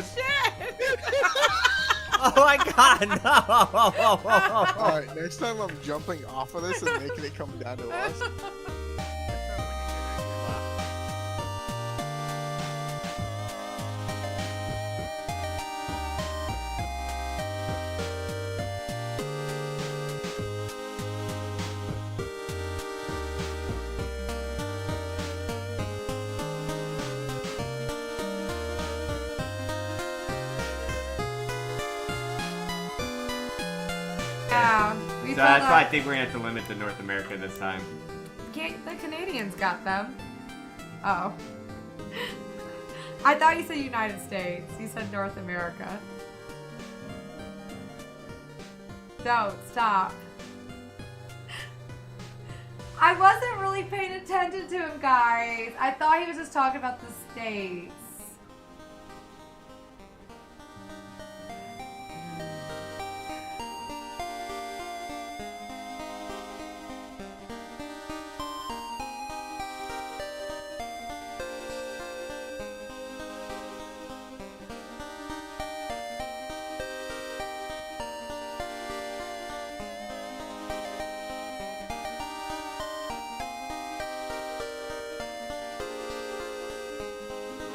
shit! Oh my god, no! Alright, next time I'm jumping off of this and making it come down to us. Yeah, we So filled that's why I up. think we're gonna have to limit to North America this time. The Canadians got them. Oh. I thought you said United States. You said North America. Don't stop. I wasn't really paying attention to him, guys. I thought he was just talking about the states.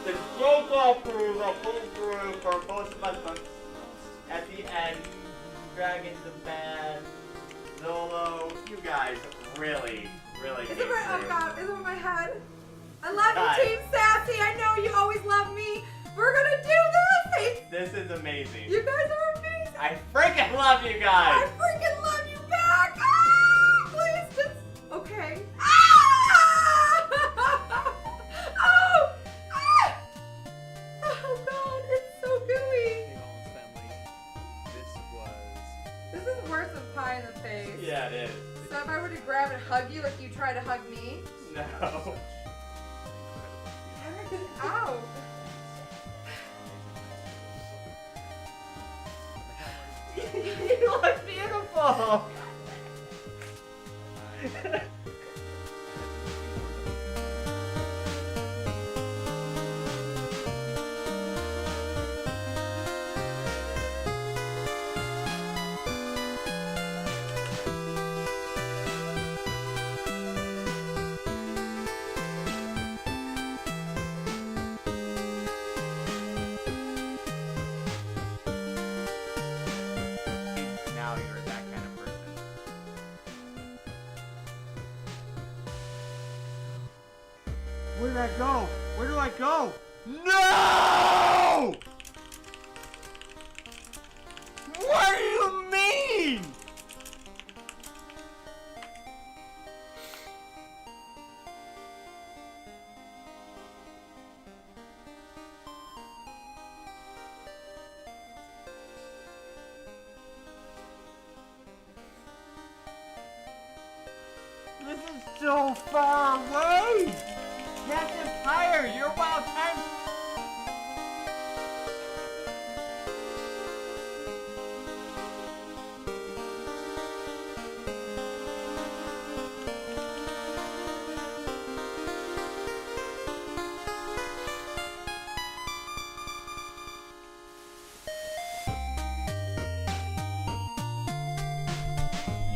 The Snowball crew are pulling through for both of us at the end. Dragon's the bad. Zolo, you guys really Is came it right? Oh through. god, is it in my head? I love Guys. you, Team Sassy. I know you always love me. We're gonna do this. This is amazing. You guys are amazing. I freaking love you I guys. freaking love you back. Ah, please just. Okay. Ah! Oh! Ah! Oh god, it's so gooey. Hey, Holland's family, this was... This is worse than pie in the face. Yeah, it is. So if I were to grab and hug you like you try to hug me. No. Ow. You look beautiful. Now you're that kind of person. Where did I go? Where do I go? No! What do you mean? This is so far away! Captain Fire, you're wild time.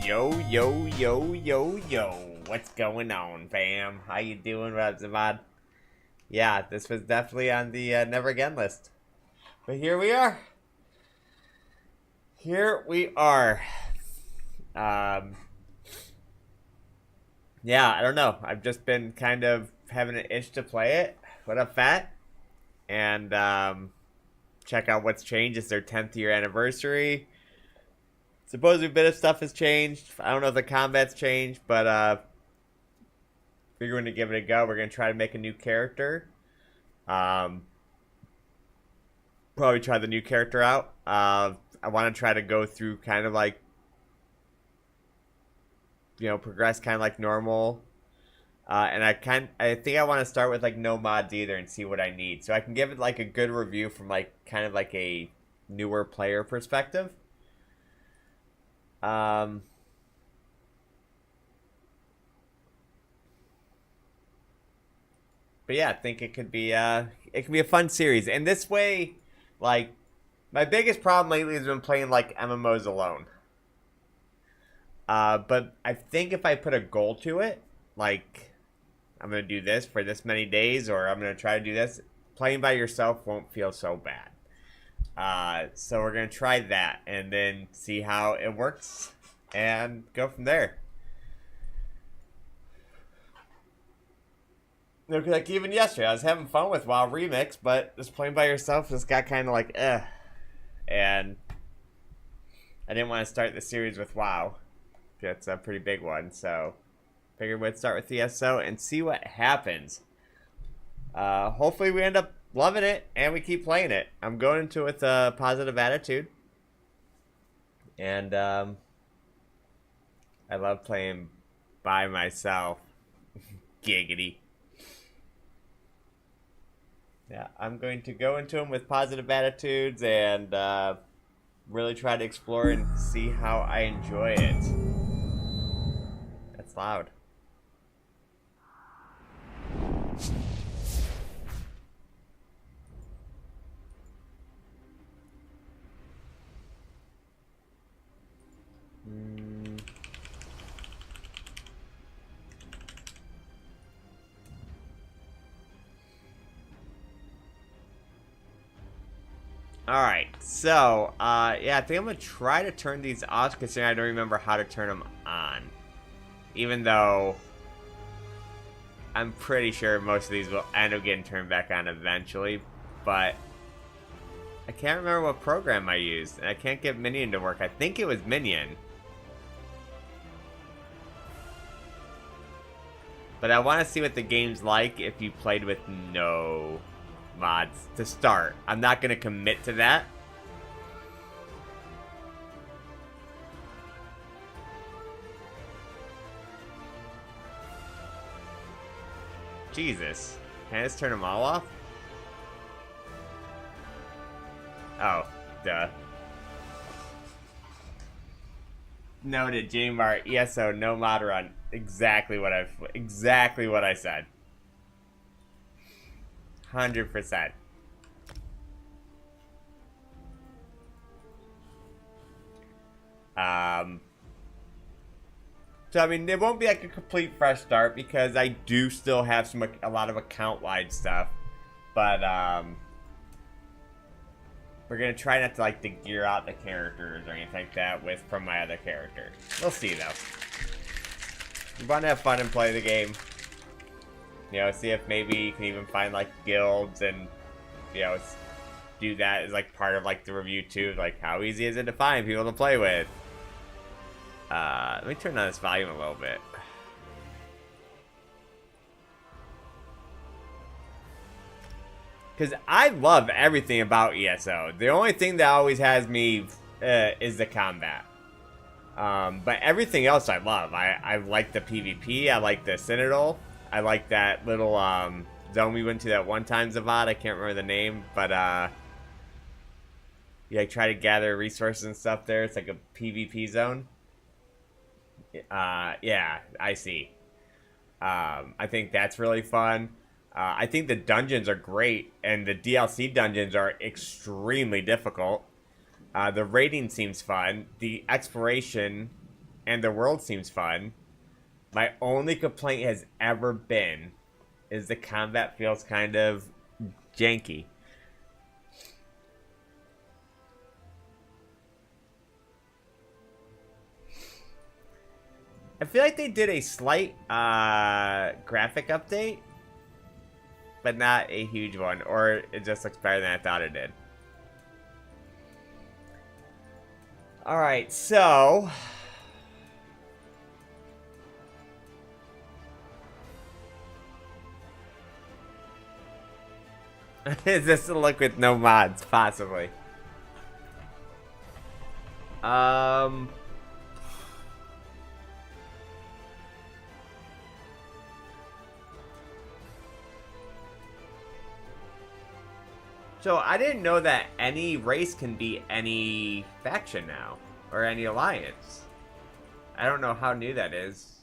Yo, yo, yo, yo, yo. What's going on, fam? How you doing, Rabzabad? Yeah, this was definitely on the never again list. But here we are. Here we are. Yeah, I don't know. I've just been kind of having an itch to play it. What up, Fat? And check out what's changed. It's their 10th year anniversary. Supposedly a bit of stuff has changed. I don't know if the combat's changed, but we're going to give it a go. We're going to try to make a new character. Probably try the new character out. I want to try to go through kind of like, you know, progress kind of like normal. And I think I want to start with like no mods either and see what I need. So I can give it like a good review from like kind of like a newer player perspective. But yeah, I think it could be a fun series. And this way, Like, my biggest problem lately has been playing, like, MMOs alone. But I think if I put a goal to it, like, I'm going to do this for this many days, or I'm going to try to do this, playing by yourself won't feel so bad. So we're going to try that, and then see how it works, and go from there. Look, like even yesterday, I was having fun with WoW Remix, but just playing by yourself just got kind of like, and I didn't want to start the series with WoW. That's a pretty big one, so figured we'd start with ESO and see what happens. Hopefully we end up loving it and we keep playing it. I'm going into it with a positive attitude, and I love playing by myself. Giggity. Yeah, I'm going to go into them with positive attitudes and really try to explore and see how I enjoy it. That's loud. Alright, so, yeah, I think I'm going to try to turn these off, considering I don't remember how to turn them on. Even though I'm pretty sure most of these will end up getting turned back on eventually, but I can't remember what program I used, and I can't get Minion to work. I think it was Minion. But I want to see what the game's like if you played with no mods to start. I'm not going to commit to that. Jesus. Can I just turn them all off? Oh, duh. Noted, Jmart, ESO, no mod run. Exactly what I said. 100%. So I mean, it won't be like a complete fresh start because I do still have a lot of account-wide stuff, but we're gonna try not to like to gear out the characters or anything like that from my other character. We'll see though. We want to have fun and play the game. You know, see if maybe you can even find like guilds and, you know, do that as like part of like the review too. Like, how easy is it to find people to play with? Let me turn down this volume a little bit. Because I love everything about ESO. The only thing that always has me is the combat. But everything else I love. I like the PvP. I like the Citadel. I like that little zone we went to that one time, Zavad. I can't remember the name. But yeah, I try to gather resources and stuff there. It's like a PvP zone. Yeah, I see. I think that's really fun. I think the dungeons are great, and the DLC dungeons are extremely difficult. The raiding seems fun. The exploration and the world seems fun. My only complaint has ever been is the combat feels kind of janky. I feel like they did a slight graphic update, but not a huge one, or it just looks better than I thought it did. Alright, so is this a look with no mods, possibly? So I didn't know that any race can be any faction now, or any alliance. I don't know how new that is.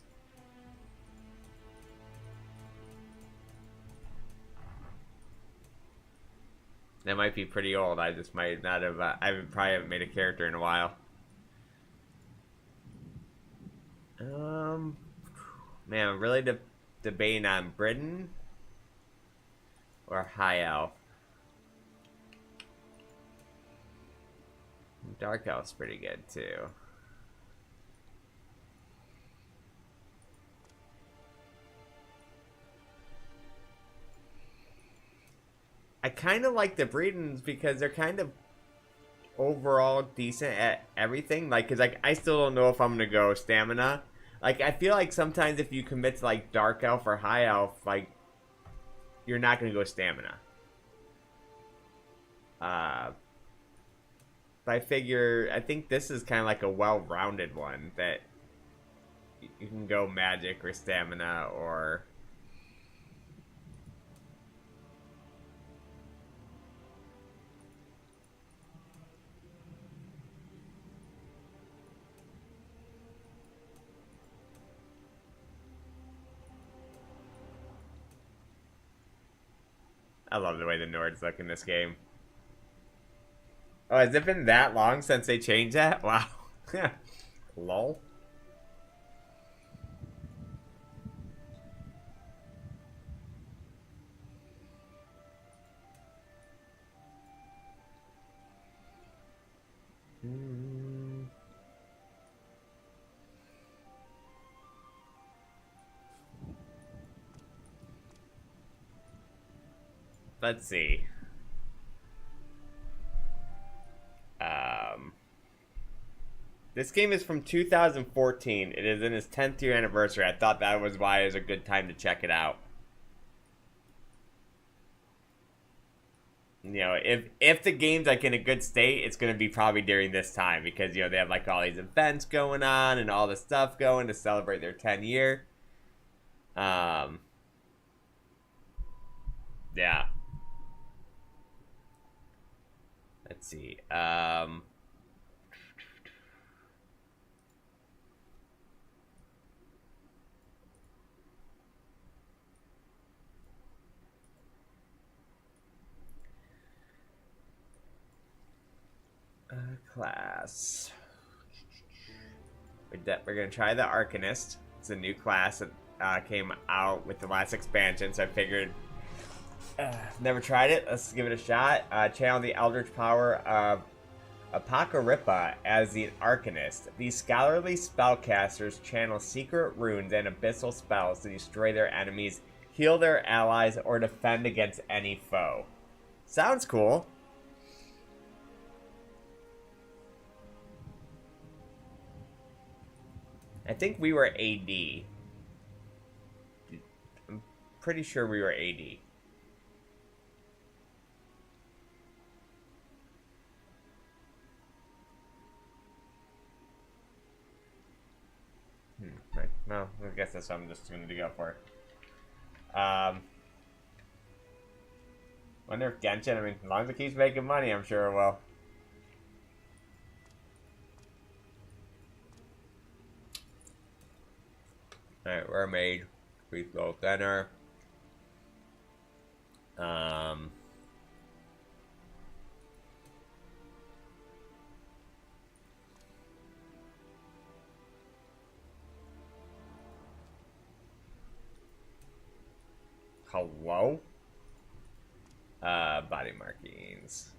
That might be pretty old. I just might not have. Probably haven't made a character in a while. Man, I'm really debating on Britain or High Elf. Dark Elf's pretty good too. I kind of like the Bretons because they're kind of overall decent at everything. Like, cause like I still don't know if I'm gonna go stamina. Like, I feel like sometimes if you commit to like Dark Elf or High Elf, like you're not gonna go stamina. But I think this is kind of like a well-rounded one that you can go magic or stamina or. I love the way the Nords look in this game. Oh, has it been that long since they changed that? Wow. Lol. Let's see. This game is from 2014. It is in its 10th year anniversary. I thought that was why it was a good time to check it out. You know, if the game's like in a good state, it's gonna be probably during this time because you know they have like all these events going on and all this stuff going to celebrate their 10 year. Yeah. Let's see. Class. We're gonna try the Arcanist. It's a new class that came out with the last expansion, so I figured. Never tried it. Let's give it a shot. Channel the Eldritch power of Apocalyppa as the Arcanist. These scholarly spellcasters channel secret runes and abyssal spells to destroy their enemies, heal their allies, or defend against any foe. Sounds cool. I think we were AD. I'm pretty sure we were AD. Right. No, I guess that's what I'm just going to go for. Wonder if Genshin, I mean, as long as it keeps making money, I'm sure it will. Alright, we're made. We go thinner. Hello? Body markings.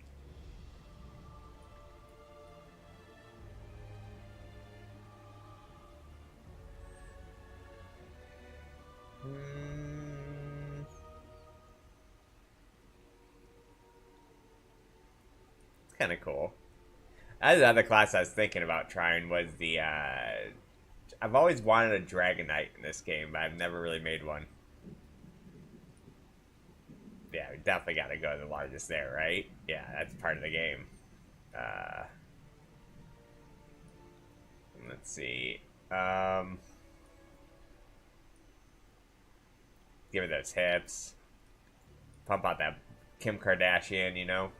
It's kind of cool. That's another class I was thinking about trying was the, I've always wanted a Dragon Knight in this game, but I've never really made one. Yeah, we definitely got to go to the largest there, right? Yeah, that's part of the game. Let's see. Give it those hips. Pump out that Kim Kardashian, you know?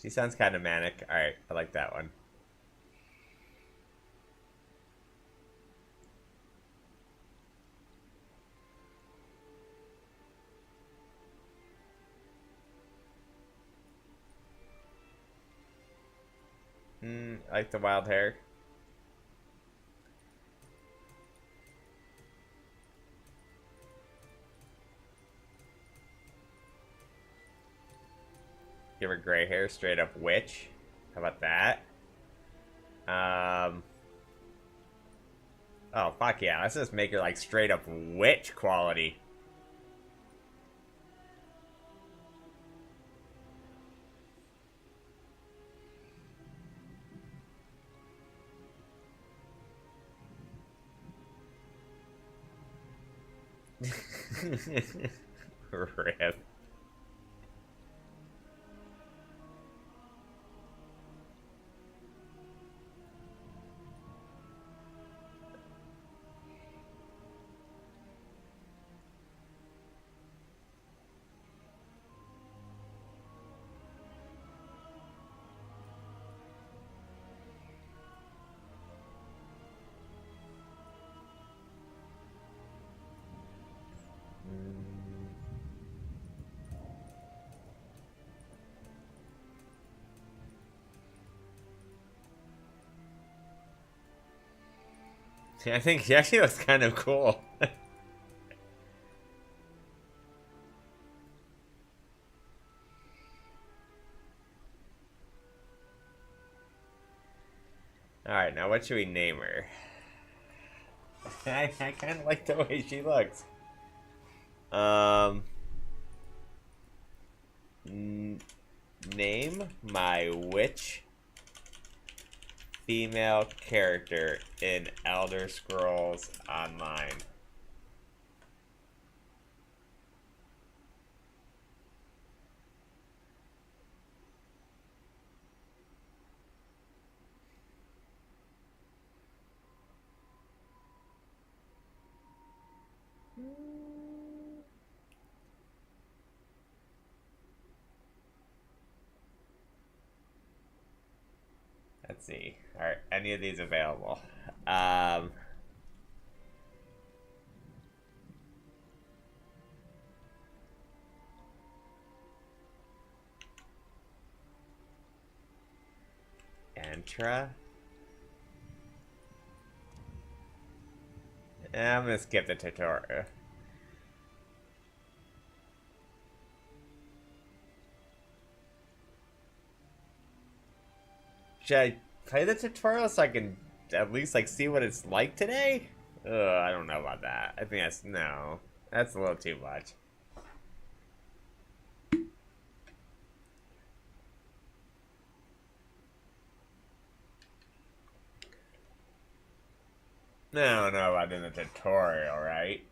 She sounds kind of manic. Alright, I like that one. I like the wild hair. Give her gray hair, straight up witch. How about that? Oh, fuck yeah. Let's just make her like straight up witch quality. Rip. I think she actually looks kind of cool. Alright, now what should we name her? I kind of like the way she looks. Name my witch female character in Elder Scrolls Online. Let's see. Are any of these available? Antra? I'm gonna skip the tutorial. Should I play the tutorial so I can at least like see what it's like today? I don't know about that. I think that's a little too much. I don't know about doing the tutorial, right?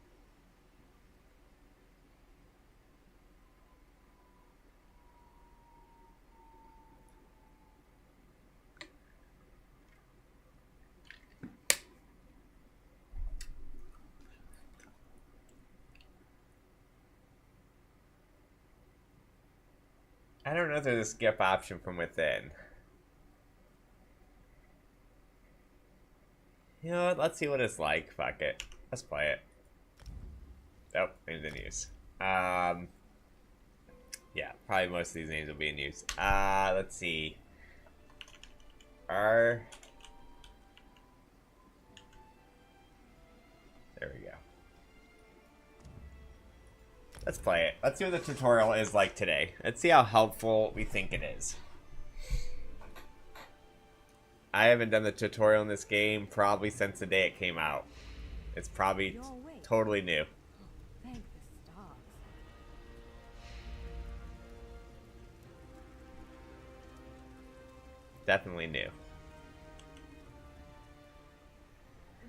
I don't know if there's a skip option from within. You know what? Let's see what it's like. Fuck it. Let's play it. Oh, names in use. Yeah, probably most of these names will be in use. Let's see. There we go. Let's play it. Let's see what the tutorial is like today. Let's see how helpful we think it is. I haven't done the tutorial in this game probably since the day it came out. It's probably totally new. Thank the stars. Definitely new.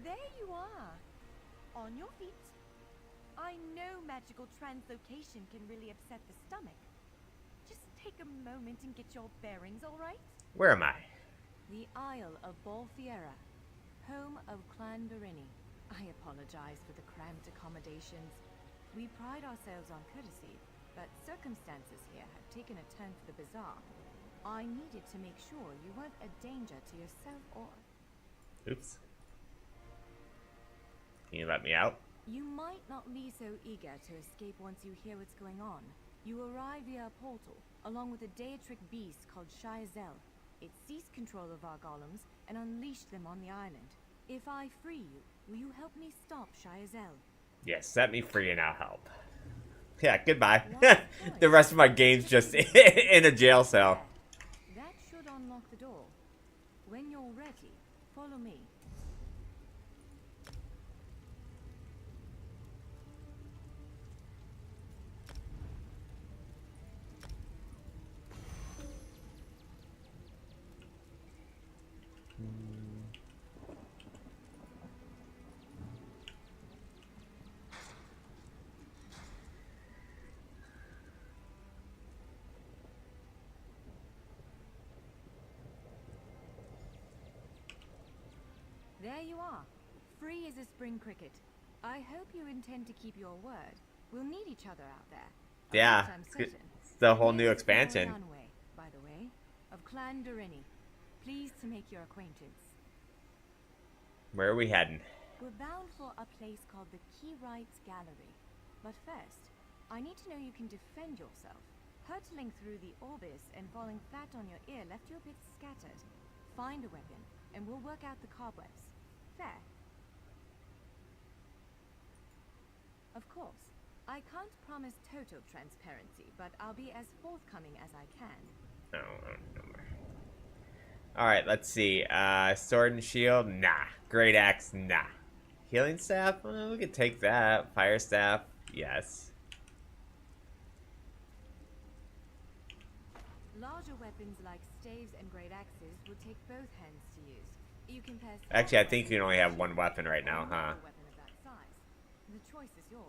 There you are. On your feet. I know magical translocation can really upset the stomach. Just take a moment and get your bearings, all right? Where am I? The Isle of Bolfiera, home of Clan Barini. I apologize for the cramped accommodations. We pride ourselves on courtesy, but circumstances here have taken a turn for the bizarre. I needed to make sure you weren't a danger to yourself or... Oops. Can you let me out? You might not be so eager to escape once you hear what's going on. You arrive via a portal, along with a Daetric beast called Shayazel. It seized control of our golems and unleashed them on the island. If I free you, will you help me stop Shayazel? Yes, set me free and I'll help. Yeah, goodbye. Why, The rest of my game's just in a jail cell. That should unlock the door. When you're ready, follow me. There you are, free as a spring cricket. I hope you intend to keep your word. We'll need each other out there. Of Yeah, that I'm certain. it's the whole new Here's expansion. Dunway, by the way, of Clan Durini. Pleased to make your acquaintance. Where are we heading? We're bound for a place called the Key Rights Gallery. But first, I need to know you can defend yourself. Hurtling through the Orbis and falling flat on your ear left you a bit scattered. Find a weapon, and we'll work out the cobwebs. Fair. Of course, I can't promise total transparency, but I'll be as forthcoming as I can. Alright, let's see. Sword and shield? Nah. Great axe? Nah. Healing staff? Well, we could take that. Fire staff? Yes. Larger weapons like staves and great axes will take both hands to use. You can pair Actually, I think you can only have one weapon right now, huh? weapon of that size. The choice is yours.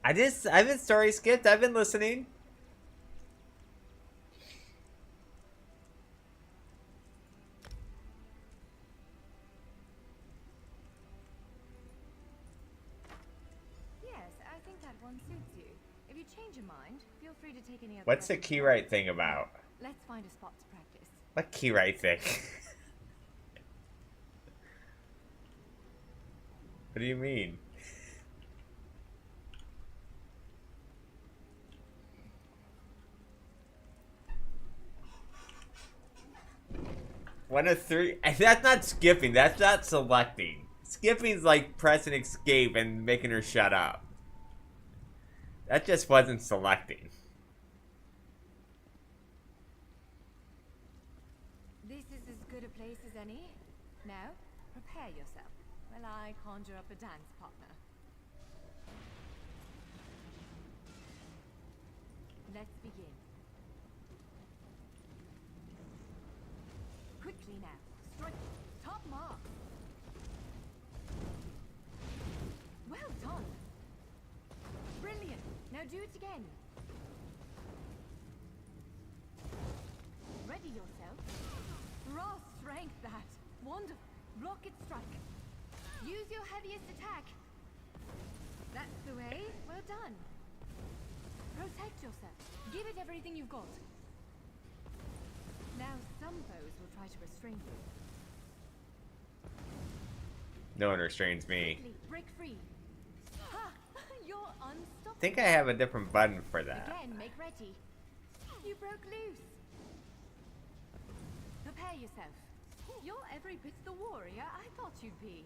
I've been story skipped. I've been listening. Yes, I think that one suits you. If you change your mind, feel free to take any other. What's the weapon. key right thing about? Let's find a spot to practice. What key right thing? What do you mean? One of three. That's not skipping. That's not selecting. Skipping's like pressing escape and making her shut up. That just wasn't selecting. This is as good a place as any. Now, prepare yourself while I conjure up a dance partner. Let's begin. Quickly now. Strike. Top mark. Well done. Brilliant. Now do it again. Ready yourself. Raw strength that. Wonderful. Block it, strike. Use your heaviest attack. That's the way. Well done. Protect yourself. Give it everything you've got. Now some foes will try to restrain you. No one restrains me. Quickly, break free. Ha! You're unstoppable. I think I have a different button for that. Again, make ready. You broke loose. Prepare yourself. You're every bit the warrior I thought you'd be.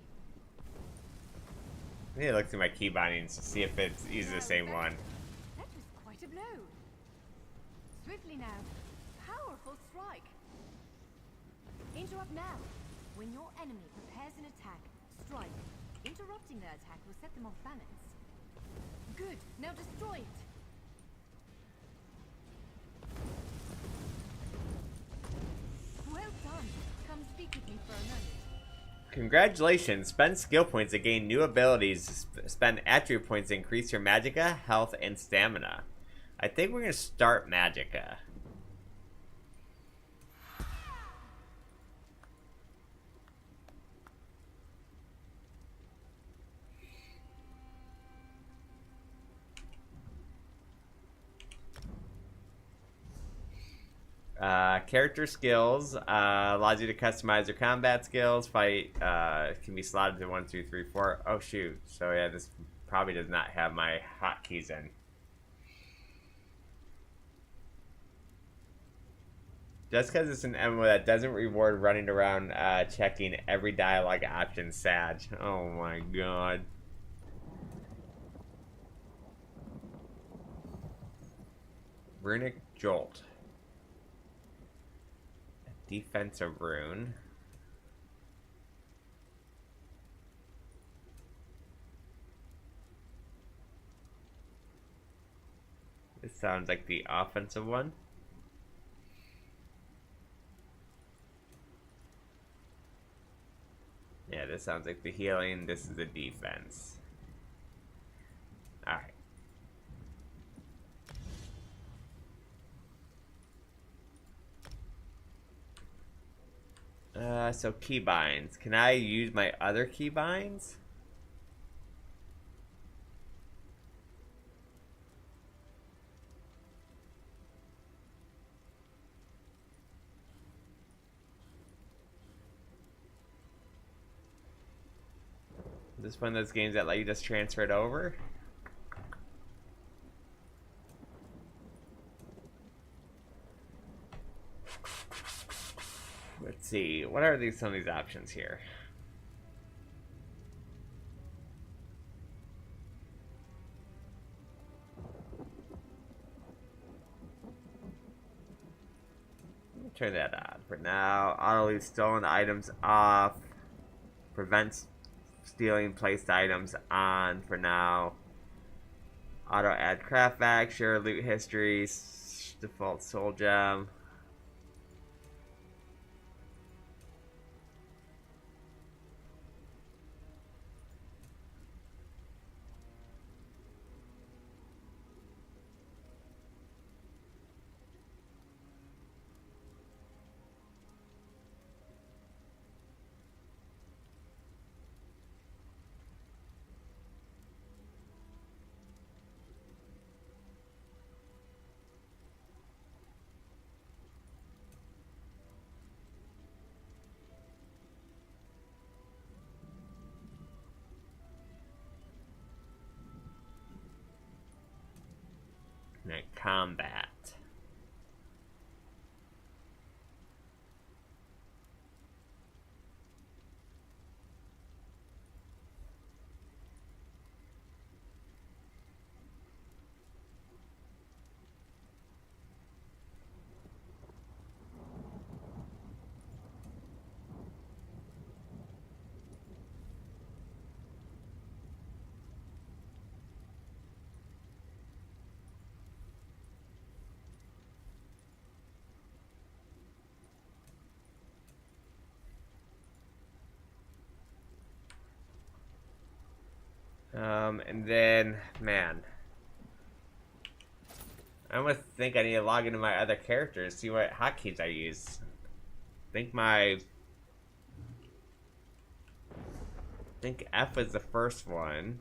I need to look through my key bindings to see if it's uses the same one. That was quite a blow. Swiftly now. Powerful strike. Interrupt now. When your enemy prepares an attack, strike. Interrupting their attack will set them off balance. Good. Now destroy it. Well done. Come speak with me for a moment. Congratulations! Spend skill points to gain new abilities. Spend attribute points to increase your magicka, health, and stamina. I think we're gonna start magicka. Character skills allows you to customize your combat skills. Fight can be slotted to 1, 2, 3, 4. Oh shoot! So yeah, this probably does not have my hotkeys in. Just because it's an MMO that doesn't reward running around checking every dialogue option, Sag. Oh my god. Runic Jolt. Defensive rune. This sounds like the offensive one. Yeah, this sounds like the healing. This is the defense. Alright. So keybinds. Can I use my other keybinds? Is this one of those games that let you just transfer it over? Let's see. What are some of these options here? Turn that on for now. Auto leave stolen items off. Prevents stealing placed items on for now. Auto add craft bag. Share loot history. Default soul gem. And then combat. And then, man, I almost think I need to log into my other characters, see what hotkeys I use. I think F was the first one.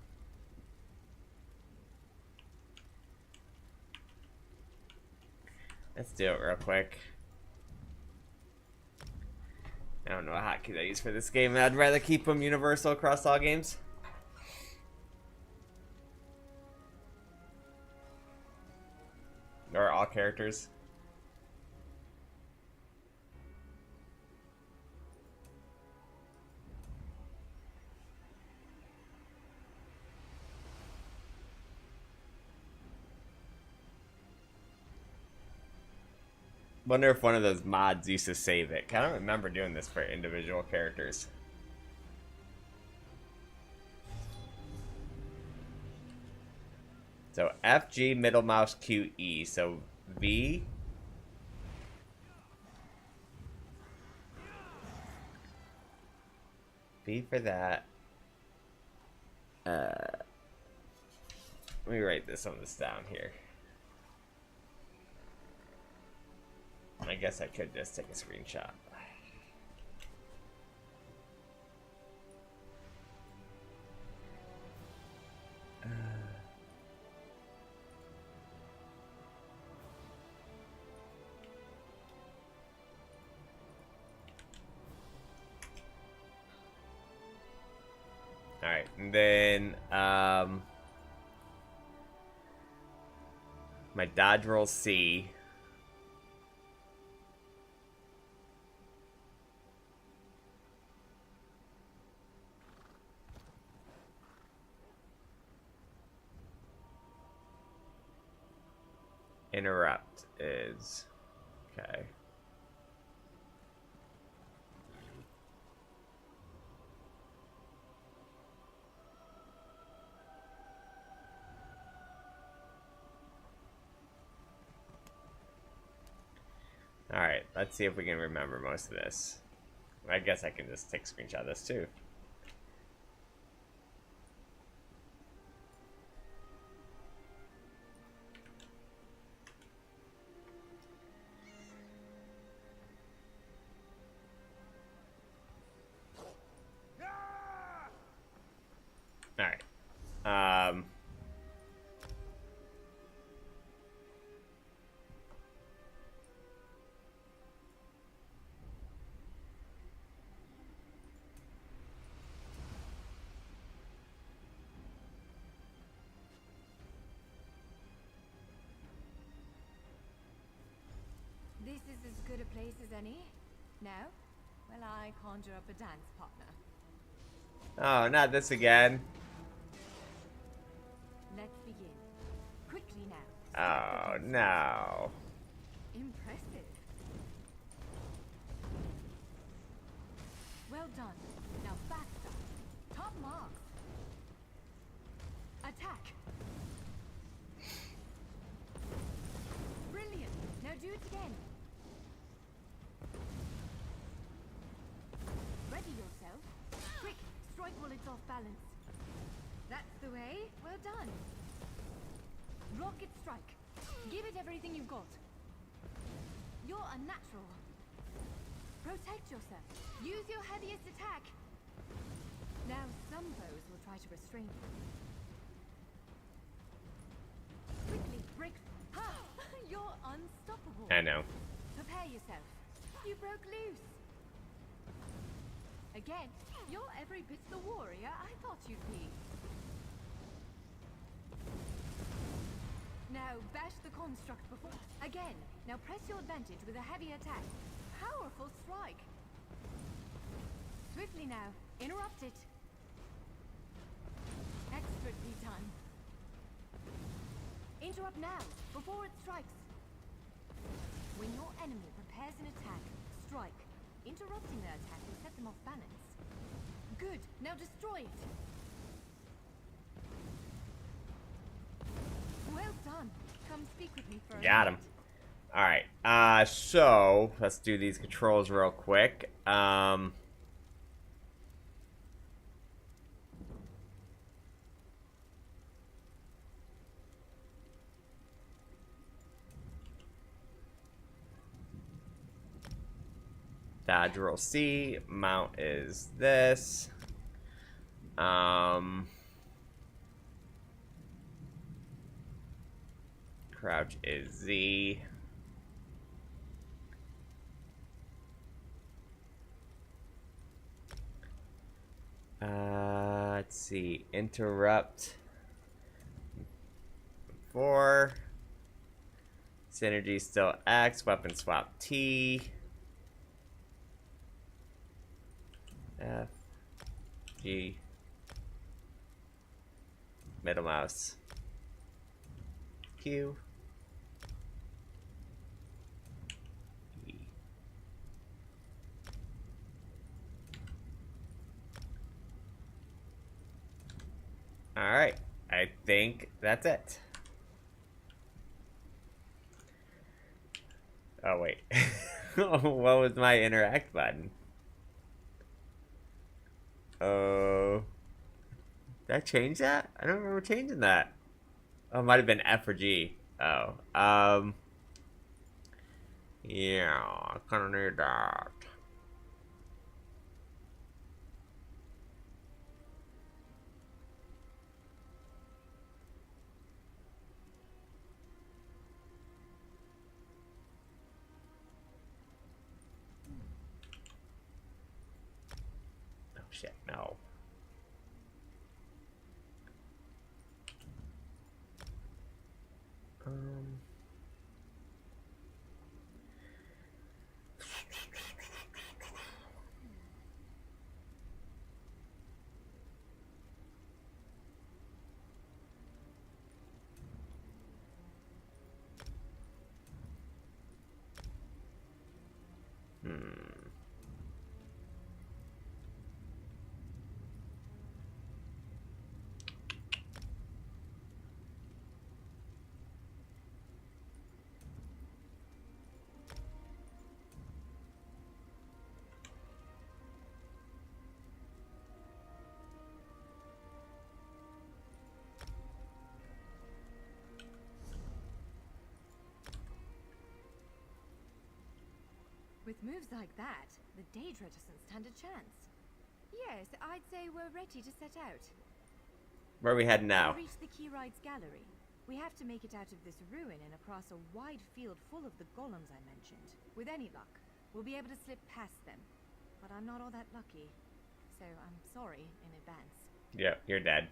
Let's do it real quick. I don't know what hotkeys I use for this game. I'd rather keep them universal across all games. Or all characters. Wonder if one of those mods used to save it. I don't remember doing this for individual characters. So FG middle mouse QE. So V. V for that. Let me write some of this down here. I guess I could just take a screenshot. And then, my dodge roll C. Interrupt is okay. Alright, let's see if we can remember most of this. I guess I can just take a screenshot of this too. Alright. This is as good a place as any? No? Well, I conjure up a dance partner. Oh, not this again. Let's begin. Quickly now. Oh, no. Impressive. Well done. Now faster. Top marks. Attack. Brilliant. Now do it again. Ready yourself. Quick, strike while it's off balance. That's the way. Well done. Rocket strike. Give it everything you've got. You're unnatural. Protect yourself. Use your heaviest attack. Now some foes will try to restrain you. Quickly, break. Ha! You're unstoppable. I know. Prepare yourself. You broke loose. Again, you're every bit the warrior I thought you'd be. Now bash the construct before. Again, now press your advantage with a heavy attack. Powerful strike. Swiftly now, interrupt it. Expertly done. Interrupt now, before it strikes. When your enemy prepares an attack, strike. Interrupting their attack will set them off balance. Good, now destroy it. Well done. Come speak with me for a Got him. minute. Alright, so let's do these controls real quick. Dodge roll C, mount is this. Crouch is Z. Let's see. Interrupt. 4. Synergy still X. Weapon swap T. F. G. Middle mouse. Q. E. Alright, I think that's it. Oh, wait. What was my interact button? Oh. Did I change that? I don't remember changing that. Oh, it might have been F or G. Oh. Yeah, I kinda need that. Oh shit, no. Hmm. With moves like that, the Daedra doesn't stand a chance. Yes, I'd say we're ready to set out. Where are we heading now? We've reached the Keyride's gallery. We have to make it out of this ruin and across a wide field full of the golems I mentioned. With any luck, we'll be able to slip past them. But I'm not all that lucky, so I'm sorry in advance. Yep, you're dead.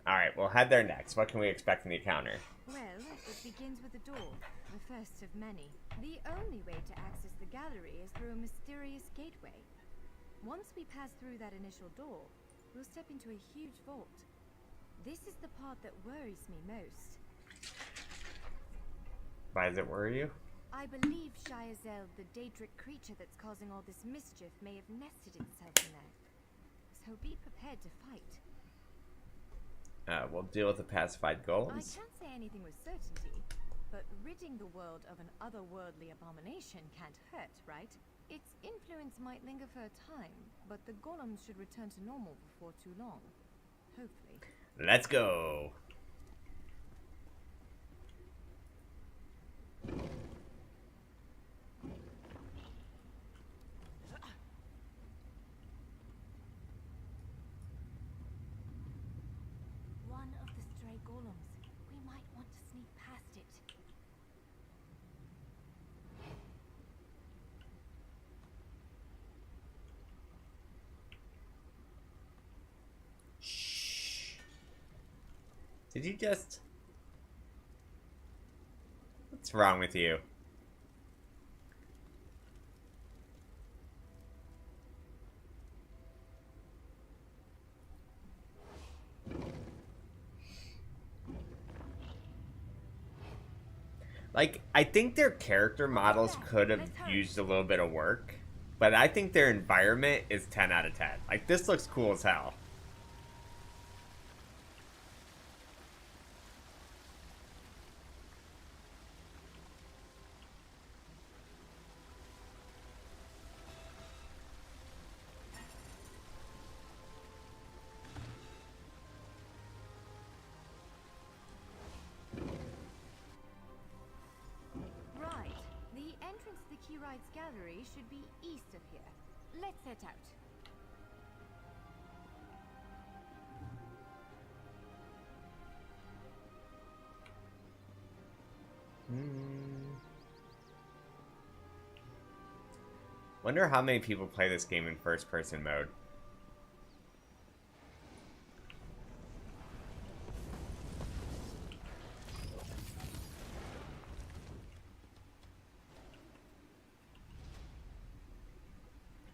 Alright, we'll head there next. What can we expect in the encounter? Well, it begins with a door, the first of many. The only way to access the gallery is through a mysterious gateway. Once we pass through that initial door, we'll step into a huge vault. This is the part that worries me most. Why does it worry you? I believe Shiazel, the Daedric creature that's causing all this mischief, may have nested itself in there. So be prepared to fight. We'll deal with the pacified I golems. can't say anything with certainty, but ridding the world of an otherworldly abomination can't hurt, right? Its influence might linger for a time, but the golems should return to normal before too long. Hopefully. Let's go. One of the stray golems. We might want to sneak past it. Shh. Did you just... What's wrong with you? Like, I think their character models could have used a little bit of work, but I think their environment is 10 out of 10. Like, this looks cool as hell. Right. The entrance to the Keyride's gallery should be east of here. Let's set out. Wonder how many people play this game in first-person mode.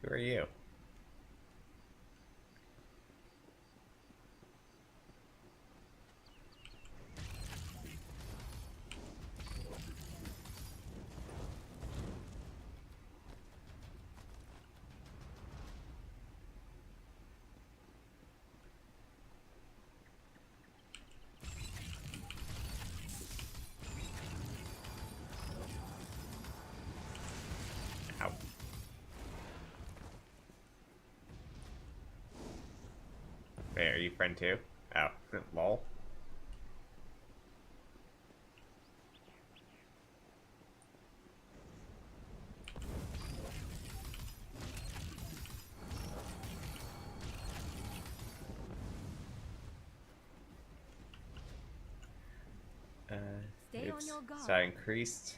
Who are you? Ow. Wait, are you friend too? Oh, lol. Stay on your guard. So I increased.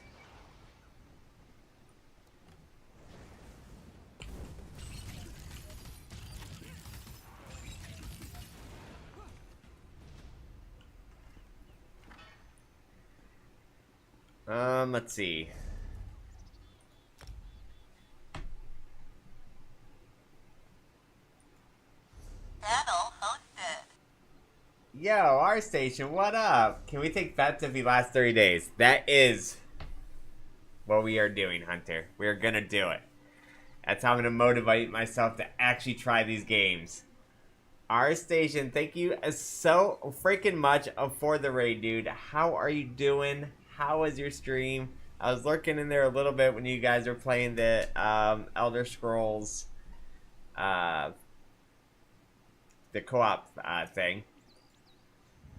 Let's see. Panel hosted. Yo, our station, what up? Can we take bets if we last 30 days? That is what we are doing, Hunter. We are gonna do it. That's how I'm gonna motivate myself to actually try these games. Our station, thank you so freaking much for the raid, dude. How are you doing? How was your stream? I was lurking in there a little bit when you guys were playing the Elder Scrolls, the co-op thing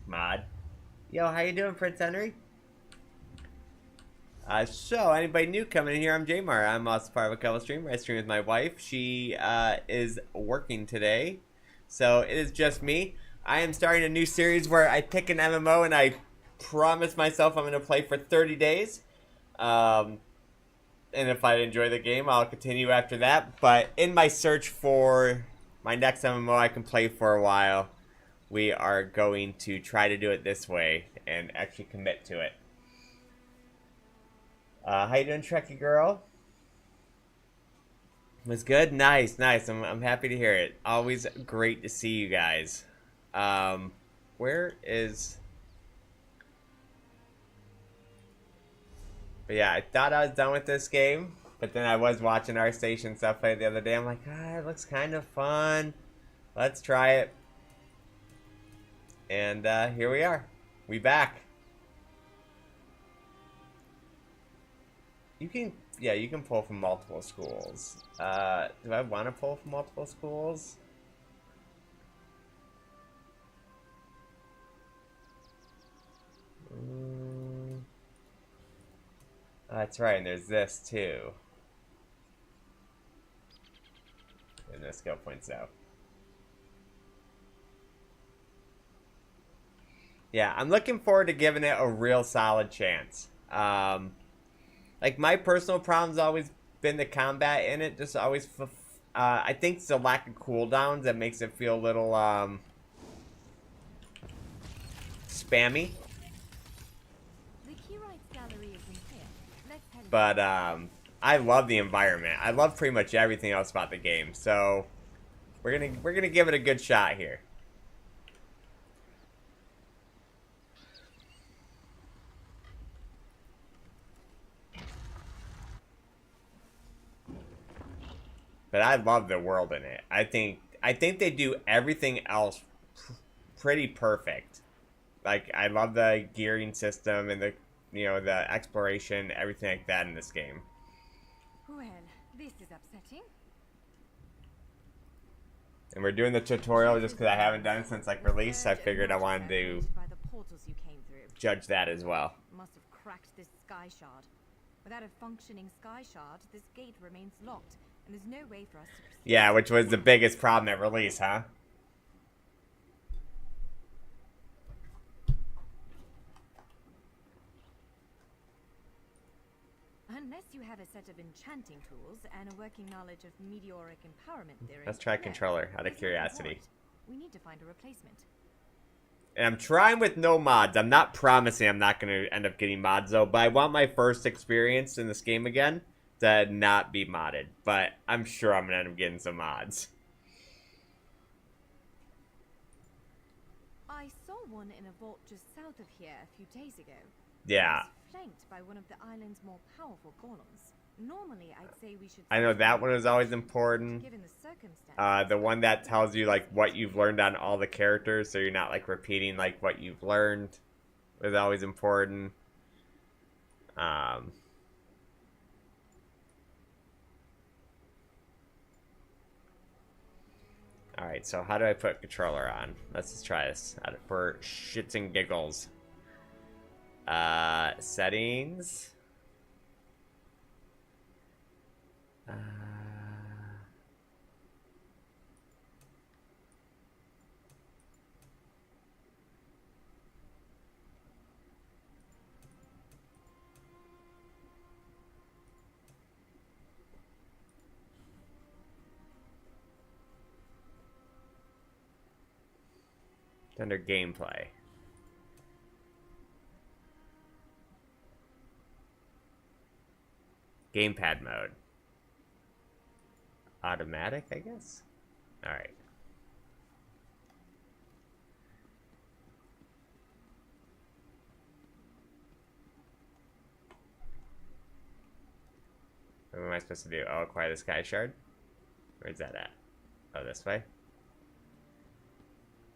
mod. Yo, how you doing, Prince Henry? So, anybody new coming in here, I'm Jamar. I'm also part of a couple streamers. I stream with my wife. She is working today, so it is just me. I am starting a new series where I pick an MMO and I promise myself I'm going to play for 30 days. And if I enjoy the game, I'll continue after that. But in my search for my next MMO I can play for a while, we are going to try to do it this way and actually commit to it. How you doing, Trekkie girl? Was good? Nice, nice. I'm happy to hear it. Always great to see you guys. Where is... But yeah, I thought I was done with this game, but then I was watching our station stuff play the other day. I'm like, it looks kind of fun. Let's try it. And here we are. We back. You can, yeah, you can pull from multiple schools. Do I want to pull from multiple schools? That's right, and there's this too. And the skill points out. Yeah, I'm looking forward to giving it a real solid chance. Like, my personal problem's always been the combat in it. Just always, I think it's the lack of cooldowns that makes it feel a little, spammy. But, I love the environment. I love pretty much everything else about the game. So, we're gonna give it a good shot here. But I love the world in it. I think they do everything else pretty perfect. Like, I love the gearing system and the, you know, the exploration, everything like that in this game. Well, this is upsetting. And we're doing the tutorial just because I haven't done it since like release. I figured I wanted to judge that as well. Must have cracked this sky shard. Without a functioning sky shard, this gate remains locked, and there's no way for us to proceed. Yeah, which was the biggest problem at release, huh? Unless you have a set of enchanting tools and a working knowledge of meteoric empowerment theory. Let's try controller, out of curiosity. We need to find a replacement. And I'm trying with no mods. I'm not promising I'm not going to end up getting mods, though. But I want my first experience in this game again to not be modded. But I'm sure I'm going to end up getting some mods. I saw one in a vault just south of here a few days ago. Yeah. It was flanked by one of the island's more powerful golems. Normally, I'd say we should... I know that one is always important. Given the circumstances. The one that tells you, like, what you've learned on all the characters, so you're not, like, repeating, like, what you've learned is always important. Alright, so how do I put controller on? Let's just try this for shits and giggles. Settings. Under gameplay. Gamepad mode. Automatic, I guess? Alright. What am I supposed to do? Oh, acquire the sky shard? Where's that at? Oh, this way?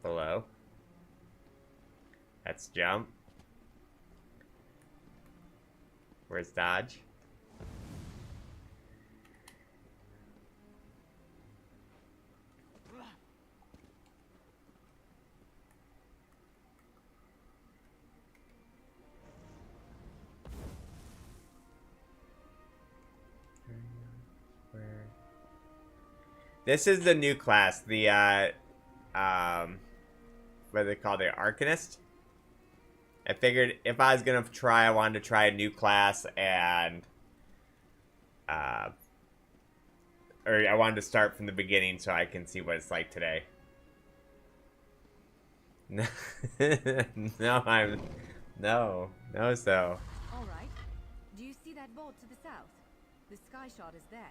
Below. That's jump. Where's dodge? Where? This is the new class, the what do they call it, Arcanist? I figured if I was gonna try, I wanted to try a new class, and or I wanted to start from the beginning so I can see what it's like today. No, no, so. All right. Do you see that vault to the south? The sky shard is there.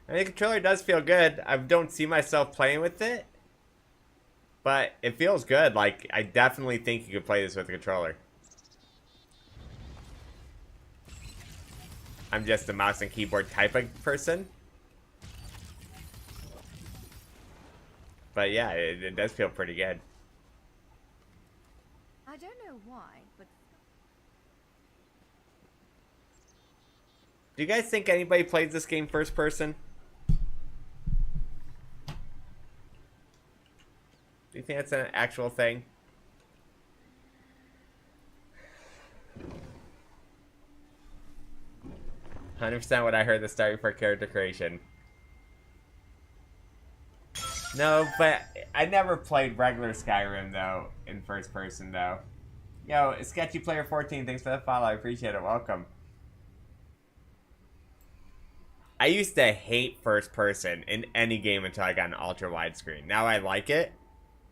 I mean, the controller does feel good. I don't see myself playing with it, but it feels good. Like, I definitely think you could play this with a controller. I'm just a mouse and keyboard type of person. But yeah, it does feel pretty good. I don't know why, but Do you guys think anybody plays this game first person? Do you think that's an actual thing? "100% what I heard the start for character creation." No, but I never played regular Skyrim, though, in first person, though. Yo, Sketchy Player 14, thanks for the follow. I appreciate it. Welcome. I used to hate first person in any game until I got an ultra widescreen. Now I like it.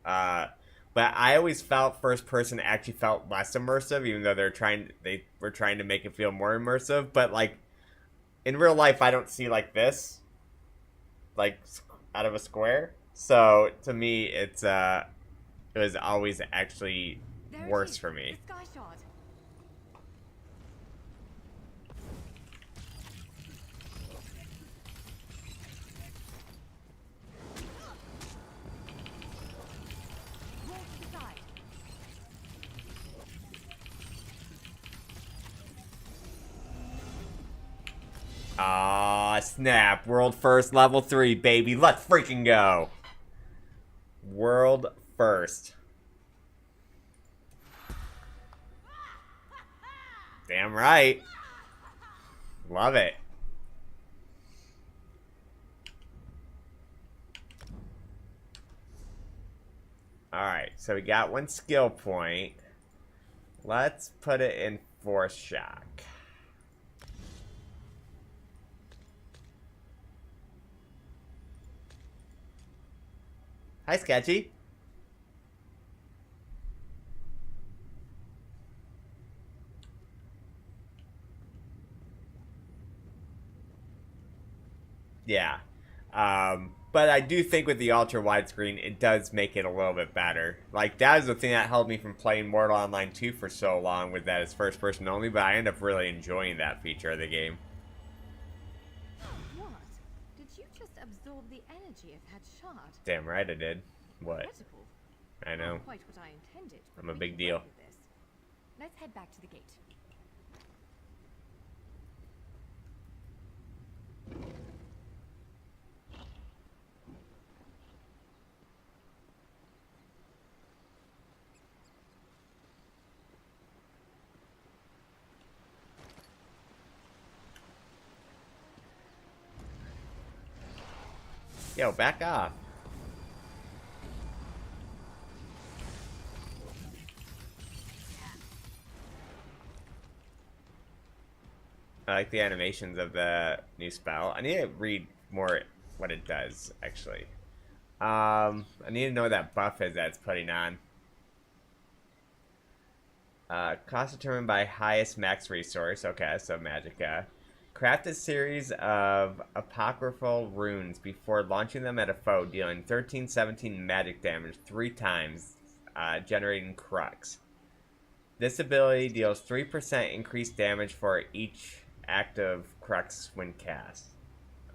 But I always felt first person actually felt less immersive, even though they were trying to make it feel more immersive. But like in real life, I don't see like this, like out of a square. So to me, it was always actually there it worse is, for me. the sky shard. Roll to the side. Ah, snap! World first, level 3, baby. Let's freaking go. World first. Damn right. Love it. Alright, so we got one skill point. Let's put it in Force Shock. Hi, Sketchy. Yeah. But I do think with the ultra widescreen, it does make it a little bit better. Like, that is the thing that held me from playing Mortal Online 2 for so long, with that as first person only, but I end up really enjoying that feature of the game. What? Did you just absorb the energy of that shard? Damn right I did. What? Incredible. I know. Not quite what I intended. But I'm a we big can deal. work with this. Let's head back to the gate. Yo, back off. I like the animations of the new spell. I need to read more what it does, actually. I need to know what that buff is that it's putting on. Cost determined by highest max resource. Okay, so magicka. Craft a series of apocryphal runes before launching them at a foe, dealing 13-17 magic damage 3 times, generating crux. This ability deals 3% increased damage for each active crux when cast.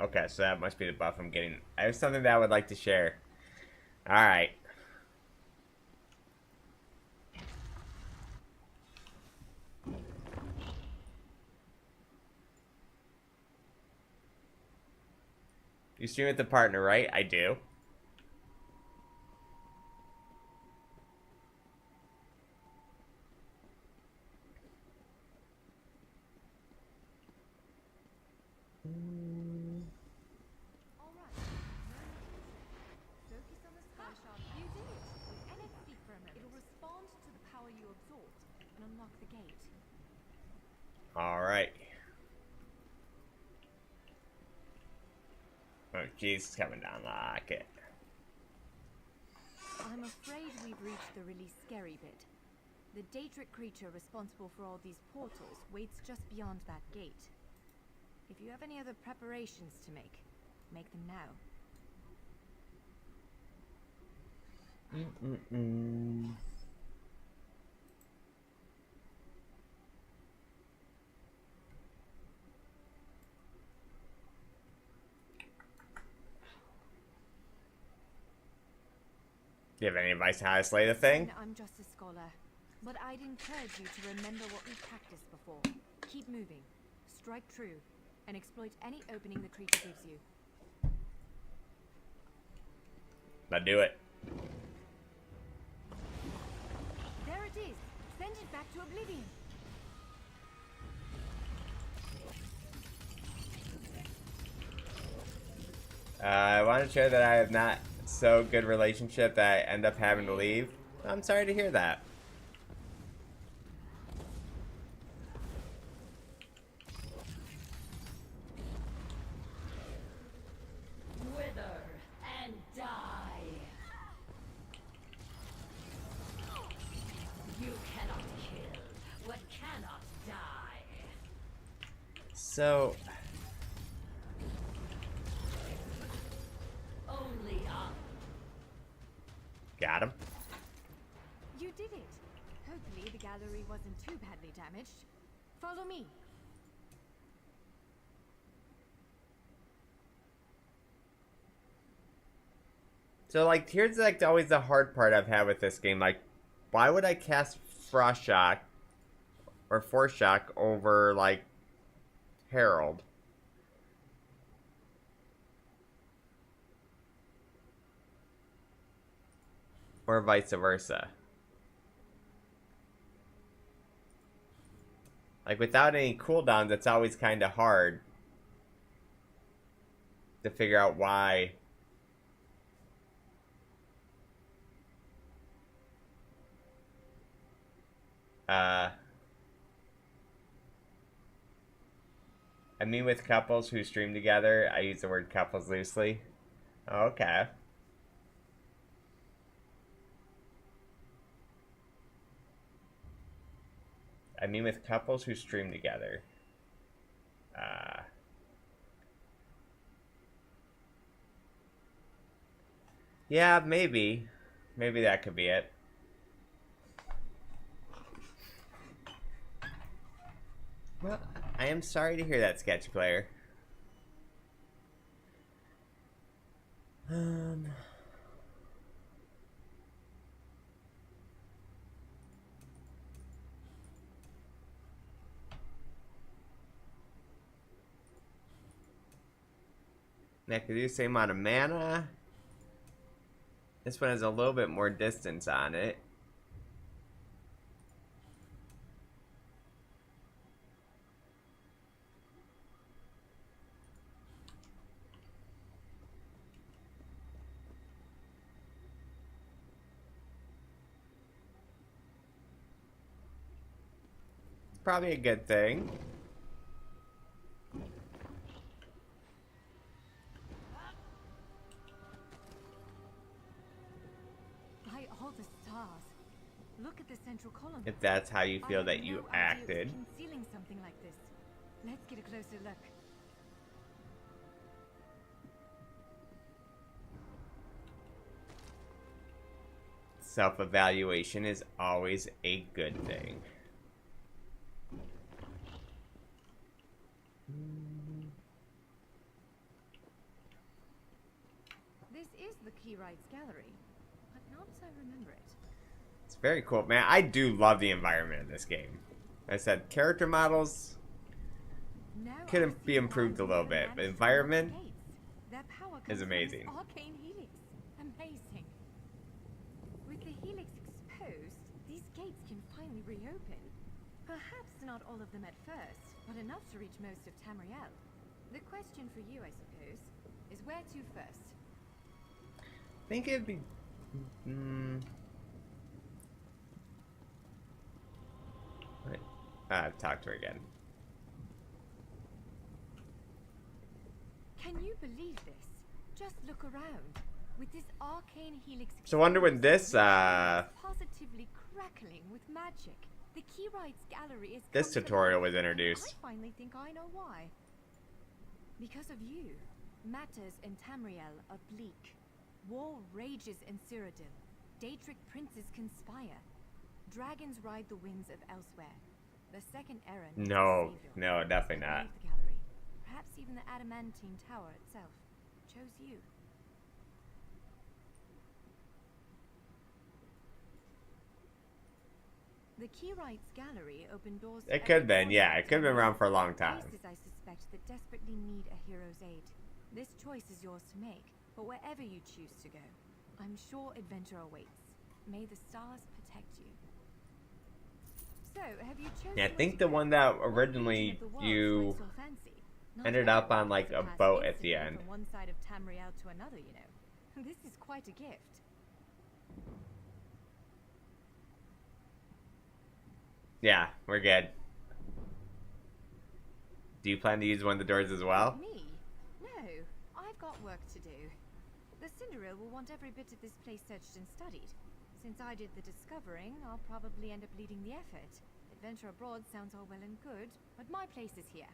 Okay, so that must be the buff I'm getting. I have something that I would like to share. Alright. You stream with the partner, right? I do. Alright. Focus on the sky shard. You did it! Let's speak for a moment. It'll respond to the power you absorbed and unlock the gate. Alright. Oh, jeez, it's coming down like it. I'm afraid we've reached the really scary bit. The Daedric creature responsible for all these portals waits just beyond that gate. If you have any other preparations to make them now. Do you have any advice on how to slay the thing? I'm just a scholar, but I'd encourage you to remember what we've practiced before. Keep moving, strike true, and exploit any opening the creature gives you. Now do it. There it is! Send it back to oblivion! I want to share that I have not so good relationship that I end up having to leave. I'm sorry to hear that. Wither and die. You cannot kill what cannot die. So, Only up. got him. You did it! Hopefully the gallery wasn't too badly damaged. Follow me. So, like, here's like always the hard part I've had with this game. Like, why would I cast Frost Shock or Force Shock over like Herald? Or vice versa. Like, without any cooldowns, it's always kind of hard to figure out why. I mean, with couples who stream together, I use the word couples loosely. Okay. I mean, with couples who stream together. Yeah, maybe. Maybe that could be it. Well, I am sorry to hear that, Sketch Player. That could do the same amount of mana. This one has a little bit more distance on it. Probably a good thing. By all the stars. Look at the central column. If that's how you I feel had that you no idea it was acted. concealing something like this. Let's get a closer look. Self-evaluation is always a good thing. This is the Keyrights Gallery, but not as I remember it. It's very cool, man. I do love the environment in this game. I said character models Now could I be see improved why a little Neo bit, but managed to environment unlock the gates. Their power is comes from amazing. this arcane helix. Amazing. With the helix exposed, these gates can finally reopen. Perhaps not all of them at first, but enough to reach most of Tamriel. The question for you, I suppose, is where to first? I think it'd be. Wait. Talk to her again. Can you believe this? Just look around. With this arcane helix. So I wonder when this positively crackling with magic. The Keyrights Gallery is. this come to tutorial life, was and introduced. I finally think I know why. Because of you, matters in Tamriel are bleak. War rages in Cyrodiil. Daedric princes conspire. Dragons ride the winds of elsewhere. The second era needs a No, savior. no, definitely I not. believe the gallery, perhaps even the adamantine tower itself, chose you. The Keyrights Gallery opened doors to It could have been, every yeah. corner It could have been of around for a Tamriel. long time. Places, I suspect, that desperately need a hero's aid. This choice is yours to make, but wherever you choose to go, I'm sure adventure awaits. May the stars protect you. So, have you chosen Yeah, I where think to the go? one that What originally region of the world you strikes your fancy? Not ended up everyone on like gets to a pass boat at the instantly end. From one side of Tamriel to another, you know. This is quite a gift. Yeah, we're good. Do you plan to use one of the doors as well? Me? No, I've got work to do. The Cinderil will want every bit of this place searched and studied. Since I did the discovering, I'll probably end up leading the effort. Adventure abroad sounds all well and good, but my place is here.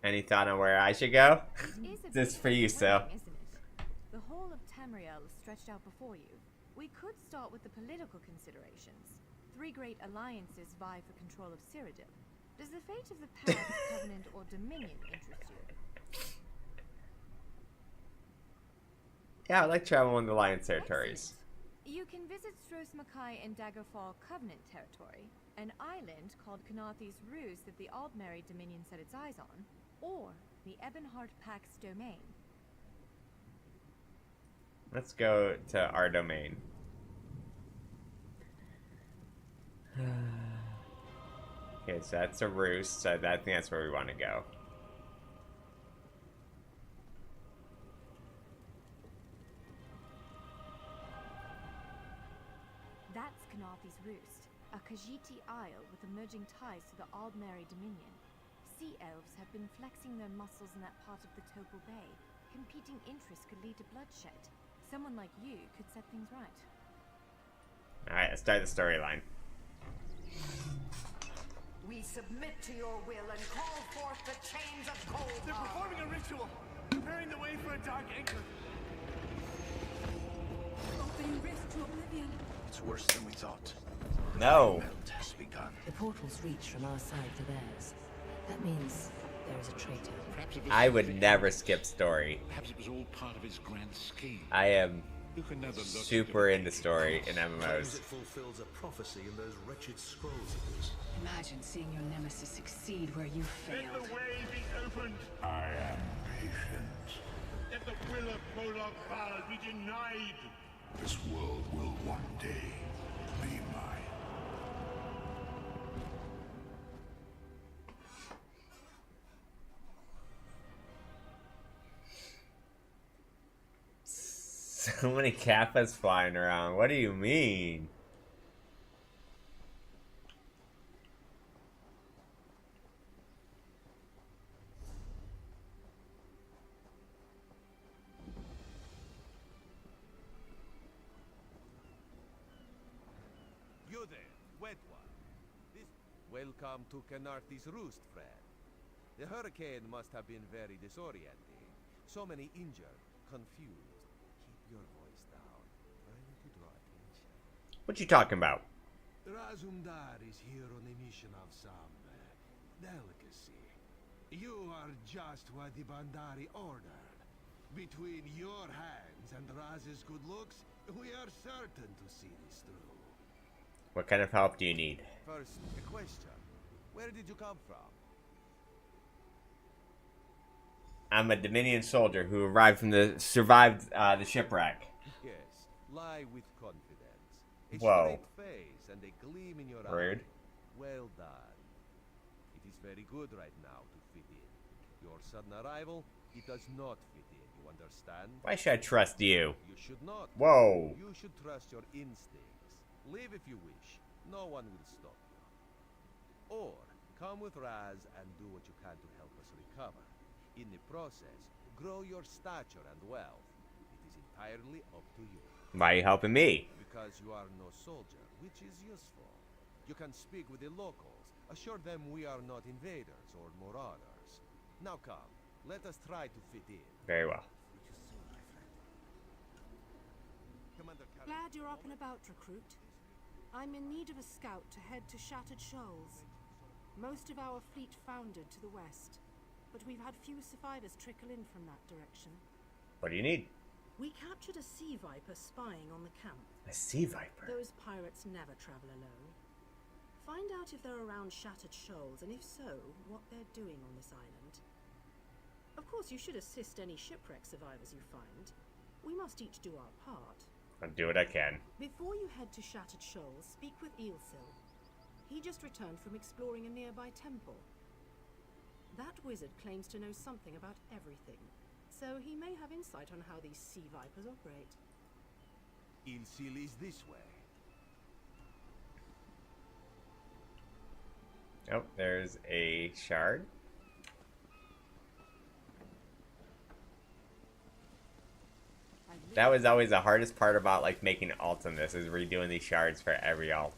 Any thought on where I should go? It is a This bit for you, Sil. overwhelming, isn't it? The whole of Tamriel is stretched out before you. We could start with the political considerations. 3 great alliances vie for control of Cyrodiil. Does the fate of the Paths, Covenant, or Dominion interest you? Yeah, I like traveling in the Alliance territories. Excellent. You can visit Stros Makai in Daggerfall Covenant territory, an island called Kanathi's Ruse that the Aldmeri Dominion set its eyes on, or the Ebonheart Pack's domain. Let's go to our domain. Okay, so that's a roost, so I think that's where we want to go. That's Kanathi's Roost, a Khajiiti isle with emerging ties to the Aldmeri Dominion. Sea elves have been flexing their muscles in that part of the Topal Bay. Competing interests could lead to bloodshed. Someone like you could set things right. Alright, let's start the storyline. We submit to your will and call forth the chains of cold. They're performing a ritual, preparing the way for a dark anchor. Opening rift to oblivion. It's worse than we thought. No! Melt has begun. The portals reach from our side to theirs. That means there is a traitor. Perhaps it was I would never skip story. Perhaps it was all part of his grand scheme. I am You can never look super into story in Claims MMOs. it fulfills a prophecy in those wretched scrolls of his. Imagine seeing your nemesis succeed where you failed. Let the way be opened. I am patient. Let the will of Molag Bal be denied. This world will one day be mine. So many Kappas flying around. What do you mean? You're there. wet one. This... Welcome to Canarthi's Roost, friend. The hurricane must have been very disorienting. So many injured, confused. Keep your voice down. Try not to draw attention. What you talking about? Razumdar is here on a mission of some delicacy. You are just what the Bandari ordered. Between your hands and Raz's good looks, we are certain to see this through. What kind of help do you need? First, a question. Where did you come from? I'm a Dominion soldier who survived the shipwreck. Yes, lie with confidence. A Whoa. straight face and a gleam in your Rude. eye. Well done. It is very good right now to fit in. Your sudden arrival, it does not fit in, you understand? Why should I trust you? You should not. Whoa. You should trust your instincts. Leave if you wish. No one will stop you. Or, come with Raz and do what you can to help us recover. In the process, grow your stature and wealth. It is entirely up to you. Why are you helping me? Because you are no soldier, which is useful. You can speak with the locals, assure them we are not invaders or marauders. Now come, let us try to fit in. Very well. Glad you're up and about, recruit. I'm in need of a scout to head to Shattered Shoals. Most of our fleet foundered to the west, but we've had few survivors trickle in from that direction. What do you need? We captured a sea viper spying on the camp. A sea viper? Those pirates never travel alone. Find out if they're around Shattered Shoals, and if so, what they're doing on this island. Of course, you should assist any shipwreck survivors you find. We must each do our part. I'll do what I can. Before you head to Shattered Shoals, speak with Eelsil. He just returned from exploring a nearby temple. That wizard claims to know something about everything, so he may have insight on how these sea vipers operate. Eelsil is this way. Oh, there's a shard. That was always the hardest part about like making alts in this, is redoing these shards for every alt.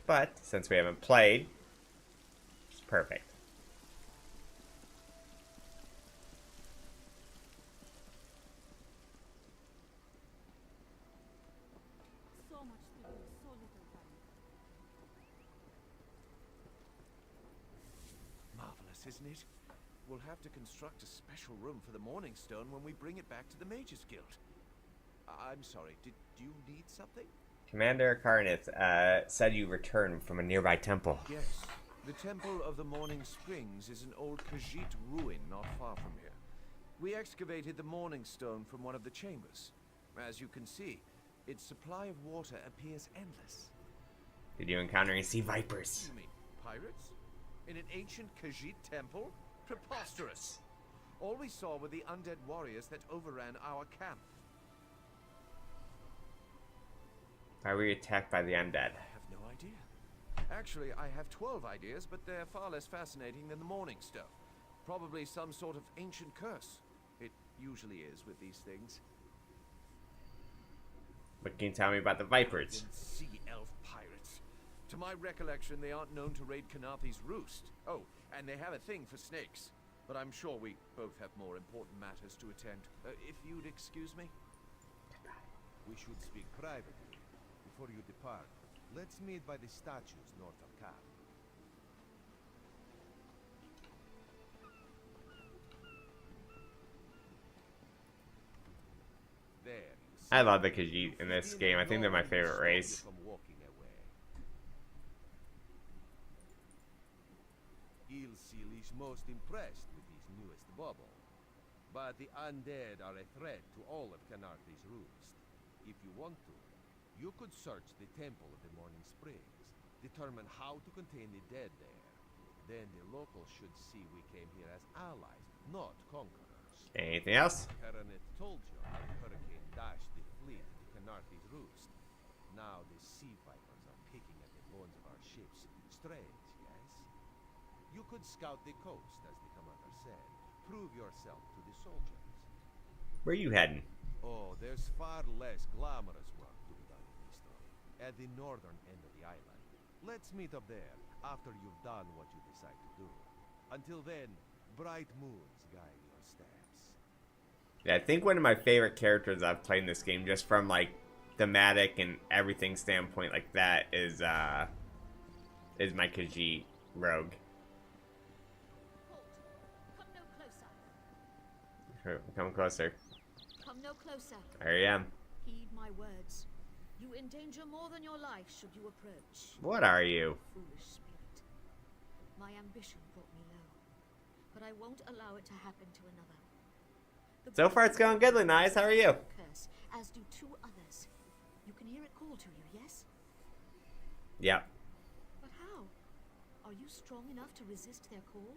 But since we haven't played, it's perfect. So much to do, so little time. Marvelous, isn't it? We'll have to construct a special room for the Morning Stone when we bring it back to the Mages Guild. I'm sorry, did you need something? Commander Karnith said you returned from a nearby temple. Yes. The Temple of the Morning Springs is an old Khajiit ruin not far from here. We excavated the Morning Stone from one of the chambers. As you can see, its supply of water appears endless. Did you encounter any sea vipers? You mean pirates? In an ancient Khajiit temple? Preposterous! All we saw were the undead warriors that overran our camp. Why were you attacked by the undead? I have no idea. Actually, I have 12 ideas, but they're far less fascinating than the Morning Stone. Probably some sort of ancient curse. It usually is with these things. What can you tell me about the vipers? Sea elf pirates. To my recollection, they aren't known to raid Canarthi's Roost. Oh, and they have a thing for snakes. But I'm sure we both have more important matters to attend. If you'd excuse me? We should speak privately. Before you depart, let's meet by the statues north of camp. There, you see. I love the Khajiit in this game. I think they're my favorite race. Eelsil is most impressed with his newest bubble. But the undead are a threat to all of Canarthi's Roost. If you want to, you could search the Temple of the Morning Springs, determine how to contain the dead there. Then the locals should see we came here as allies, not conquerors. Anything else? Karanet told you how the hurricane dashed the fleet into Canarthi's Roost. Now the sea vipers are picking at the bones of our ships. Strange, yes? You could scout the coast, as the commander said. Prove yourself to the soldiers. Where are you heading? Oh, there's far less glamorous work to be done in this story. At the northern end of the island. Let's meet up there after you've done what you decide to do. Until then, bright moons guide your steps. Yeah, I think one of my favorite characters I've played in this game, just from like thematic and everything standpoint like that, is my Khajiit rogue. Come no closer. Come closer. Come no closer. There I am. Heed my words. You endanger more than your life should you approach. What are you? Foolish spirit. My ambition brought me low, but I won't allow it to happen to another. So far it's going goodly, nice. How are you? Curse, as do 2 others. You can hear it call to you, yes? Yep. But how? Are you strong enough to resist their call?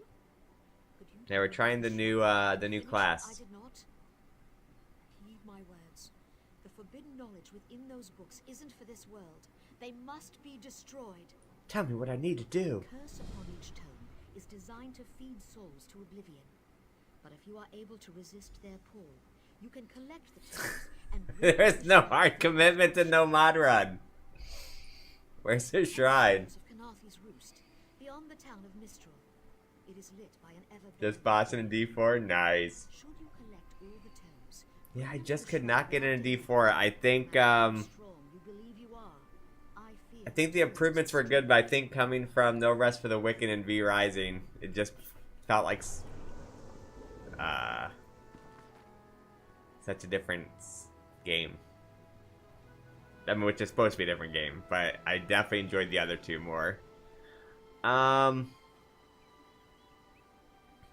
Could you Yeah, we're trying the new class. I did not. Heed my words. The forbidden knowledge within those books isn't for this world. They must be destroyed. Tell me what I need to do. The curse upon each tome is designed to feed souls to oblivion. But if you are able to resist their pull, you can collect the tomes and... There's no hard commitment to no mod run. Where's the shrine? Of Kanafi's roost, beyond the town of Mistral. It is lit by an ever... Just bossing in D4? Nice. Should you collect all the tomes, Yeah, I just could not get in a D4. I think, strong you believe you are, I think the improvements were good, but I think coming from No Rest for the Wicked and V Rising, it just felt like such a different game. I mean, which is supposed to be a different game, but I definitely enjoyed the other 2 more.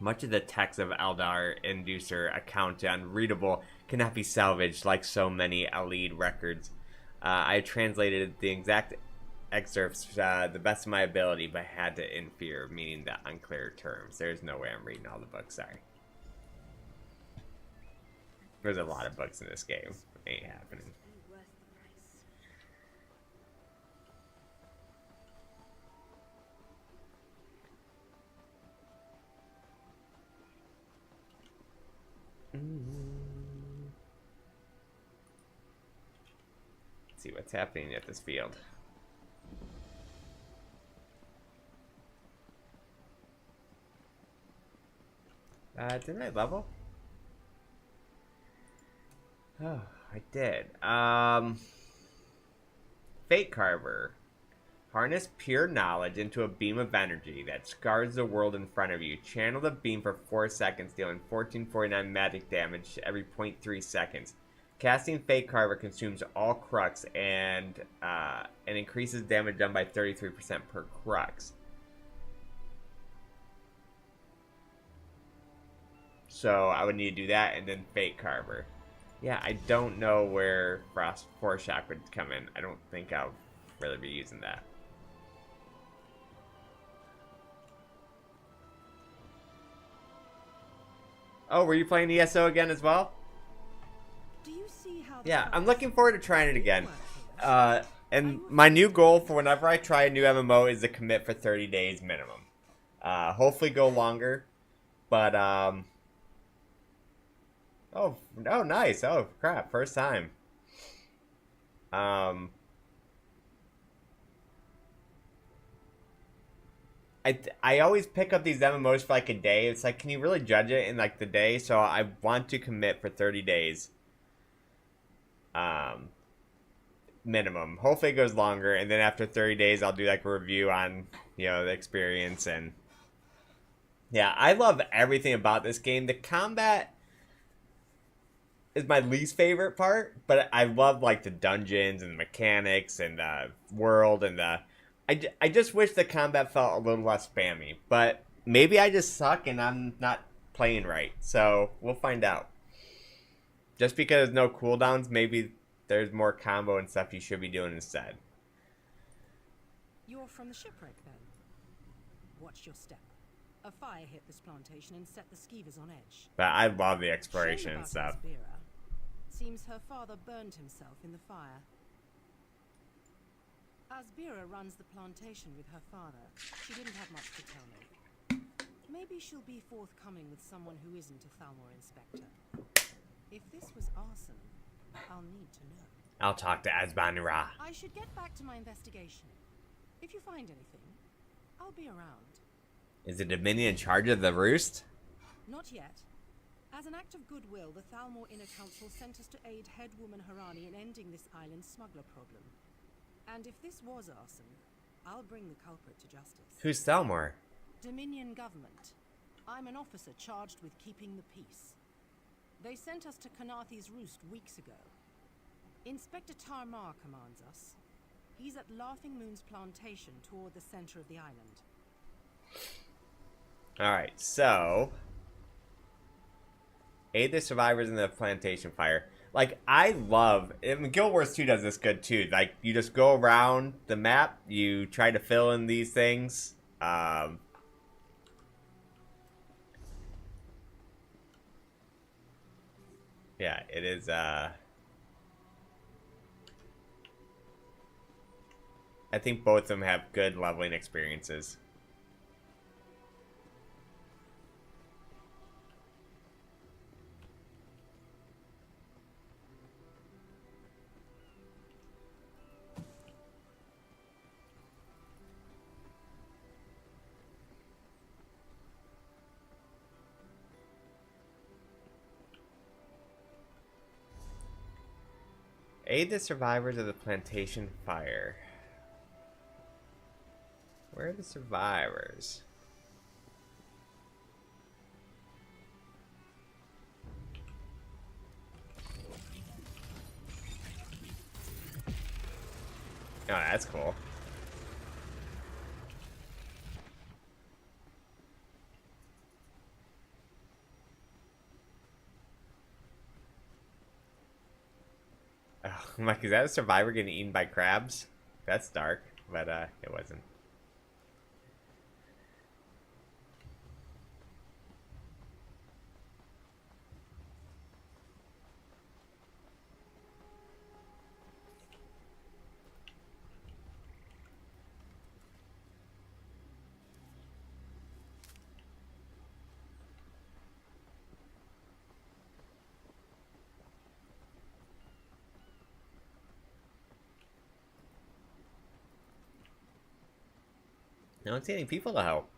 Much of the text of Eldar Inducer account to unreadable cannot be salvaged like so many Alid records. I translated the exact excerpts the best of my ability, but had to in fear, meaning the unclear terms. There's no way I'm reading all the books, sorry. There's a lot of books in this game. Ain't happening. Let's see what's happening at this field. Didn't I level? Oh, I did. Fate Carver. Harness pure knowledge into a beam of energy that scars the world in front of you. Channel the beam for 4 seconds, dealing 1449 magic damage every 0.3 seconds. Casting Fate Carver consumes all crux and increases damage done by 33% per crux. So I would need to do that and then Fate Carver. Yeah, I don't know where Frost Foreshock would come in. I don't think I'll really be using that. Oh, were you playing ESO again as well? Do you see how Yeah, I'm looking forward to trying it again. And my new goal for whenever I try a new MMO is to commit for 30 days minimum. Hopefully go longer. But, oh, nice. Oh, crap. First time. I always pick up these MMOs for like a day. It's like, can you really judge it in like the day? So I want to commit for 30 days. Minimum. Hopefully it goes longer. And then after 30 days, I'll do like a review on, you know, the experience. And yeah, I love everything about this game. The combat is my least favorite part, but I love like the dungeons and the mechanics and the world and the... I just wish the combat felt a little less spammy, but maybe I just suck and I'm not playing right, so we'll find out. Just because there's no cooldowns, maybe there's more combo and stuff you should be doing instead. You're from the shipwreck, then? Watch your step. A fire hit this plantation and set the skeevers on edge. But I love the exploration and stuff. Asbira. Seems her father burned himself in the fire. Asbira runs the plantation with her father. She didn't have much to tell me. Maybe she'll be forthcoming with someone who isn't a Thalmor inspector. If this was arson, I'll need to know. I'll talk to Azbanira. I should get back to my investigation. If you find anything, I'll be around. Is the Dominion in charge of the roost? Not yet. As an act of goodwill, the Thalmor Inner Council sent us to aid headwoman Harani in ending this island's smuggler problem. And if this was arson, I'll bring the culprit to justice. Who's Thalmor? Dominion government. I'm an officer charged with keeping the peace. They sent us to Kanathi's roost weeks ago. Inspector Tarmar commands us. He's at Laughing Moon's plantation toward the center of the island. Alright, so... aid the survivors in the plantation fire. Like, I love... I mean, Guild Wars 2 does this good, too. Like, you just go around the map, you try to fill in these things. Yeah, it is, I think both of them have good leveling experiences. Aid the survivors of the plantation fire. Where are the survivors? Oh, that's cool. Oh, I'm like, is that a survivor getting eaten by crabs? That's dark, but it wasn't. I don't see any people to help.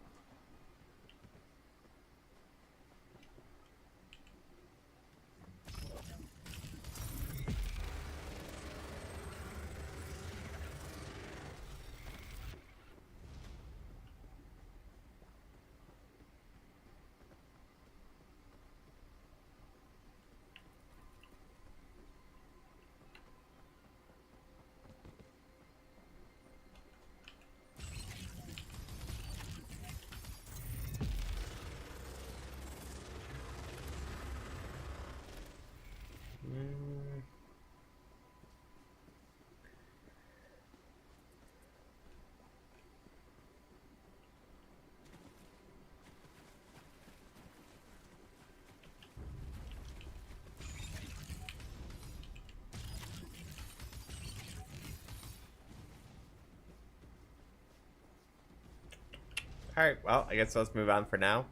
Alright, well, I guess let's move on for now.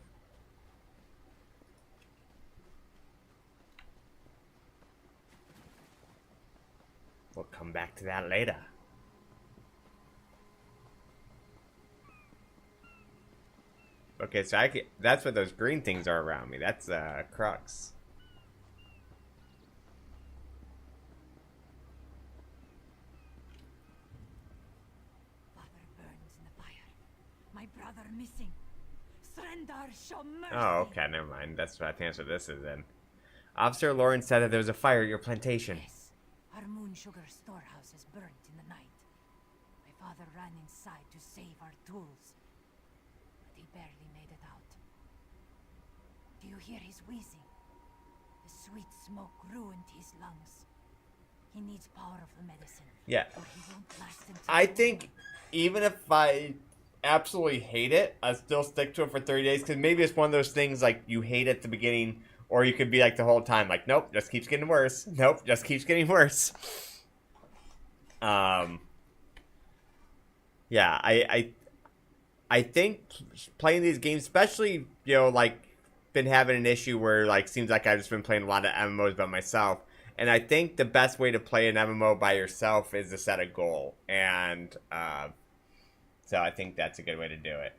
We'll come back to that later. Okay, so that's what those green things are around me. That's crux. My brother missing. Surrender, show mercy. Oh, okay, never mind. That's what I think that's what this is then. Officer Lawrence said that there was a fire at your plantation. Yes. Our moon sugar storehouse is burnt in the night. My father ran inside to save our tools, but he barely made it out. Do you hear his wheezing? The sweet smoke ruined his lungs. He needs powerful medicine. Yeah. Or he won't last until I think even if I absolutely hate it, I still stick to it for 30 days because maybe it's one of those things like you hate at the beginning, or you could be like the whole time like, nope, just keeps getting worse. Nope, just keeps getting worse. Yeah, I think playing these games, especially, you know, like, been having an issue where, like, seems like I've just been playing a lot of MMOs by myself. And I think the best way to play an MMO by yourself is to set a goal. And so I think that's a good way to do it.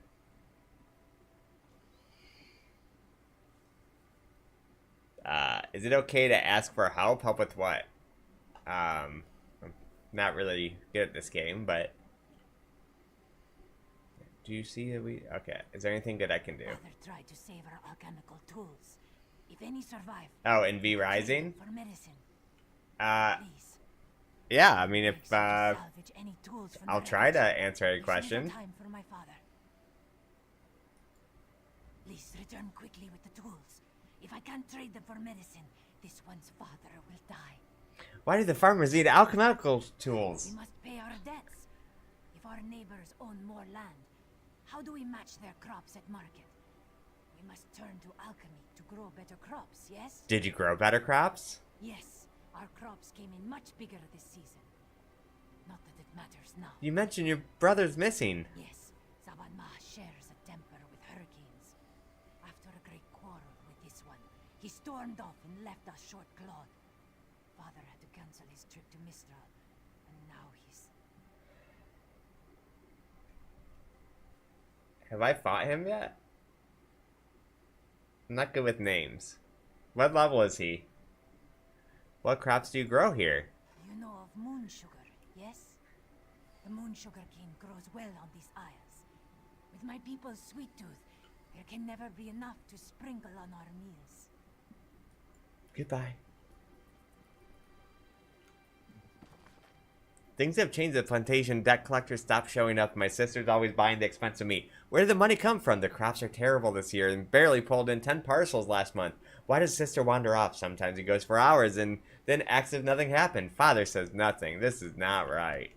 Is it okay to ask for help? Help with what? I'm not really good at this game, but... Do you see that we... Okay, is there anything good I can do? Father tried to save our alchemical tools. If any survive... Oh, in V Rising? For medicine. Please. Yeah, I mean, if, I'll try to answer any question. Time for my father. Please return quickly with the tools. If I can't trade them for medicine, this one's father will die. Why do the farmers need alchemical tools? We must pay our debts. If our neighbors own more land, how do we match their crops at market? We must turn to alchemy to grow better crops, yes? Did you grow better crops? Yes, our crops came in much bigger this season. Not that it matters now. You mentioned your brother's missing. Yes, Zabanma shares a temper with hurricanes. After a great quarrel with this one, he stormed off and left us short-clawed. Father had to cancel his trip to Mistral, and now he's... Have I fought him yet? I'm not good with names. What level is he? What crops do you grow here? You know of moon sugar, yes? The moon sugar cane grows well on these isles. With my people's sweet tooth, there can never be enough to sprinkle on our meals. Goodbye. Things have changed at the plantation. Debt collectors stopped showing up. My sister's always buying the expensive meat. Where did the money come from? The crops are terrible this year and barely pulled in 10 parcels last month. Why does sister wander off? Sometimes he goes for hours and then acts as if nothing happened. Father says nothing. This is not right.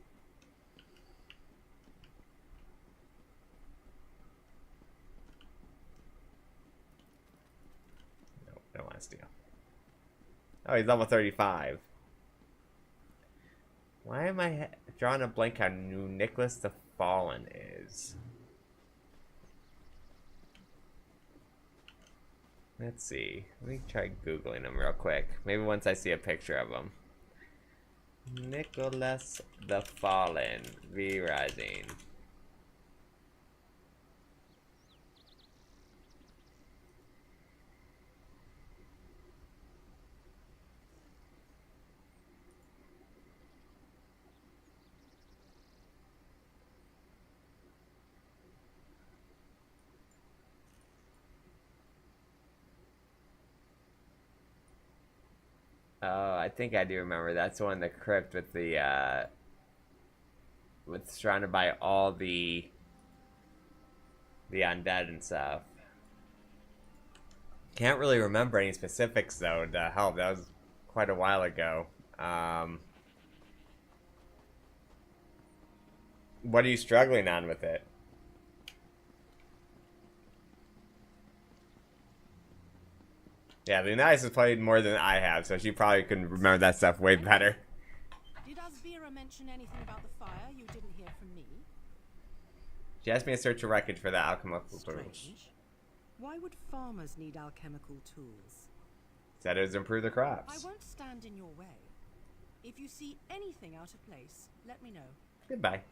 No, I don't want to steal. Oh, he's level 35. Why am I drawing a blank on who Nicholas the Fallen is? Let's see. Let me try Googling him real quick. Maybe once I see a picture of him. Nicholas the Fallen. V Rising. Oh, I think I do remember. That's the one in the crypt with the, with surrounded by all the undead and stuff. Can't really remember any specifics, though, to help. That was quite a while ago. What are you struggling on with it? Yeah, Leonidas has played more than I have, so she probably can remember that stuff way better. Did Asvira mention anything about the fire you didn't hear from me? She asked me to search a wreckage for the alchemical tools. Strange. Why would farmers need alchemical tools? Said it was to improve the crops. I won't stand in your way. If you see anything out of place, let me know. Goodbye.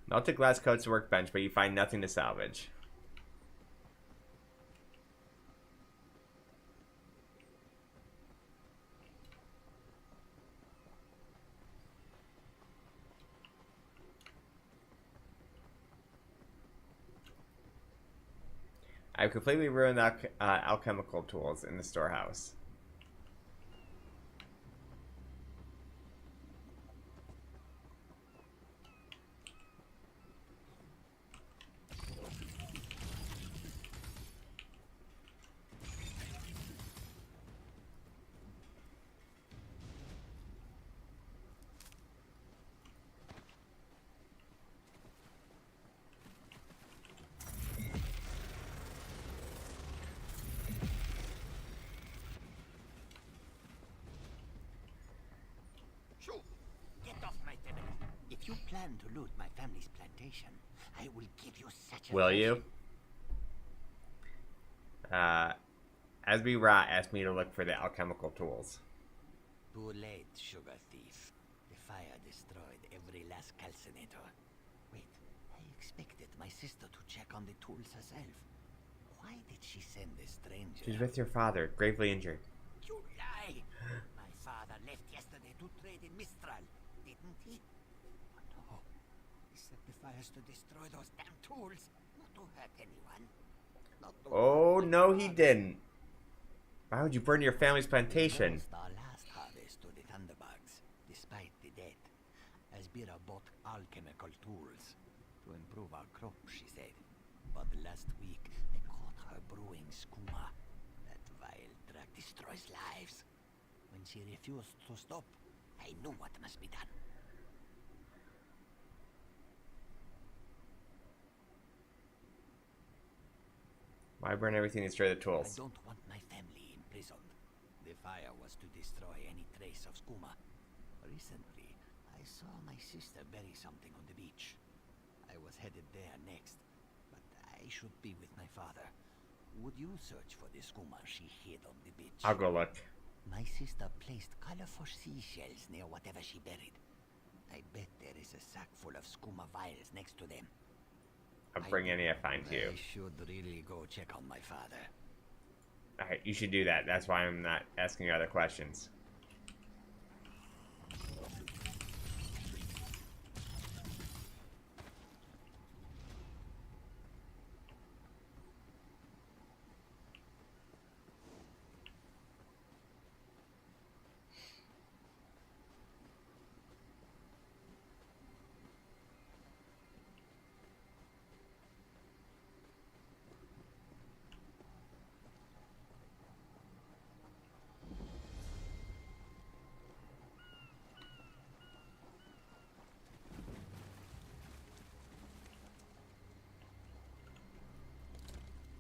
Melted glass coats the workbench, but you find nothing to salvage. I've completely ruined the alchemical tools in the storehouse. family. If you plan to loot my family's plantation, I will give you such a Will you? As we rot, asked me to look for the alchemical tools. Too late, sugar thief. The fire destroyed every last calcinator. Wait, I expected my sister to check on the tools herself. Why did she send a stranger? She's with your father, gravely injured. You lie! My father left yesterday to trade in Mistral, didn't he? Oh no. He set the fires to destroy those damn tools, not to hurt anyone. Oh, no, he didn't. Why would you burn your family's plantation? We lost our last harvest to the Thunderbugs, despite the debt. Asbira bought alchemical tools to improve our crop, she said. But last week, I caught her brewing skooma. That vile drug destroys lives. When she refused to stop, I knew what must be done. Why burn everything and destroy the tools? I don't want my family imprisoned. The fire was to destroy any trace of skooma. Recently, I saw my sister bury something on the beach. I was headed there next, but I should be with my father. Would you search for the skooma she hid on the beach? I'll go look. My sister placed colorful seashells near whatever she buried. I bet there is a sack full of skooma vials next to them. I'll bring any I find too. I should really go check on my father. Alright, you should do that. That's why I'm not asking you other questions.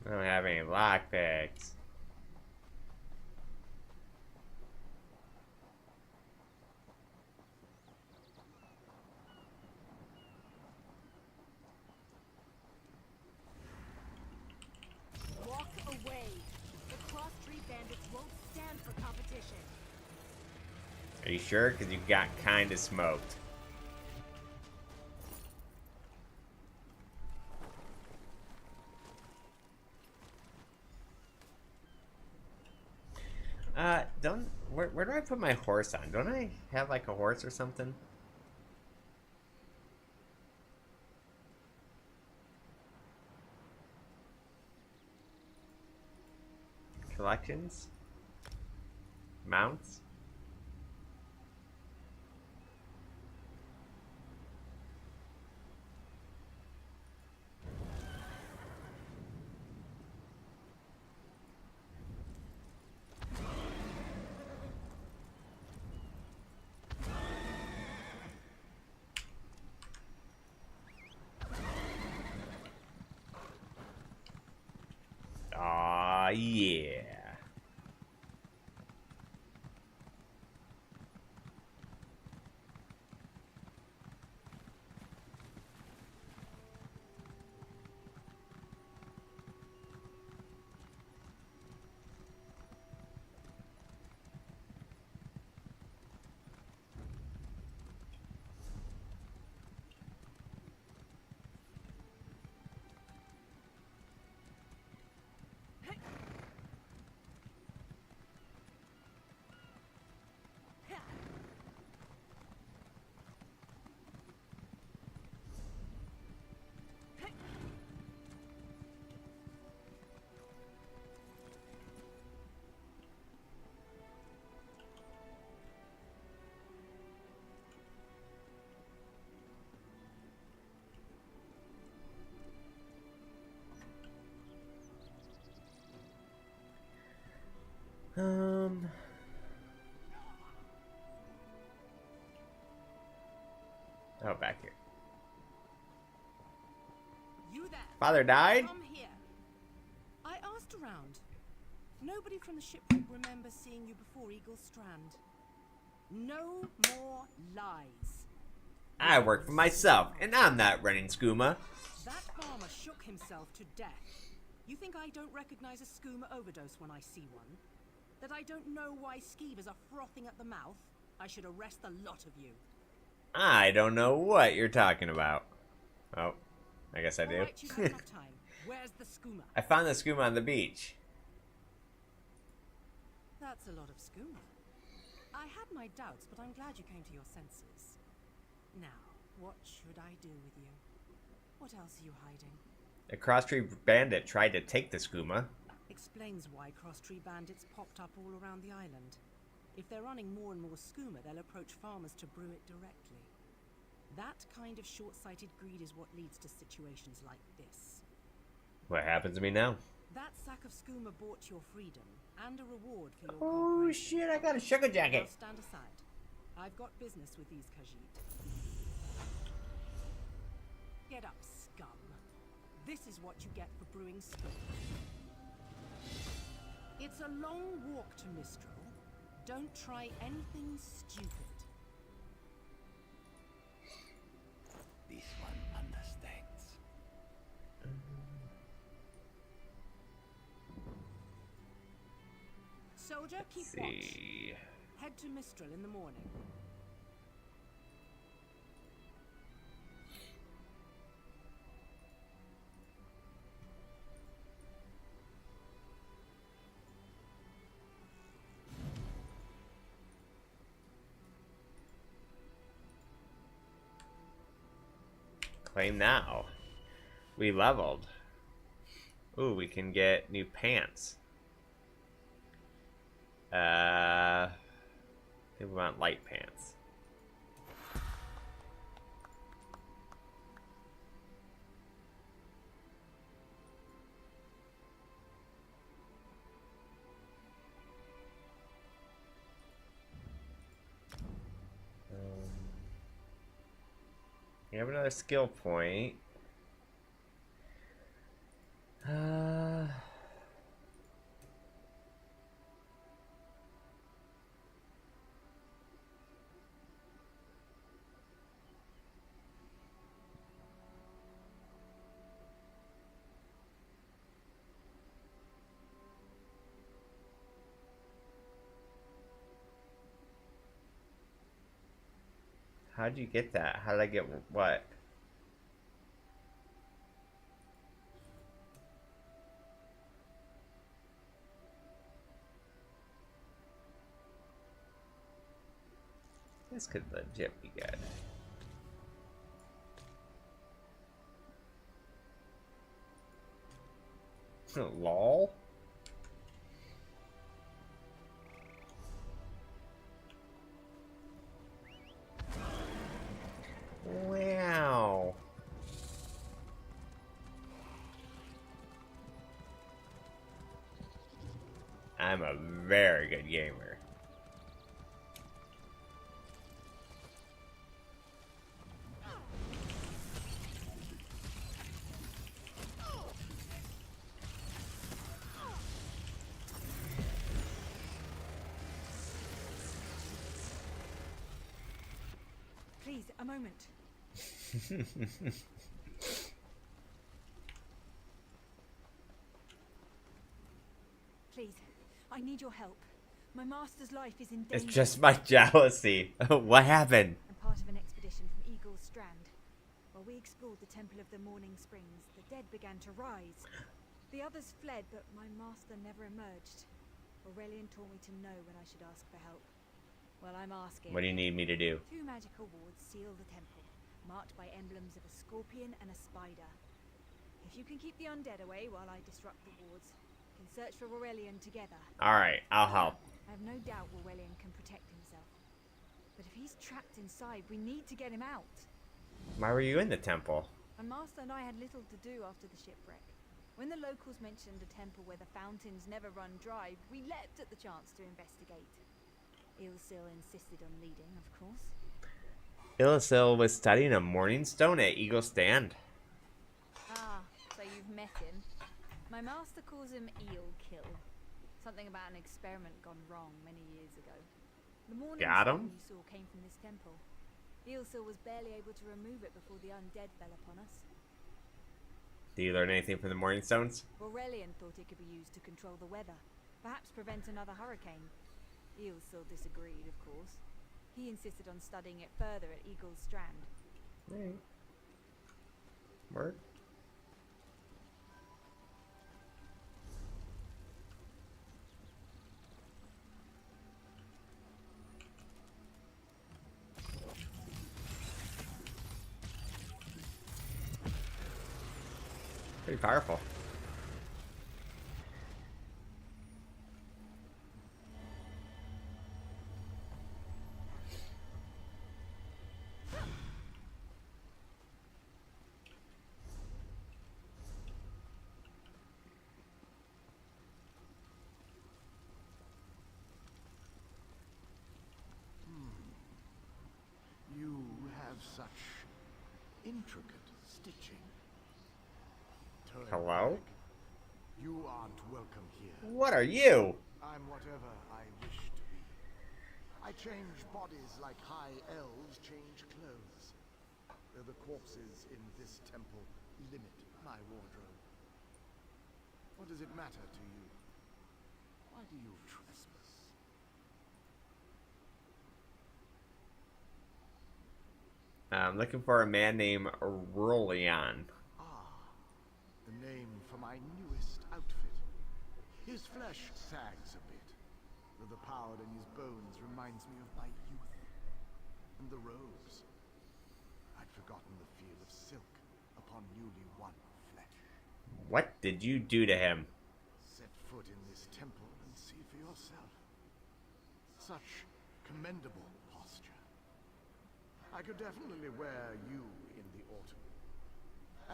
I don't have any lockpicks. Walk away. The cross-tree bandits won't stand for competition. Are you sure? Because you got kind of smoked. Where do I put my horse on? Don't I have like a horse or something? Collections? Mounts? Aw, yeah. Oh, back here. You there? Father died? Come here. I asked around. Nobody from the shipwreck remembers seeing you before Eagle Strand. No more lies. I work for myself, and I'm not running skooma. That farmer shook himself to death. You think I don't recognize a skooma overdose when I see one? That I don't know why skeevers are frothing at the mouth? I should arrest the lot of you. I don't know what you're talking about. Oh, I guess I do. All right, you've had enough time. Where's the skooma? I found the skooma on the beach. That's a lot of skooma. I had my doubts, but I'm glad you came to your senses. Now, what should I do with you? What else are you hiding? A cross-tree bandit tried to take the skooma. Explains why cross-tree bandits popped up all around the island. If they're running more and more skooma, they'll approach farmers to brew it directly. That kind of short-sighted greed is what leads to situations like this. What happens to me now? That sack of skooma bought your freedom, and a reward for your Oh shit, I got a sugar jacket. Now stand aside. I've got business with these Khajiit. Get up, scum. This is what you get for brewing skooma. It's a long walk to Mistral. Don't try anything stupid. This one understands. Soldier, keep watch. Head to Mistral in the morning. Claim now. We leveled. Ooh, we can get new pants. I think we want light pants. You have another skill point. How'd you get that? How did I get what? This could legit be good. Lol. Wow. I'm a very good gamer. Please, a moment. Please, I need your help. My master's life is in danger. It's just my jealousy. What happened? I'm part of an expedition from Eagle's Strand. While we explored the Temple of the Morning Springs, the dead began to rise. The others fled, but my master never emerged. Aurelian taught me to know when I should ask for help. Well, I'm asking. What do you need me to do? 2 magical wards seal the temple, marked by emblems of a scorpion and a spider. If you can keep the undead away while I disrupt the wards, we can search for Aurelian together. Alright, I'll help. I have no doubt Aurelian can protect himself. But if he's trapped inside, we need to get him out. Why were you in the temple? My master and I had little to do after the shipwreck. When the locals mentioned a temple where the fountains never run dry, we leapt at the chance to investigate. Ilsil insisted on leading, of course. Ilsil was studying a morning stone at Eagle Stand. Ah, so you've met him. My master calls him Eelkill. Something about an experiment gone wrong many years ago. The morning Got him? stone you saw came from this temple. Ilsa was barely able to remove it before the undead fell upon us. Did you learn anything from the Morning Stones? Aurelian thought it could be used to control the weather, perhaps prevent another hurricane. Ilsa disagreed, of course. He insisted on studying it further at Eagle's Strand. Right. Word. Pretty powerful. You have such intricate stitching. Turn Hello? back. You aren't welcome here. What are you? I'm whatever I wish to be. I change bodies like high elves change clothes. The corpses in this temple limit my wardrobe. What does it matter to you? Why do you trespass? I'm looking for a man named Aurelian. The name for my newest outfit. His flesh sags a bit, though the powder in his bones reminds me of my youth. And the robes. I'd forgotten the feel of silk upon newly won flesh. What did you do to him? Set foot in this temple and see for yourself. Such commendable posture. I could definitely wear you in the autumn.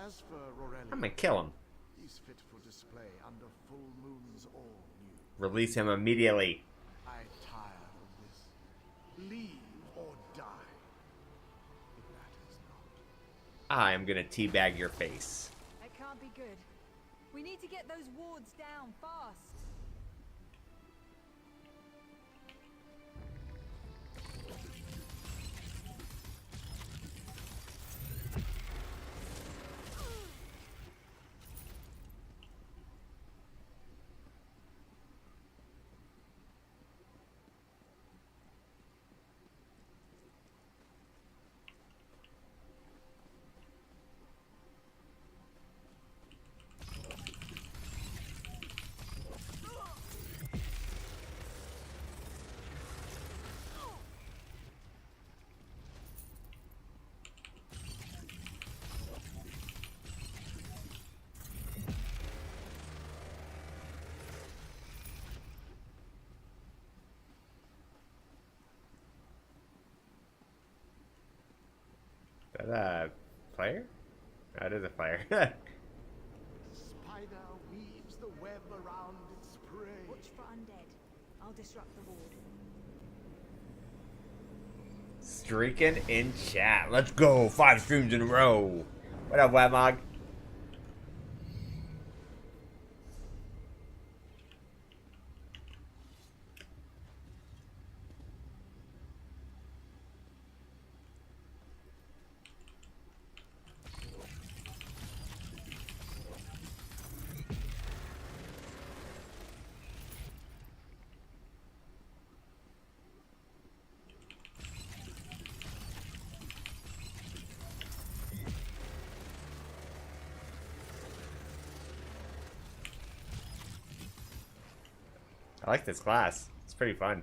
As for Aurelian, I'm gonna kill him. he's fit for display under full moons all new. Release him immediately. I tire of this. Leave or die. It matters not. I am gonna teabag your face. That can't be good. We need to get those wards down fast. Is that a player? That is a player. Spider weaves the web around its prey. Watch for undead. I'll disrupt the ward. Streaking in chat. Let's go. 5 streams in a row. What up, Webmog? I like this class. It's pretty fun.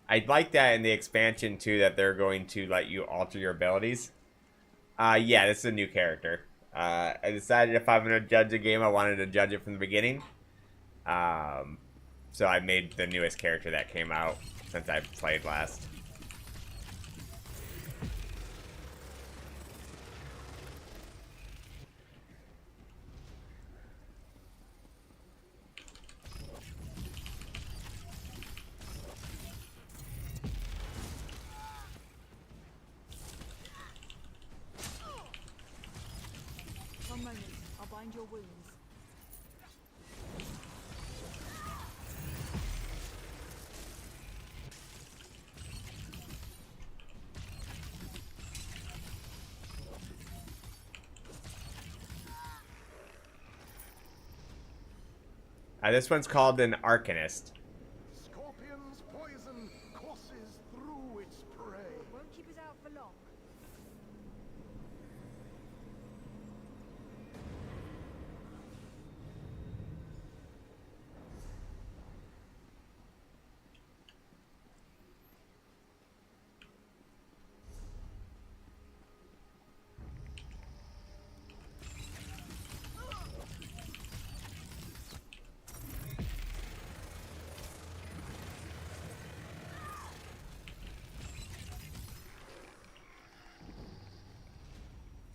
I like that in the expansion too, that they're going to let you alter your abilities. Yeah, this is a new character. I decided if I'm going to judge a game, I wanted to judge it from the beginning. So I made the newest character that came out since I played last. One moment. I'll bind your wounds. This one's called an Arcanist. Scorpion's poison courses through its prey. Won't keep us out for long.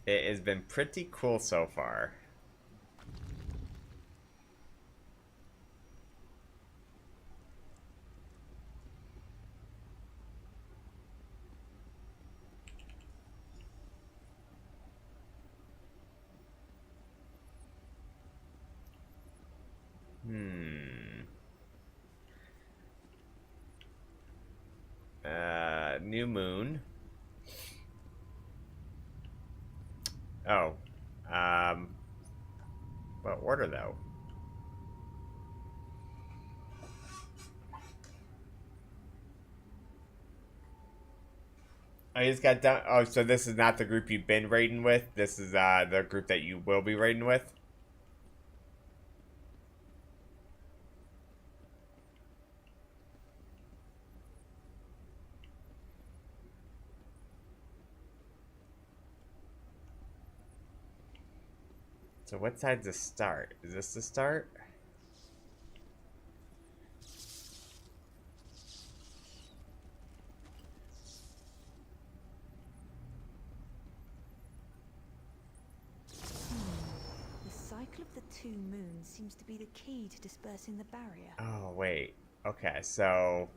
It has been pretty cool so far. New moon. Oh. What order, though? I just got done. Oh, so this is not the group you've been raiding with? This is the group that you will be raiding with? So what side's the start? Is this the start? The cycle of the two moons seems to be the key to dispersing the barrier. Oh, wait. Okay, so...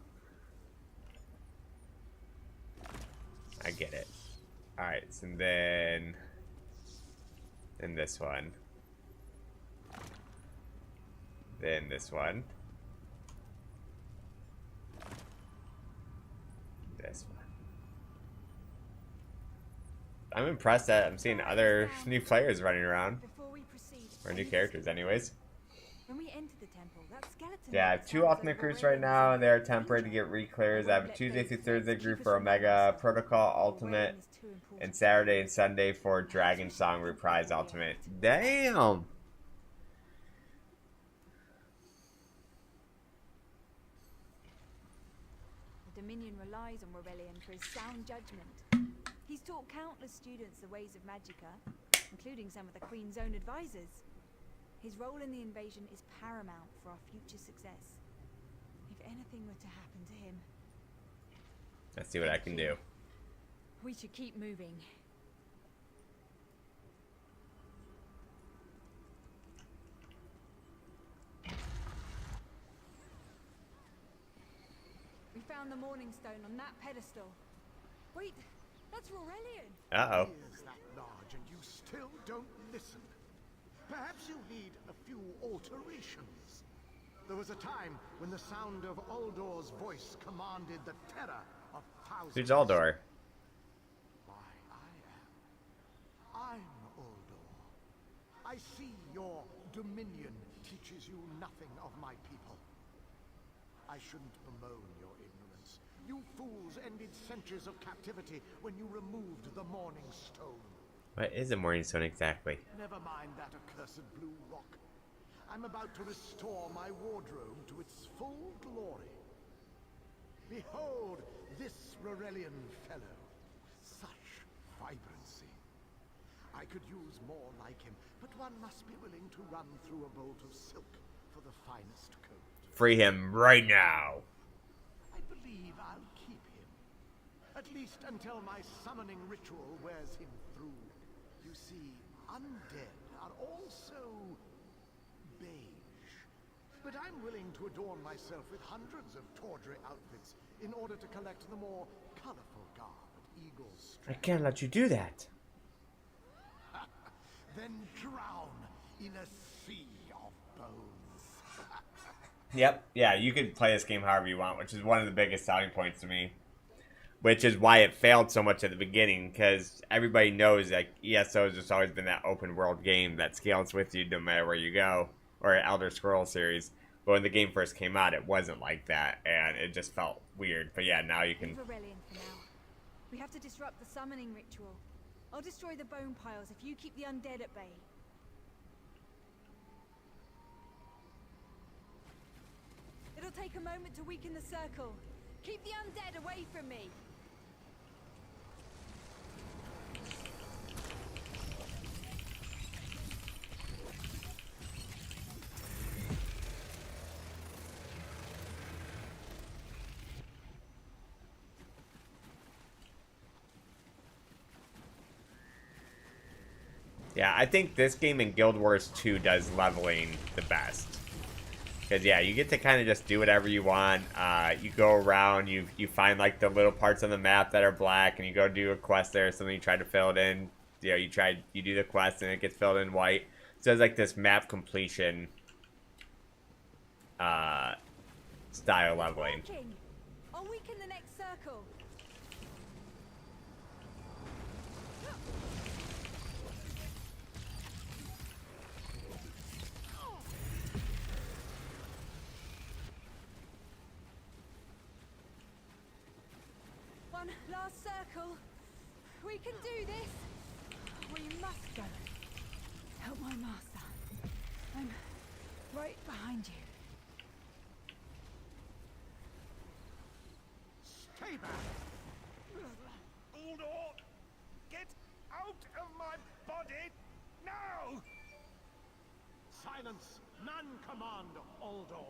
I get it. Alright, so then this one. Then this one. This one. I'm impressed that I'm seeing other new players running around. Or new characters, anyways. When we enter the temple, that skeleton. Yeah, I have 2 alternate groups right now, and they're temporary to get reclears. I have a Tuesday through Thursday group for Omega Protocol Ultimate, and Saturday and Sunday for Dragon Song Reprise Ultimate. Damn! The Dominion relies on Aurelian for his sound judgment. He's taught countless students the ways of Magicka, including some of the Queen's own advisors. His role in the invasion is paramount for our future success. If anything were to happen to him... Let's see what I can do. We should keep moving. We found the Morning Stone on that pedestal. Wait, that's Aurelian. Uh-oh. Is that large and you still don't listen? Perhaps you need a few alterations. There was a time when the sound of Uldor's voice commanded the terror of thousands. Who's Uldor? Why, I'm Uldor. I see your dominion teaches you nothing of my people. I shouldn't bemoan your ignorance. You fools ended centuries of captivity when you removed the Morning Stone. What is a Morning Stone exactly? Never mind that accursed blue rock. I'm about to restore my wardrobe to its full glory. Behold this Aurelian fellow. Such vibrancy. I could use more like him, but one must be willing to run through a bolt of silk for the finest coat. Free him right now. I believe I'll keep him. At least until my summoning ritual wears him through. You see, undead are also beige. But I'm willing to adorn myself with hundreds of tawdry outfits in order to collect the more colorful garb at Eagle's I can't let you do that. Then drown in a sea of bones. Yep. Yeah, you could play this game however you want, which is one of the biggest selling points to me. Which is why it failed so much at the beginning, because everybody knows that ESO has just always been that open world game that scales with you no matter where you go, or Elder Scrolls series. But when the game first came out, it wasn't like that, and it just felt weird. But yeah, now you can. Leave Aurelian for now. We have to disrupt the summoning ritual. I'll destroy the bone piles if you keep the undead at bay. It'll take a moment to weaken the circle. Keep the undead away from me. Yeah, I think this game in Guild Wars 2 does leveling the best. Because, yeah, you get to kind of just do whatever you want. You go around, you find, like, the little parts on the map that are black, and you go do a quest there or something, you try to fill it in. You know, you do the quest, and it gets filled in white. So it's like this map completion style leveling. I'll weaken the next circle. One last circle. We can do this. We must go. Help my master. I'm right behind you. Stay back! Uldor! Get out of my body now! Silence! None command Uldor!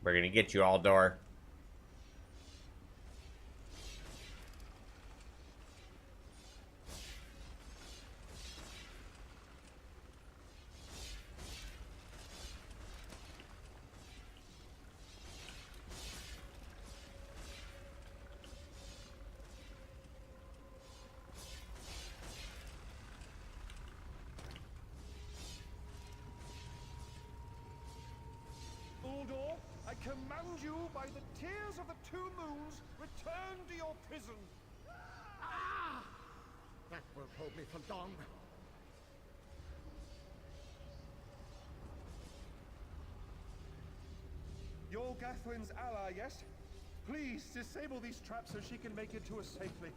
We're gonna get you, Aldor. Uldor, I command you by the tears of the two moons, return to your prison. Ah! That will hold me for long. You're Gathwin's ally, yes? Please disable these traps so she can make it to us safely.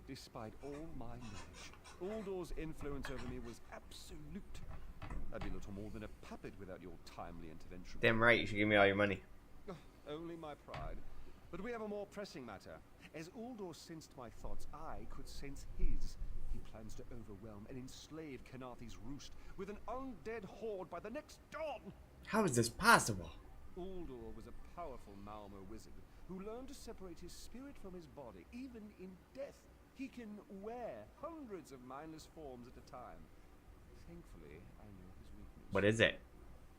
Despite all my knowledge, Uldor's influence over me was absolute. I'd be little more than a puppet without your timely intervention. Damn right, you should give me all your money. Only my pride. But we have a more pressing matter. As Uldor sensed my thoughts, I could sense his. He plans to overwhelm and enslave Kenarthi's roost with an undead horde by the next dawn. How is this possible? Uldor was a powerful Malmo wizard who learned to separate his spirit from his body, even in death. He can wear hundreds of mindless forms at a time. Thankfully, I know his weakness. What is it?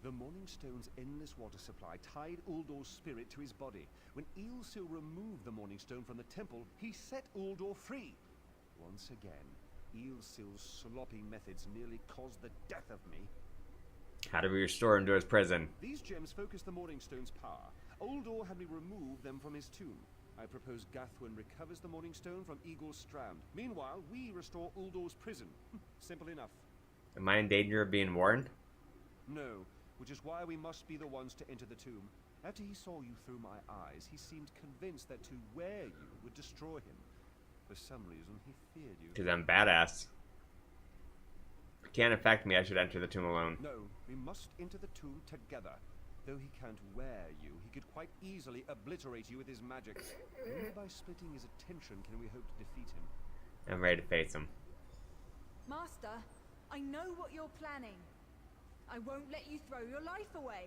The Morningstone's endless water supply tied Uldor's spirit to his body. When Eilsil removed the Morningstone from the temple, he set Uldor free. Once again, Eilsil's sloppy methods nearly caused the death of me. How do we restore him to his prison? These gems focus the Morningstone's power. Uldor had me remove them from his tomb. I propose Gathwin recovers the Morningstone from Eagle's Strand. Meanwhile, we restore Uldor's prison. Simple enough. Am I in danger of being warned? No, which is why we must be the ones to enter the tomb. After he saw you through my eyes, he seemed convinced that to wear you would destroy him. For some reason, he feared you. Because I'm badass. If it can't affect me, I should enter the tomb alone. No, we must enter the tomb together. Though he can't wear you, he could quite easily obliterate you with his magic. Only by splitting his attention can we hope to defeat him. I'm ready to face him. Master, I know what you're planning. I won't let you throw your life away.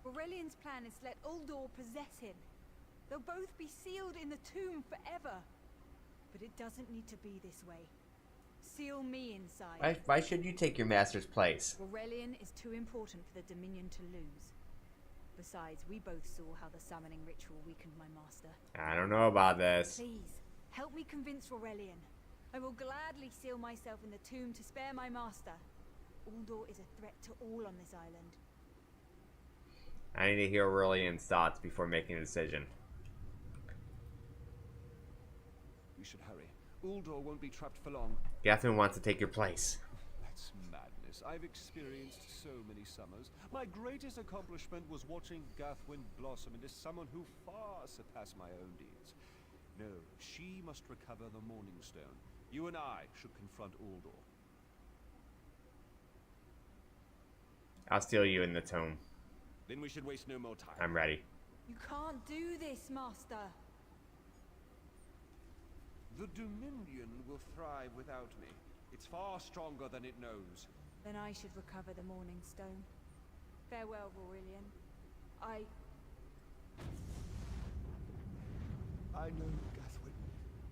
Aurelian's plan is to let Uldor possess him. They'll both be sealed in the tomb forever. But it doesn't need to be this way. Seal me inside. Why should you take your master's place? Aurelian is too important for the Dominion to lose. Besides, we both saw how the summoning ritual weakened my master. I don't know about this. Please, help me convince Aurelian. I will gladly seal myself in the tomb to spare my master. Uldor is a threat to all on this island. I need to hear Aurelian's thoughts before making a decision. We should hurry. Uldor won't be trapped for long. Gathman wants to take your place. That's madness. I've experienced so many summers. My greatest accomplishment was watching Gathwin blossom into someone who far surpassed my own deeds. No, she must recover the Morning Stone. You and I should confront Uldor. I'll steal you in the tomb. Then we should waste no more time. I'm ready. You can't do this, Master. The Dominion will thrive without me. It's far stronger than it knows. Then I should recover the Morning Stone. Farewell, Aurelian. I know, Gathwin.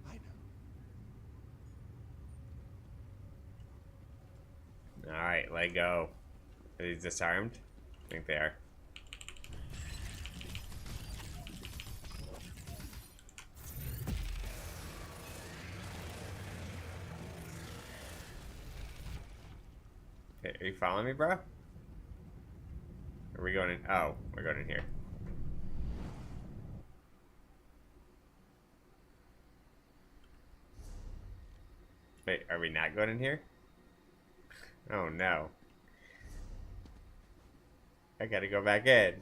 I know. Alright, let go. Are these disarmed? I think they are. Okay, are you following me, bro? Are we going in? Oh, we're going in here. Wait, are we not going in here? Oh no. I gotta go back in.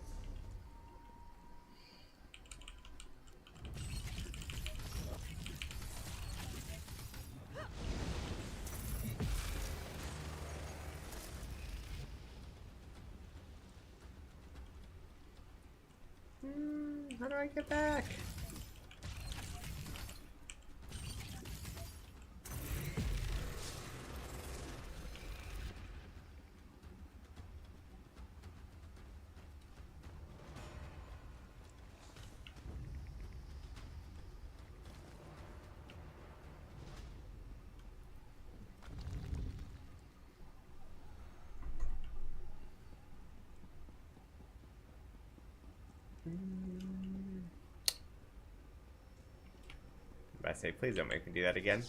How do I get back? I say, please don't make me do that again.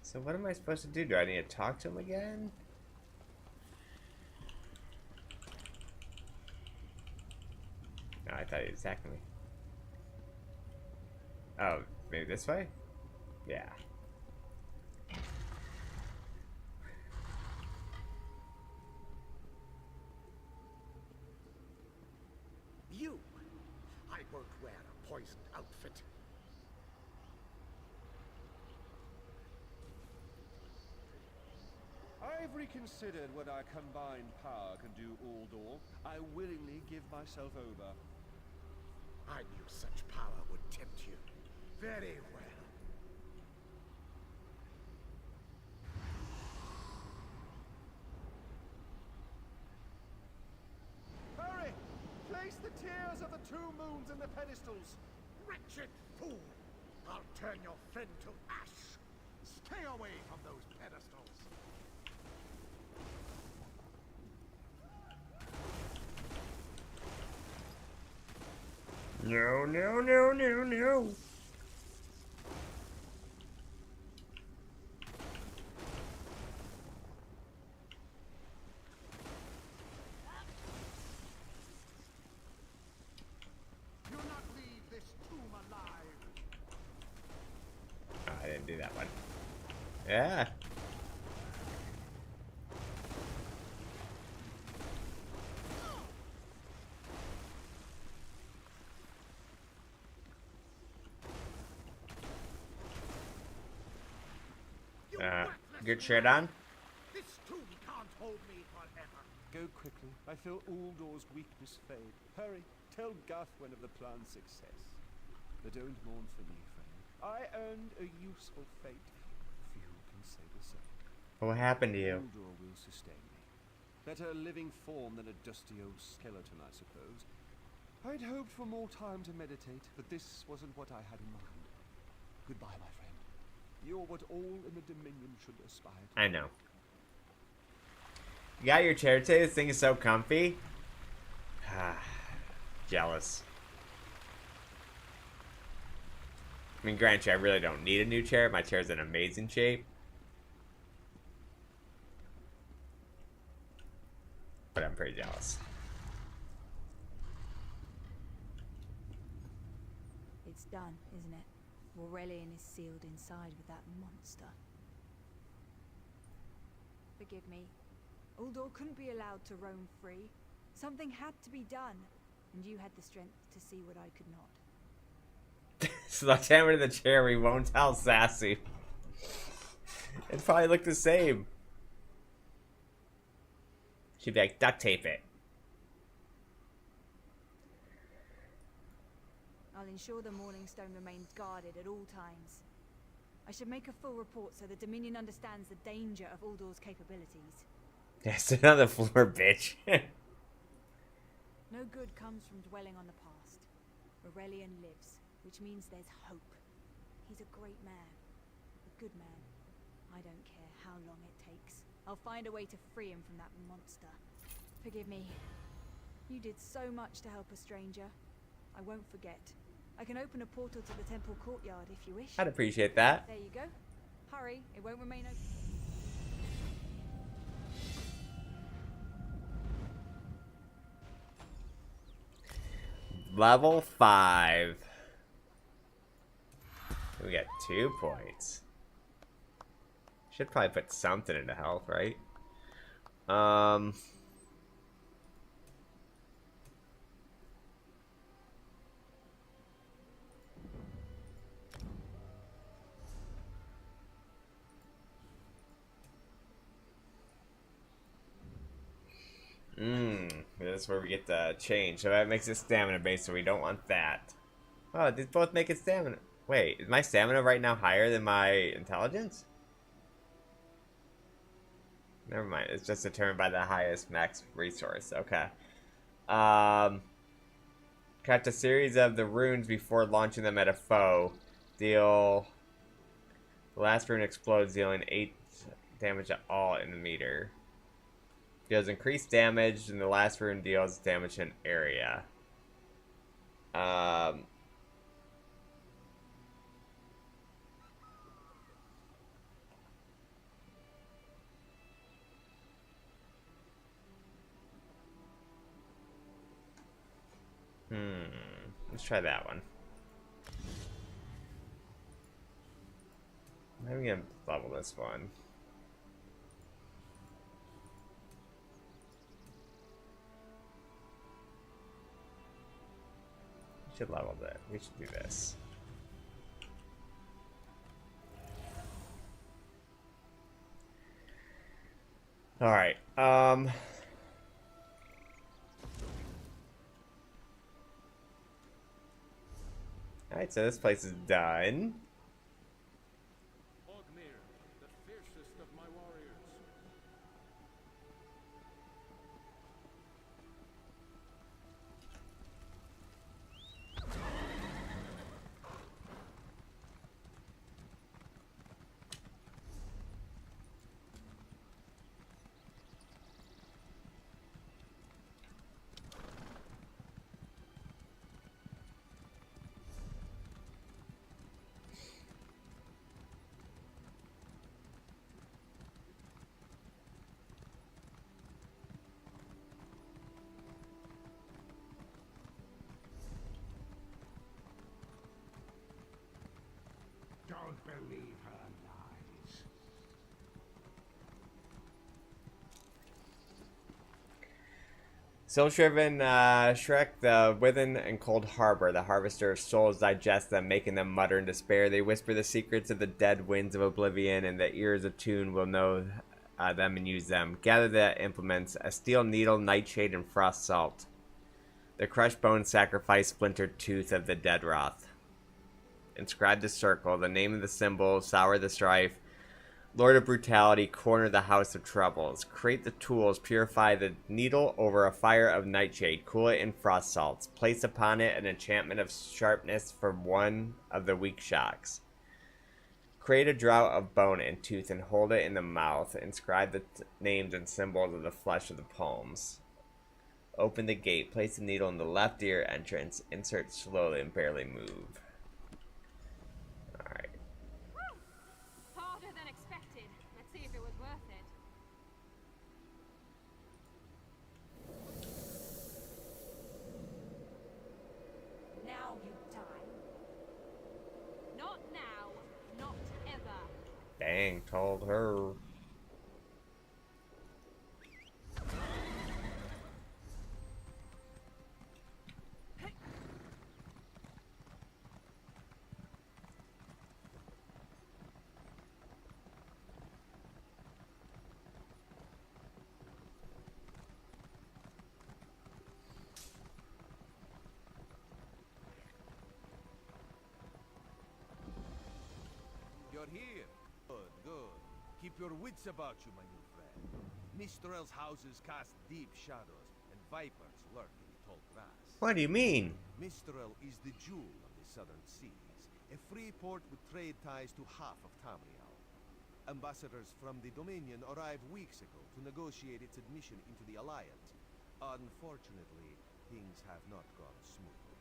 So what am I supposed to do? Do I need to talk to him again? No, I thought he attacked me. Oh, maybe this way? Yeah. You! I won't wear a poisoned outfit. I've reconsidered what our combined power can do, Uldor. I willingly give myself over. I knew such power would tempt you. Very well. Hurry! Place the tears of the two moons in the pedestals. Wretched fool! I'll turn your friend to ash. Stay away from those pedestals. No, no, no, no, no. Do not leave this tomb alive. Oh, I didn't do that one. Yeah. Good shirt on? This tomb can't hold me forever. Go quickly. I feel Uldor's weakness fade. Hurry, tell Gathwin of the plan's success. But don't mourn for me, friend. I earned a useful fate. Few can say the same. What happened to you? Uldor will sustain me. Better a living form than a dusty old skeleton, I suppose. I'd hoped for more time to meditate, but this wasn't what I had in mind. Goodbye, my friend. You're what all in the Dominion should aspire to. I know. You got your chair today? This thing is so comfy. Jealous. I mean, granted, I really don't need a new chair. My chair's in amazing shape. But I'm pretty jealous. It's done, isn't it? Aurelian is sealed inside with that monster. Forgive me. Uldor couldn't be allowed to roam free. Something had to be done, and you had the strength to see what I could not. Sledgehammer to the chair, we won't tell Sassy. It'd probably look the same. She'd be like, duct tape it. I'll ensure the Morning Stone remains guarded at all times. I should make a full report so the Dominion understands the danger of Uldor's capabilities. Yeah, sit on the floor, bitch. No good comes from dwelling on the past. Aurelian lives, which means there's hope. He's a great man. A good man. I don't care how long it takes. I'll find a way to free him from that monster. Forgive me. You did so much to help a stranger. I won't forget. I can open a portal to the temple courtyard if you wish. I'd appreciate that. There you go. Hurry, it won't remain open. Level 5. We got 2 points. Should probably put something into health, right? That's where we get the change. So that makes it stamina based, so we don't want that. Oh, these both make it stamina. Wait, is my stamina right now higher than my intelligence? Never mind, it's just determined by the highest max resource. Okay. Craft a series of the runes before launching them at a foe. Deal... The last rune explodes, dealing 8 damage at all in the meter. Deals increased damage, and the last rune deals damage in area. Let's try that one. I'm gonna level this one. We should level that. We should do this. Alright, Alright, so this place is done. The fiercest of my warriors. Don't believe her lies. Soul-shriven Shrek, the Within and Cold Harbor, the harvester of souls, digest them, making them mutter in despair. They whisper the secrets of the dead winds of oblivion, and the ears attuned will know them and use them. Gather the implements, a steel needle, nightshade, and frost salt. The crushed bone sacrifice splintered tooth of the dead wrath. Inscribe the circle, the name of the symbol, sour the strife. Lord of Brutality, corner the House of Troubles. Create the tools, purify the needle over a fire of nightshade, cool it in frost salts. Place upon it an enchantment of sharpness for one of the weak shocks. Create a draught of bone and tooth and hold it in the mouth. Inscribe the names and symbols of the flesh of the palms. Open the gate, place the needle in the left ear entrance, insert slowly and barely move. Alright. Harder than expected. Let's see if it was worth it. Now you die. Not now. Not ever. Dang, told her. You're here. Good, good. Keep your wits about you, my new friend. Mistral's houses cast deep shadows, and vipers lurk in the tall grass. What do you mean? Mistral is the jewel of the southern seas, a free port with trade ties to half of Tamriel. Ambassadors from the Dominion arrived weeks ago to negotiate its admission into the Alliance. Unfortunately, things have not gone smoothly.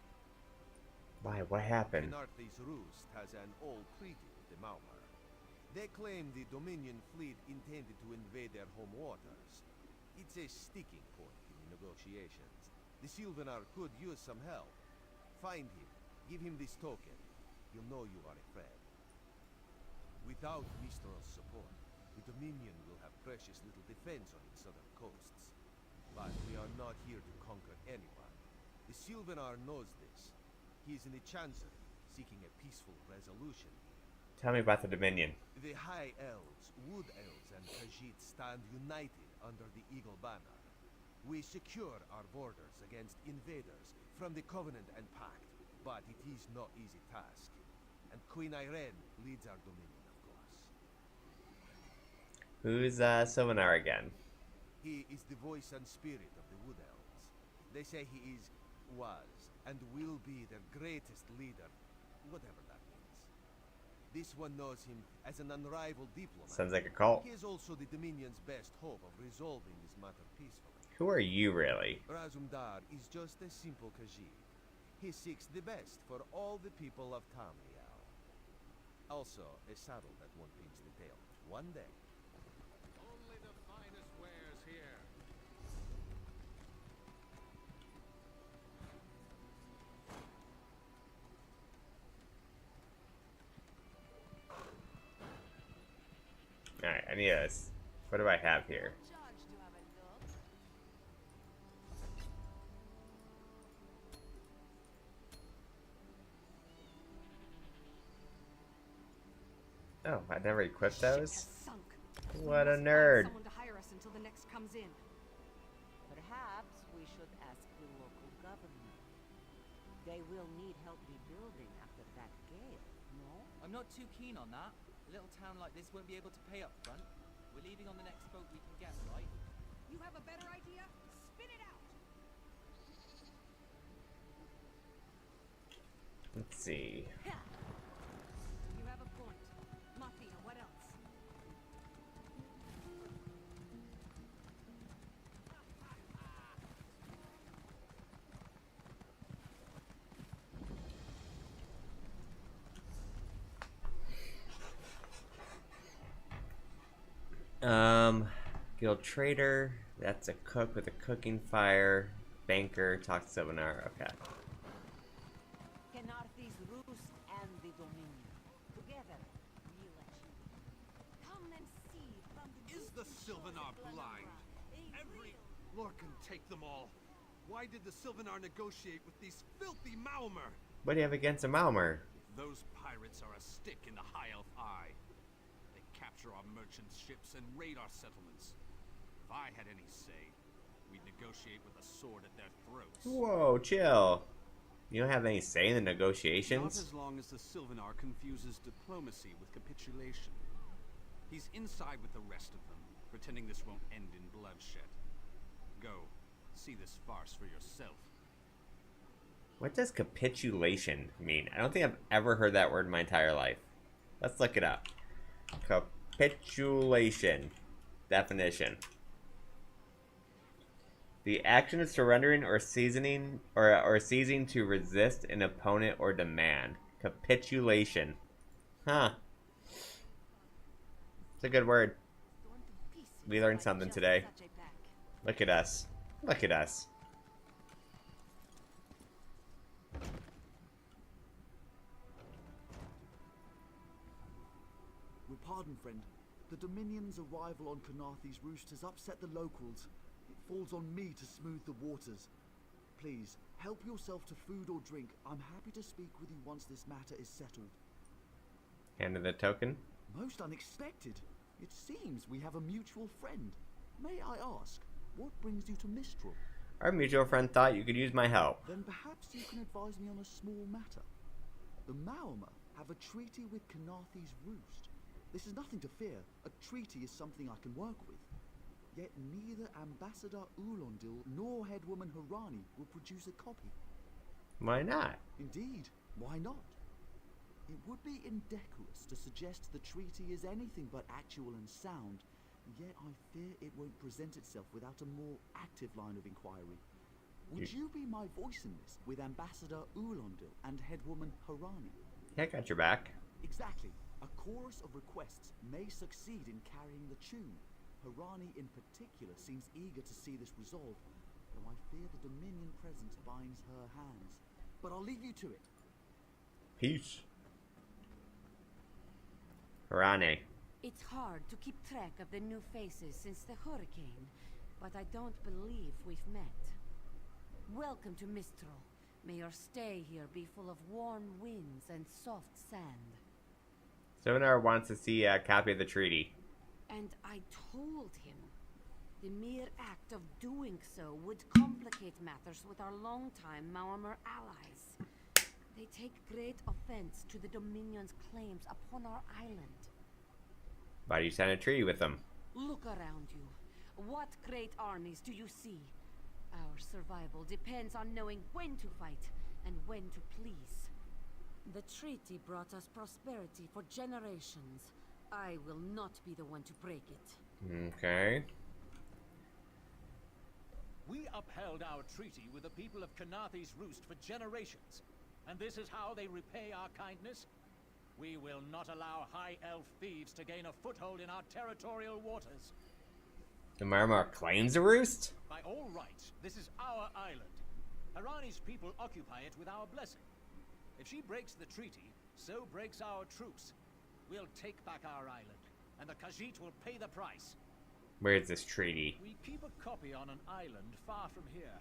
Why? What happened? Kenarthi's Roost has an old treaty with the Maumar. They claim the Dominion fleet intended to invade their home waters. It's a sticking point in the negotiations. The Sylvanar could use some help. Find him. Give him this token. You'll know you are a friend. Without Mistral's support, the Dominion will have precious little defense on its southern coasts. But we are not here to conquer anyone. The Sylvanar knows this. He is in the Chancery, seeking a peaceful resolution. Tell me about the Dominion. The High Elves, Wood Elves, and Khajiit stand united under the Eagle Banner. We secure our borders against invaders from the Covenant and Pact, but it is no easy task. And Queen Irene leads our Dominion, of course. Who's Sylvanar again? He is the voice and spirit of the Wood Elves. They say he was, and will be their greatest leader, whatever that means. This one knows him as an unrivaled diplomat. Sounds like a cult. He is also the Dominion's best hope of resolving this matter peacefully. Who are you, really? Razumdar is just a simple Khajiit. He seeks the best for all the people of Tamriel. Also, a saddle that won't pinch the tail. One day. Only the finest wares here. Alright, I need this. What do I have here? Oh, I never equipped those? What a nerd. Someone to hire us until the next comes in. Perhaps we should ask the local government. They will need help rebuilding after that gale, no? I'm not too keen on that. A little town like this won't be able to pay up front. We're leaving on the next boat we can get, right? You have a better idea? Spit it out! Let's see. You have a point. Mafia, what else? Guild trader. That's a cook with a cooking fire. Banker. Talk to Sylvanar. Okay. Kenarthi's Roost and the Dominion. Together, we'll achieve. Come and see from the Is the Sylvanar blind? Every Lord can take them all. Why did the Sylvanar negotiate with these filthy Maumar? What do you have against a Malmer? Those pirates are a stick in the High Elf eye. They capture our merchants' ships and raid our settlements. If I had any say, we'd negotiate with a sword at their throats. Whoa, chill. You don't have any say in the Not negotiations? as long as the Sylvanar confuses diplomacy with capitulation. He's inside with the rest of them, pretending this won't end in bloodshed. Go, see this farce for yourself. What does capitulation mean? I don't think I've ever heard that word in my entire life. Let's look it up. Capitulation. Definition. The action of surrendering or seizing to resist an opponent or demand. Capitulation. Huh. It's a good word. We learned something today. Look at us. Look at us. Pardon, friend. The Dominion's arrival on Canarthy's roost has upset the locals. It falls on me to smooth the waters. Please, help yourself to food or drink. I'm happy to speak with you once this matter is settled. Handed the token. Most unexpected. It seems we have a mutual friend. May I ask, what brings you to Mistral? Our mutual friend thought you could use my help. Then perhaps you can advise me on a small matter. The Maormer have a treaty with Canarthy's roost. This is nothing to fear. A treaty is something I can work with. Yet neither Ambassador Ulondil nor Headwoman Harani will produce a copy. Why not? Indeed, why not? It would be indecorous to suggest the treaty is anything but actual and sound, yet I fear it won't present itself without a more active line of inquiry. Would you be my voice in this with Ambassador Ulondil and Headwoman Harani? Yeah, I got your back. Exactly. A chorus of requests may succeed in carrying the tune. Harani in particular seems eager to see this resolved, though I fear the Dominion presence binds her hands. But I'll leave you to it. Peace. Harani. It's hard to keep track of the new faces since the hurricane, but I don't believe we've met. Welcome to Mistral. May your stay here be full of warm winds and soft sand. Sonar wants to see a copy of the treaty. And I told him the mere act of doing so would complicate matters with our longtime Maormer allies. They take great offense to the Dominion's claims upon our island. Why do you sign a treaty with them? Look around you. What great armies do you see? Our survival depends on knowing when to fight and when to please. The treaty brought us prosperity for generations. I will not be the one to break it. Okay. We upheld our treaty with the people of Canarthy's roost for generations, and this is how they repay our kindness? We will not allow high elf thieves to gain a foothold in our territorial waters. The Maormer claims a roost? By all rights, this is our island. Harani's people occupy it with our blessing. If she breaks the treaty, so breaks our truce. We'll take back our island, and the Khajiit will pay the price. Where's this treaty? We keep a copy on an island far from here.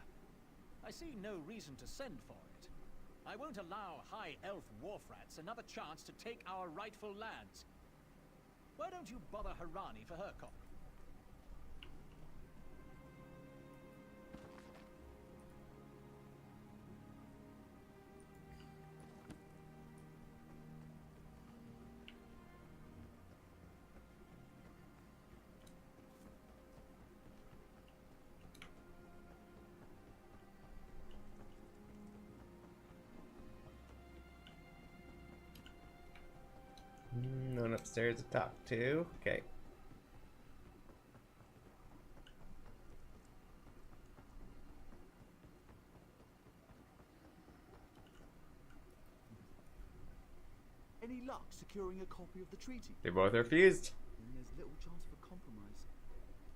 I see no reason to send for it. I won't allow high elf wharf-rats another chance to take our rightful lands. Why don't you bother Harani for her copy? No one upstairs to talk to. Okay. Any luck securing a copy of the treaty? They both refused. Then there's little chance for compromise.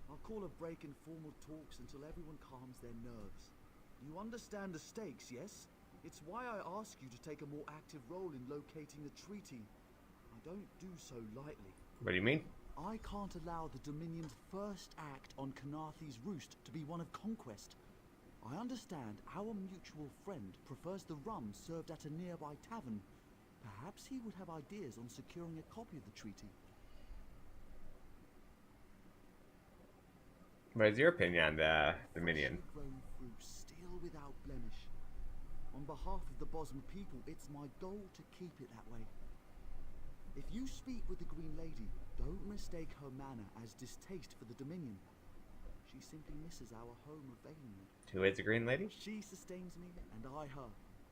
I'll call a break in formal talks until everyone calms their nerves. You understand the stakes, yes? It's why I ask you to take a more active role in locating the treaty. I don't do so lightly. What do you mean? I can't allow the Dominion's first act on Canarthy's roost to be one of conquest. I understand our mutual friend prefers the rum served at a nearby tavern. Perhaps he would have ideas on securing a copy of the treaty. What is your opinion on the Dominion? Grown fruit, still without blemish. On behalf of the Bosmer people, it's my goal to keep it that way. If you speak with the Green Lady, don't mistake her manner as distaste for the Dominion. She simply misses our home of Valenwood. Who is the Green Lady? She sustains me, and I her.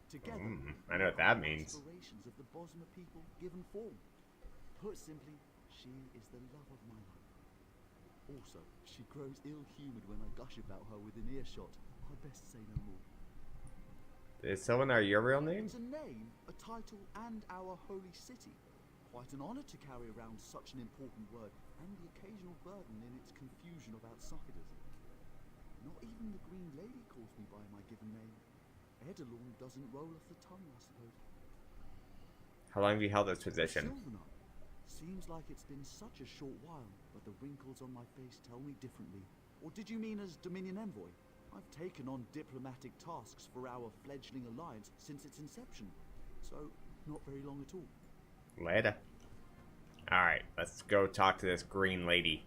Together, I know what that means. aspirations of the Bosmer people given form. Put simply, she is the love of my life. Also, she grows ill-humoured when I gush about her within earshot. I'd best say no more. Is Sylvanar your real name? It's a name, a title, and our holy city. Quite an honour to carry around such an important word, and the occasional burden in its confusion of outsiders. Not even the Green Lady calls me by my given name. Edelorn doesn't roll off the tongue, I suppose. How long have you held this position? Sylvanar. Seems like it's been such a short while, but the wrinkles on my face tell me differently. Or did you mean as Dominion Envoy? I've taken on diplomatic tasks for our fledgling alliance since its inception, so not very long at all. Later. Alright, let's go talk to this Green Lady.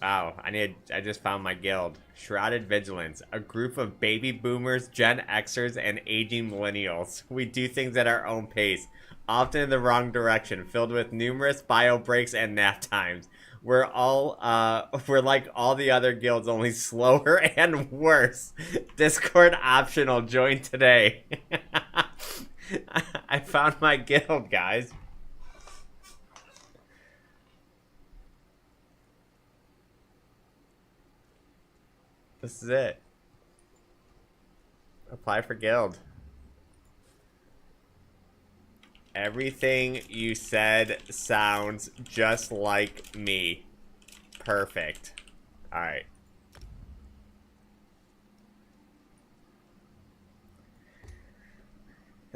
Wow, I just found my guild. Shrouded Vigilance. A group of baby boomers, Gen Xers, and aging millennials. We do things at our own pace, often in the wrong direction, filled with numerous bio breaks and nap times. We're like all the other guilds, only slower and worse. Discord optional. Join today. I found my guild, guys. This is it. Apply for guild. Everything you said sounds just like me. Perfect. Alright.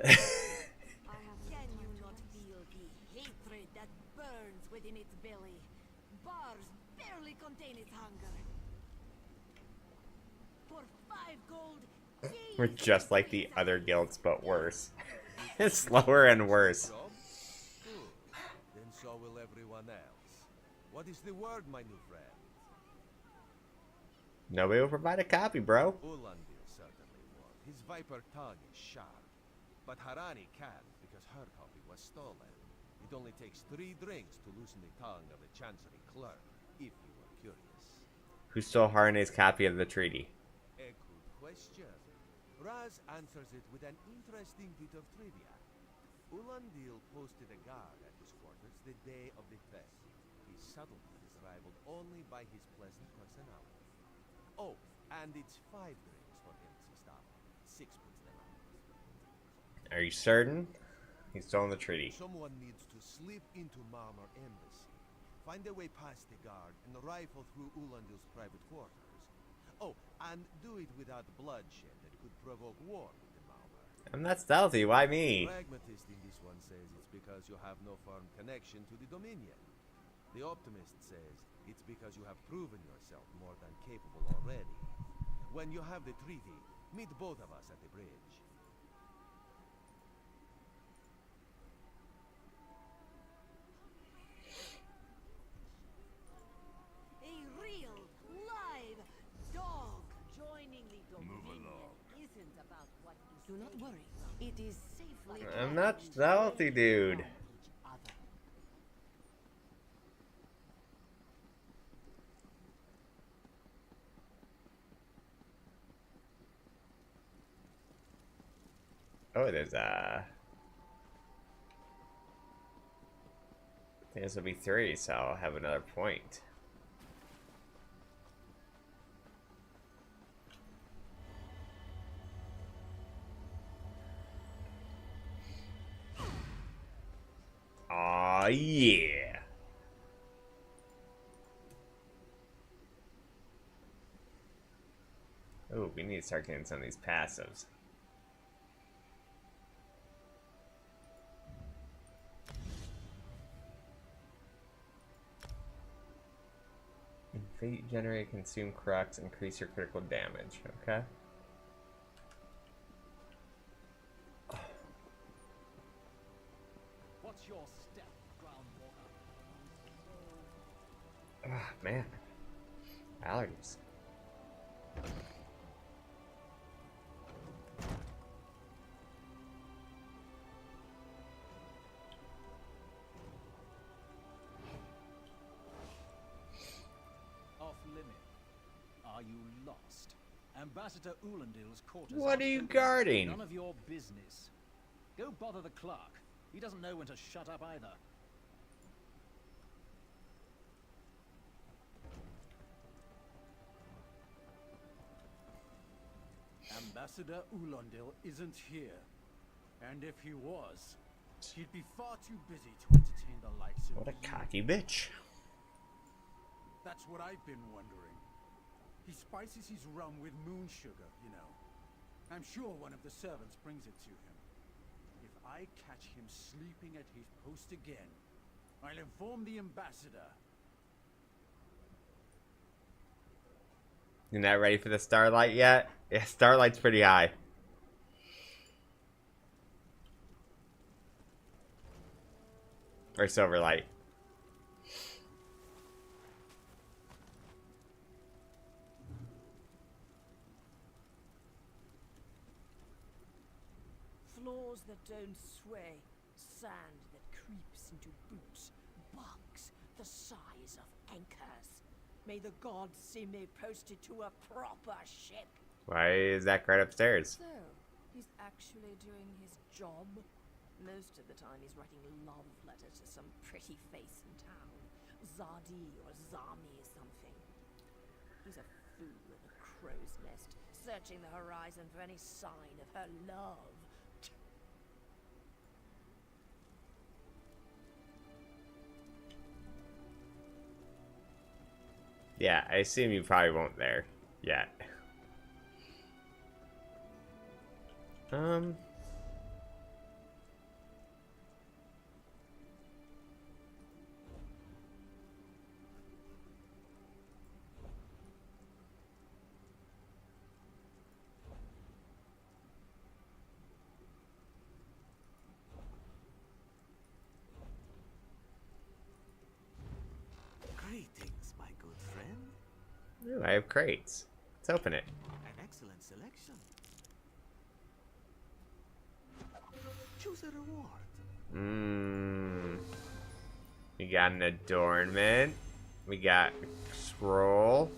Can you not feel the hatred that burns within its belly? Bars barely contain its hunger. For 5 gold, We're just like the other guilds, but worse. It's slower and worse. Then so will everyone else. What is the word, my new friend? Nobody will provide a copy, bro. Ulandil certainly won't. His viper tongue is sharp. But Harani can, because her copy was stolen. It only takes 3 drinks to loosen the tongue of the Chancery clerk, if you were curious. Who stole Harne's copy of the treaty? A good question. Raz answers it with an interesting bit of trivia. Ulandil posted a guard at his quarters the day of the theft. His subtlety is rivaled only by his pleasant personality. Oh, and it's 5 drinks for him, Sistava. 6 puts them out. Are you certain? He stole the treaty. Someone needs to slip into Marmor Embassy, find their way past the guard, and rifle through Ulandil's private quarters. Oh, and do it without bloodshed that could provoke war with the Marmor. I'm not stealthy, why me? The pragmatist in this one says it's because you have no firm connection to the Dominion. The optimist says it's because you have proven yourself more than capable already. When you have the treaty, meet both of us at the bridge. A real, live dog joining the Dominion isn't about what you Do not worry. It is safely. I'm not stealthy, dude. Oh, there's I think this will be 3, so I'll have another point. Aw, yeah. Oh, we need to start getting some of these passives. Fate generate, consume crux, increase your critical damage. Okay. What's your step, Groundwalker? Ah, man. Allergies. Ambassador Ulandil's quarters. What are you open. guarding? None of your business. Go bother the clerk. He doesn't know when to shut up either. Ambassador Ulandil isn't here. And if he was, he'd be far too busy to entertain the likes of What a you. cocky bitch. That's what I've been wondering. He spices his rum with moon sugar, you know. I'm sure one of the servants brings it to him. If I catch him sleeping at his post again, I'll inform the ambassador. You're not ready for the starlight yet? Yeah, starlight's pretty high. Or silverlight. Floors that don't sway, sand that creeps into boots, bugs the size of anchors. May the gods see me posted to a proper ship. Why is that right upstairs? So, he's actually doing his job? Most of the time he's writing love letters to some pretty face in town. Zadi or Zami or something. He's a fool in a crow's nest, searching the horizon for any sign of her love. Yeah, I assume you probably won't there yet. Greetings, my good friend. Ooh, I have crates. Let's open it. An excellent selection. Choose a reward. We got an adornment. We got a scroll.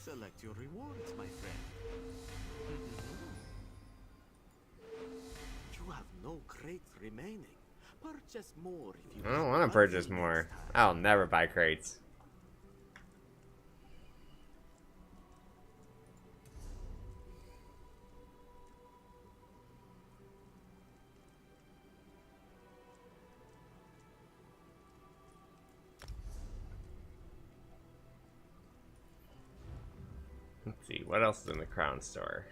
Select your rewards, my friend. You have no crates remaining. Purchase more if you I don't want to purchase more. I'll never buy crates. Let's see, what else is in the crown store?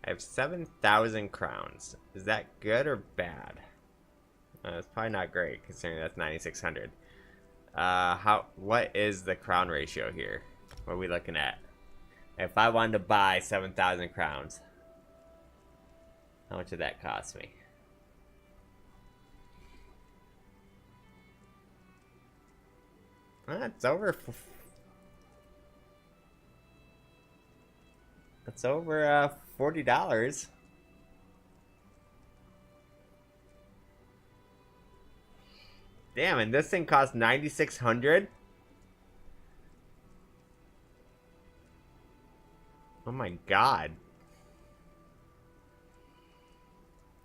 I have 7,000 crowns. Is that good or bad? It's probably not great, considering that's 9,600. What is the crown ratio here? What are we looking at? If I wanted to buy 7,000 crowns, how much would that cost me? It's over. It's over $40. Damn, and this thing costs 9,600. Oh my god.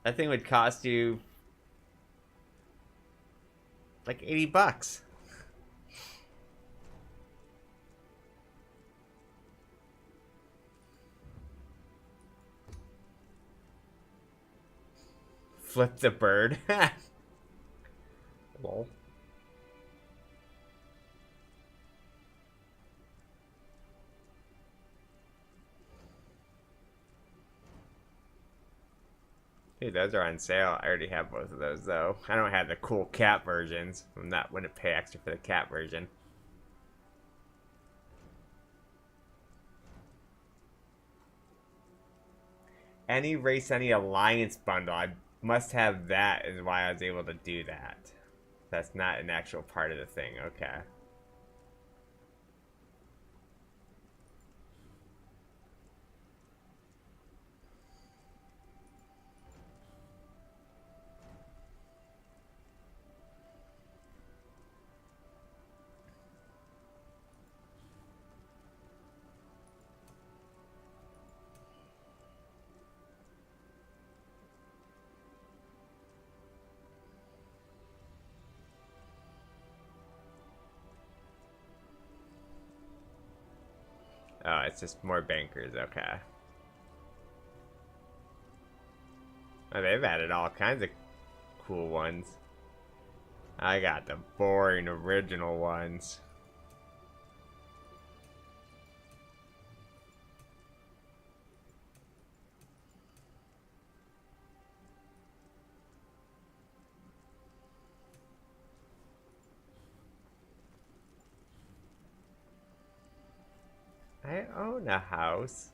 That thing would cost you like $80. Flip the bird. Lol. Dude, those are on sale. I already have both of those though. I don't have the cool cat versions. Wouldn't pay extra for the cat version. Any race, any alliance bundle. I must have that is why I was able to do that. That's not an actual part of the thing. Okay. Oh, it's just more bankers, okay. Oh, they've added all kinds of cool ones. I got the boring original ones. I own a house.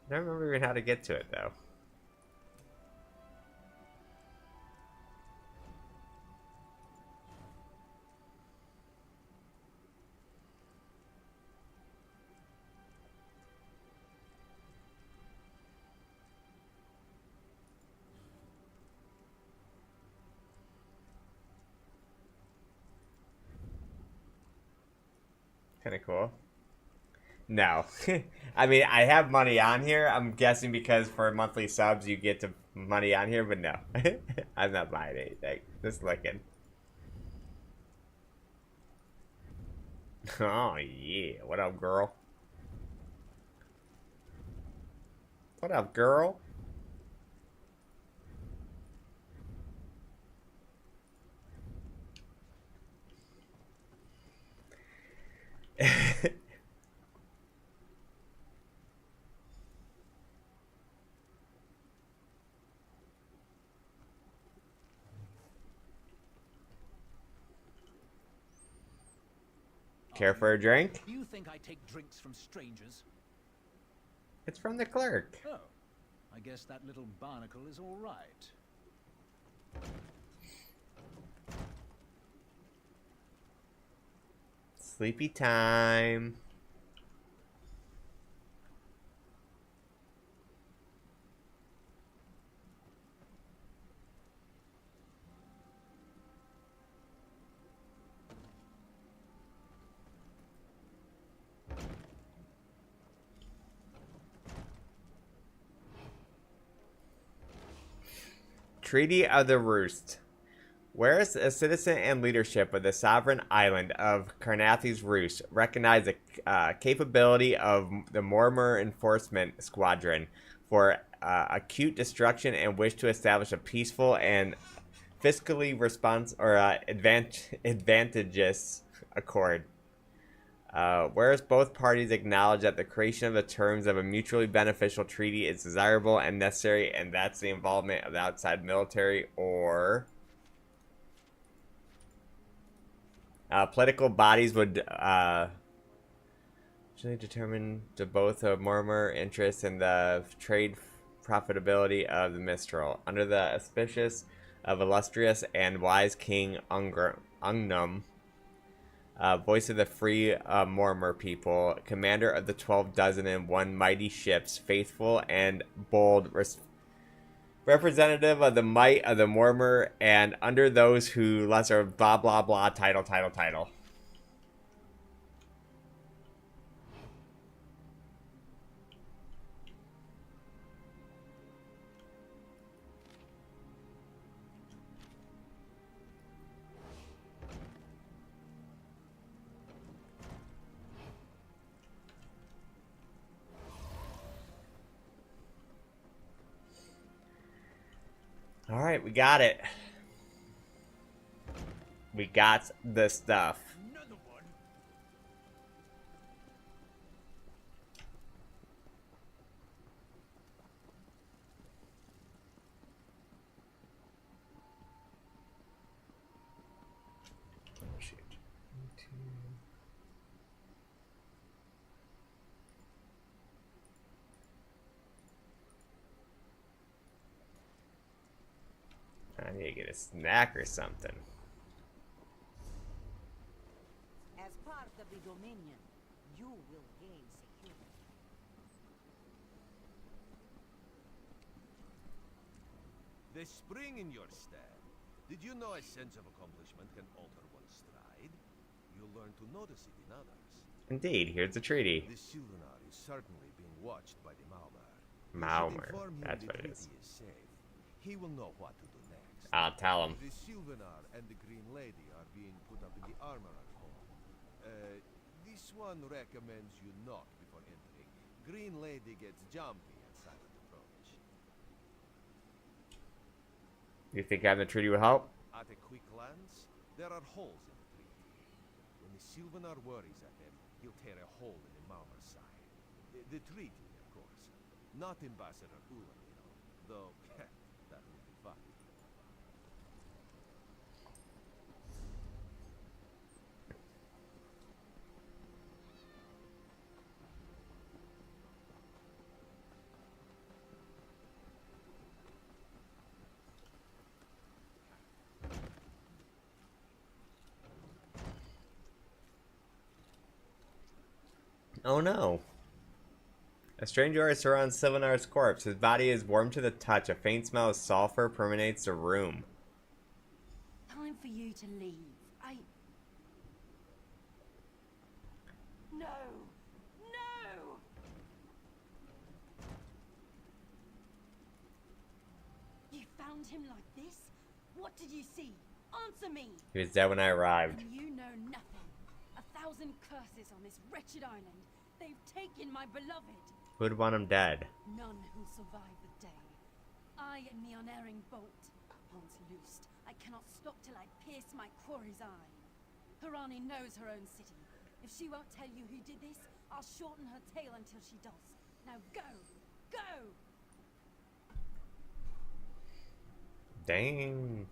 I don't remember even how to get to it, though. Kind of cool. No. I mean, I have money on here. I'm guessing because for monthly subs you get to money on here, but no. I'm not buying anything. Just looking. Oh, yeah. What up, girl? What up, girl? Care for a drink? Do you think I take drinks from strangers? It's from the clerk. Oh, I guess that little barnacle is all right. Sleepy time. Treaty of the Roost. Whereas a citizen and leadership of the sovereign island of Carnathy's Roost recognize the capability of the Mormor Enforcement Squadron for acute destruction and wish to establish a peaceful and fiscally advantageous accord. Whereas both parties acknowledge that the creation of the terms of a mutually beneficial treaty is desirable and necessary, and that's the involvement of the outside military or political bodies would usually determine to both a murmur interest in the trade profitability of the Mistral. Under the auspices of illustrious and wise King Ungnum, voice of the free Mormor people, commander of the 12 dozen and one mighty ships, faithful and bold, representative of the might of the Mormor, and under those who lesser blah blah blah title. All right, we got it. We got the stuff. I need to get a snack or something. As part of the Dominion, you will gain security. The spring in your step. Did you know a sense of accomplishment can alter one's stride? You'll learn to notice it in others. Indeed, here's the treaty. The Silvenar is certainly being watched by the Maumar. Maumar, that's what it is. He will know what to do next. I'll tell him. The Silvenar and the Green Lady are being put up in the Armorer home. This one recommends you not for entry. Green Lady gets jumpy at silent approach. You think having the treaty will help? At a quick glance, there are holes in the treaty. When the Sylvanar worries at them, he'll tear a hole in the Malmer side. The treaty, of course. Not Ambassador Ulan, you know. Though, that would be fun. Oh no. A strange aura surrounds Sylvanar's corpse. His body is warm to the touch. A faint smell of sulfur permeates the room. Time for you to leave. No! No! You found him like this? What did you see? Answer me! He was dead when I arrived. And you know nothing. 1,000 curses on this wretched island. They've taken my beloved. Who'd want him dead? None who'll survive the day. I am the unerring bolt. Once loosed, I cannot stop till I pierce my quarry's eye. Harani knows her own city. If she won't tell you who did this, I'll shorten her tail until she does. Now go! Go! Dang.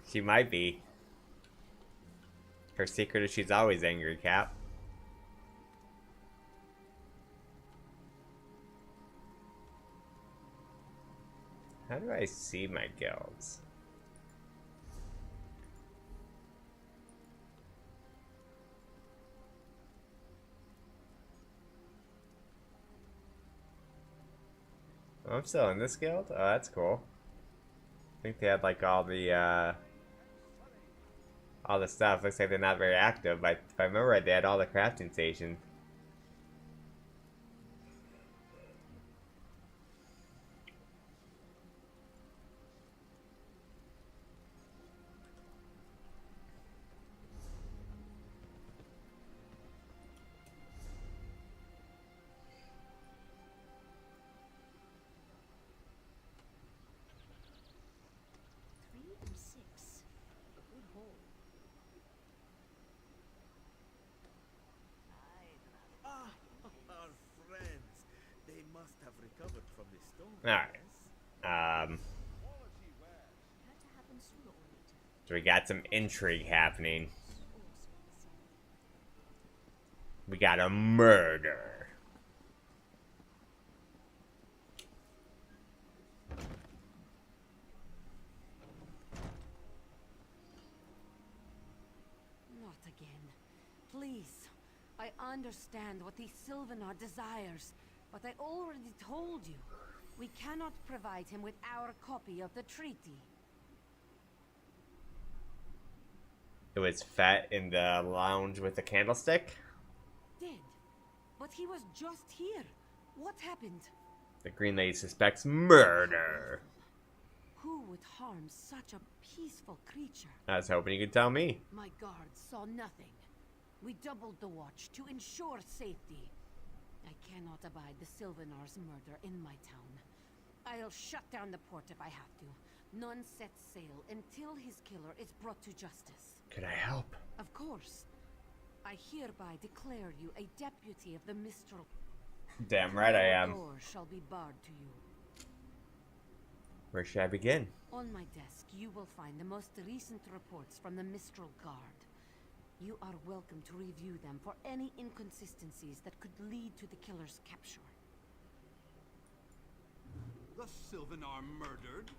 She might be. Her secret is she's always angry, Cap. How do I see my guilds? Oh, I'm still in this guild? Oh, that's cool. I think they had like all the stuff. Looks like they're not very active, but if I remember right, they had all the crafting stations. Our friends. They must have recovered from the storm. Alright. So we got some intrigue happening. We got a murder. Not again. Please. I understand what the Sylvanar desires, but I already told you. We cannot provide him with our copy of the treaty. It was Fett in the lounge with the candlestick. Did. But he was just here. What happened? The Green Lady suspects murder. Who would harm such a peaceful creature? I was hoping you could tell me. My guards saw nothing. We doubled the watch to ensure safety. I cannot abide the Sylvanar's murder in my town. I'll shut down the port if I have to. None sets sail until his killer is brought to justice. Could I help? Of course. I hereby declare you a deputy of the Mistral. Damn right I am. The door shall be barred to you. Where should I begin? On my desk, you will find the most recent reports from the Mistral Guard. You are welcome to review them for any inconsistencies that could lead to the killer's capture. The Sylvanar murdered?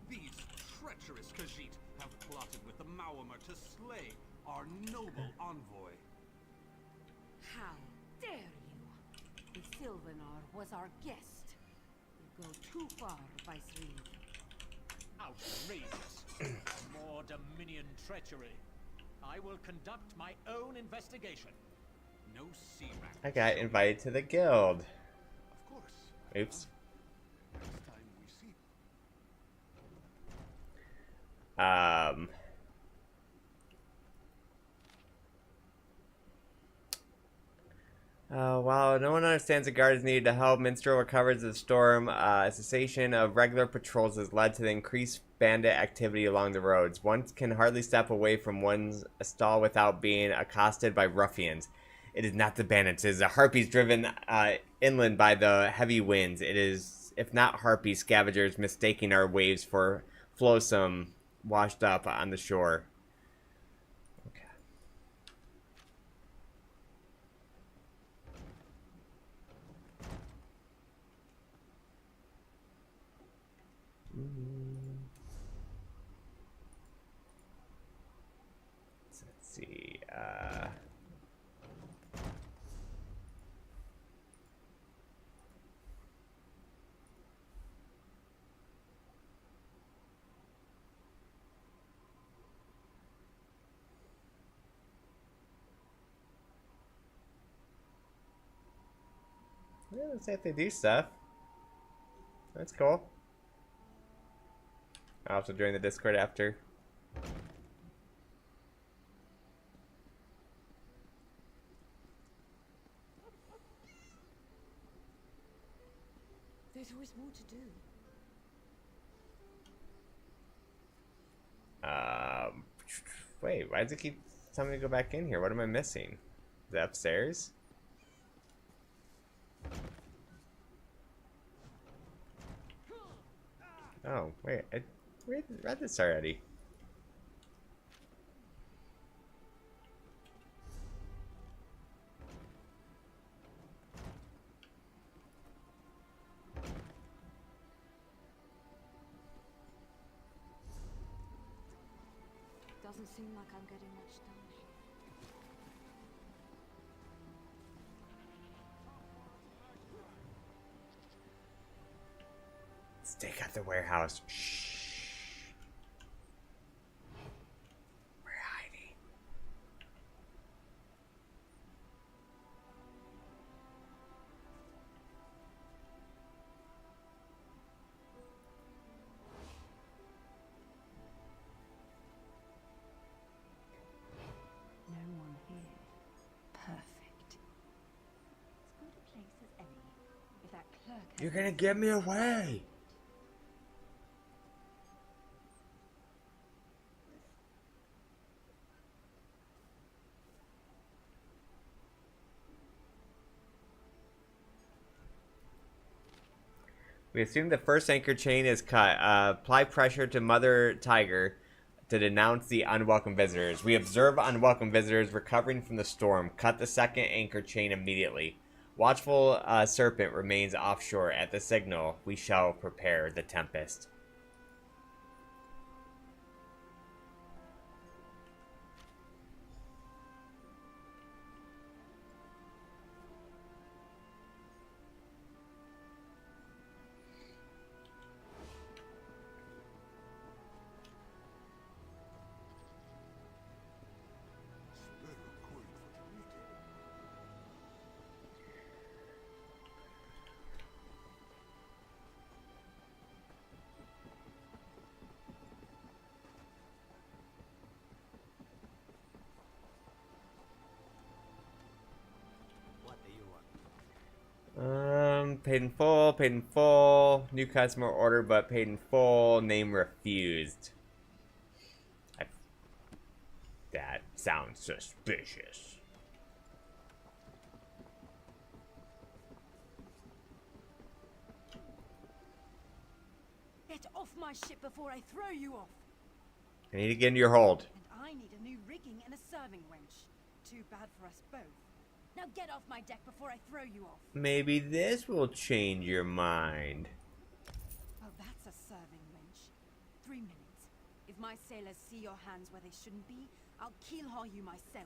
These treacherous Khajiit have plotted with the Maormer to slay our noble envoy. How dare you? The Sylvanar was our guest. You go too far, Viceroy. How outrageous. More Dominion treachery. I will conduct my own investigation. No sea rat. I got invited to the guild. Of course. Oops. Next time we see. While no one understands the guard is needed to help, Minstrel recovers the storm. A cessation of regular patrols has led to the increased bandit activity along the roads. One can hardly step away from one's stall without being accosted by ruffians. It is not the bandits. It is the harpies driven inland by the heavy winds. It is, if not harpy scavengers, mistaking our waves for flowsome washed up on the shore. Okay. Let's see. Yeah, let's see if they do stuff. That's cool. I'll also join the Discord after. There's always more to do. Wait, why does it keep telling me to go back in here? What am I missing? Is that upstairs? Oh, wait, I read this already. Doesn't seem like I'm getting much done. Let's take out the warehouse. Shh. We're hiding. No one here. Perfect. As good a place as any. If that clerk had You're gonna give me away. We assume the first anchor chain is cut. Apply pressure to Mother Tiger to denounce the unwelcome visitors. We observe unwelcome visitors recovering from the storm. Cut the second anchor chain immediately. Watchful Serpent remains offshore. At the signal, we shall prepare the tempest. Paid in full, paid in full. New customer order, but paid in full. Name refused. That sounds suspicious. Get off my ship before I throw you off. I need to get into your hold. And I need a new rigging and a serving wench. Too bad for us both. Now get off my deck before I throw you off. Maybe this will change your mind. Oh, that's a serving wench. 3 minutes. If my sailors see your hands where they shouldn't be, I'll keelhaul you myself.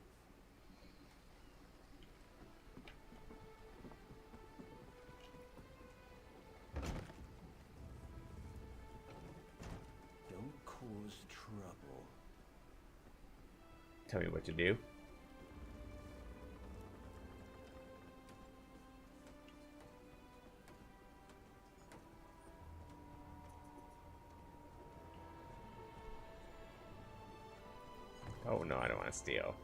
Don't Tell me what to do. Oh no, I don't want to steal.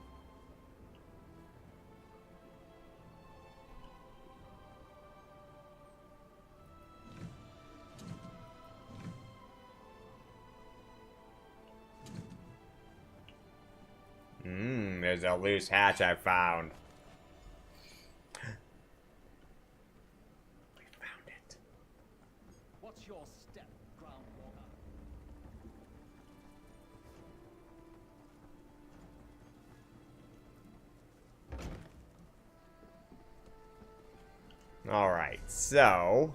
There's a loose hatch I found. We found it. What's your step, groundwater? Alright, so...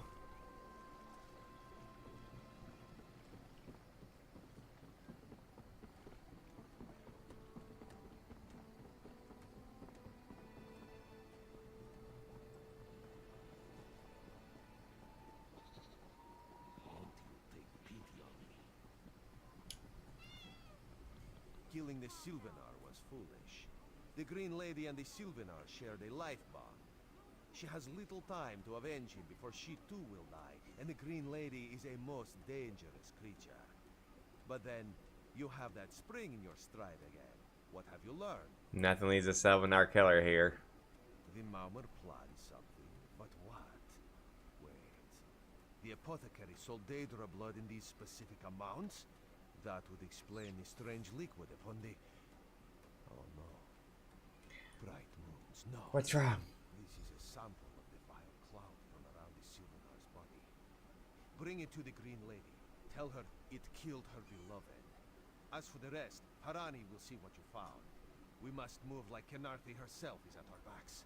Killing the Sylvanar was foolish. The Green Lady and the Sylvanar shared a life bond. She has little time to avenge him before she too will die, and the Green Lady is a most dangerous creature. But then, you have that spring in your stride again. What have you learned? Nothing leaves a Sylvanar killer here. The Maumar planned something, but what? Wait. The apothecary sold Daedra blood in these specific amounts? That would explain the strange liquid upon the... Oh no. Bright moons, no. What's wrong? This is a sample of the vile cloud from around the Sylvanar's body. Bring it to the Green Lady. Tell her it killed her beloved. As for the rest, Harani will see what you found. We must move like Kenarthi herself is at our backs.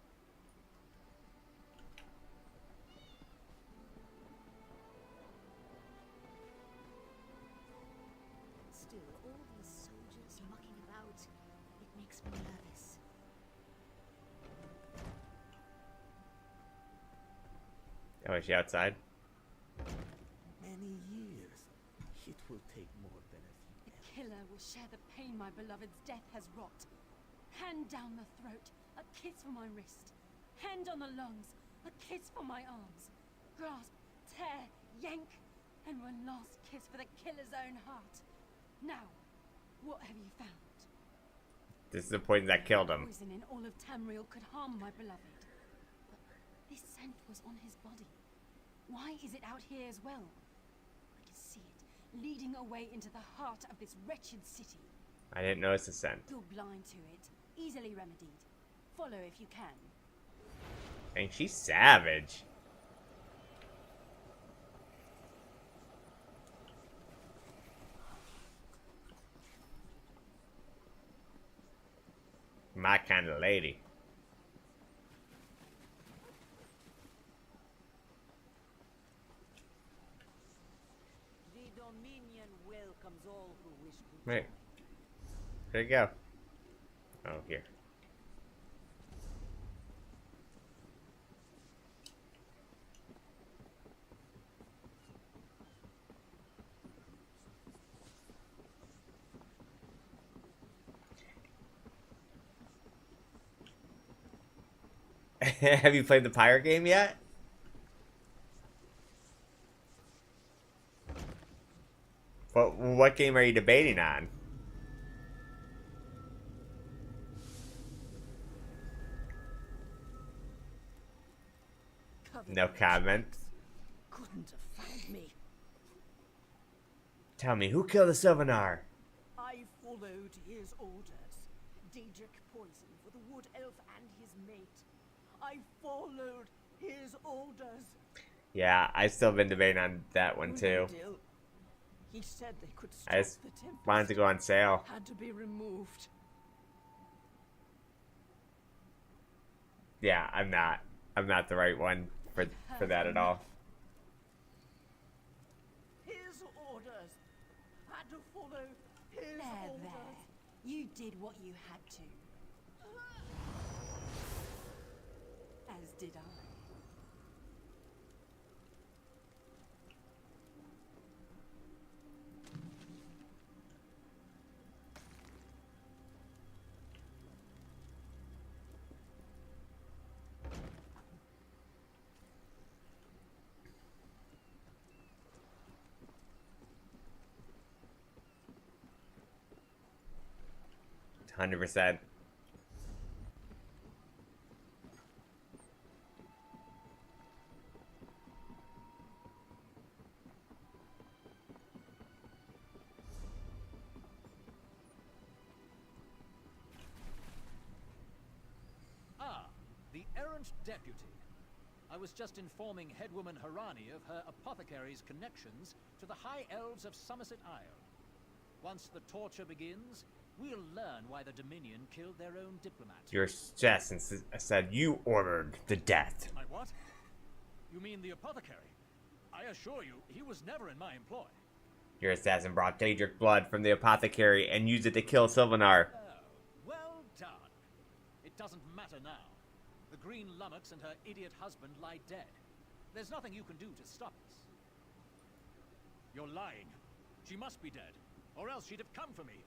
Still, all these soldiers mucking about, it makes me nervous. Oh, is she outside? Many years. It will take more than a few. The killer will share the pain my beloved's death has wrought. Hand down the throat, a kiss for my wrist. Hand on the lungs, a kiss for my arms. Grasp, tear, yank, and one last kiss for the killer's own heart. Now, what have you found? This is the poison that killed him. Poison in all of Tamriel could harm my beloved. But this scent was on his body. Why is it out here as well? I can see it, leading away into the heart of this wretched city. I didn't notice the scent. You're blind to it, easily remedied. Follow if you can. Dang, she's savage. My kind of lady. The Dominion welcomes all who wish to Wait. Where'd it go? Oh, here. Have you played the pirate game yet? What game are you debating on? No comment. Couldn't have found me. Tell me, who killed the Sylvanar? I followed his orders. Daedric poison for the wood elf and his mate. I followed his orders. Yeah, I've still been debating on that one too. He said they could stop I just the tempest. wanted to go on sale. Had to be removed. Yeah, I'm not the right one for that at all. His orders. Had to follow his orders. There. You did what you had to. As did I. 100%. Ah, the errant deputy. I was just informing Headwoman Harani of her apothecary's connections to the High Elves of Somerset Isle. Once the torture begins, we'll learn why the Dominion killed their own diplomat. Your assassin said you ordered the death. My what? You mean the apothecary? I assure you, he was never in my employ. Your assassin brought Daedric blood from the apothecary and used it to kill Sylvanar. Well done. It doesn't matter now. The Green Lummox and her idiot husband lie dead. There's nothing you can do to stop us. You're lying. She must be dead, or else she'd have come for me.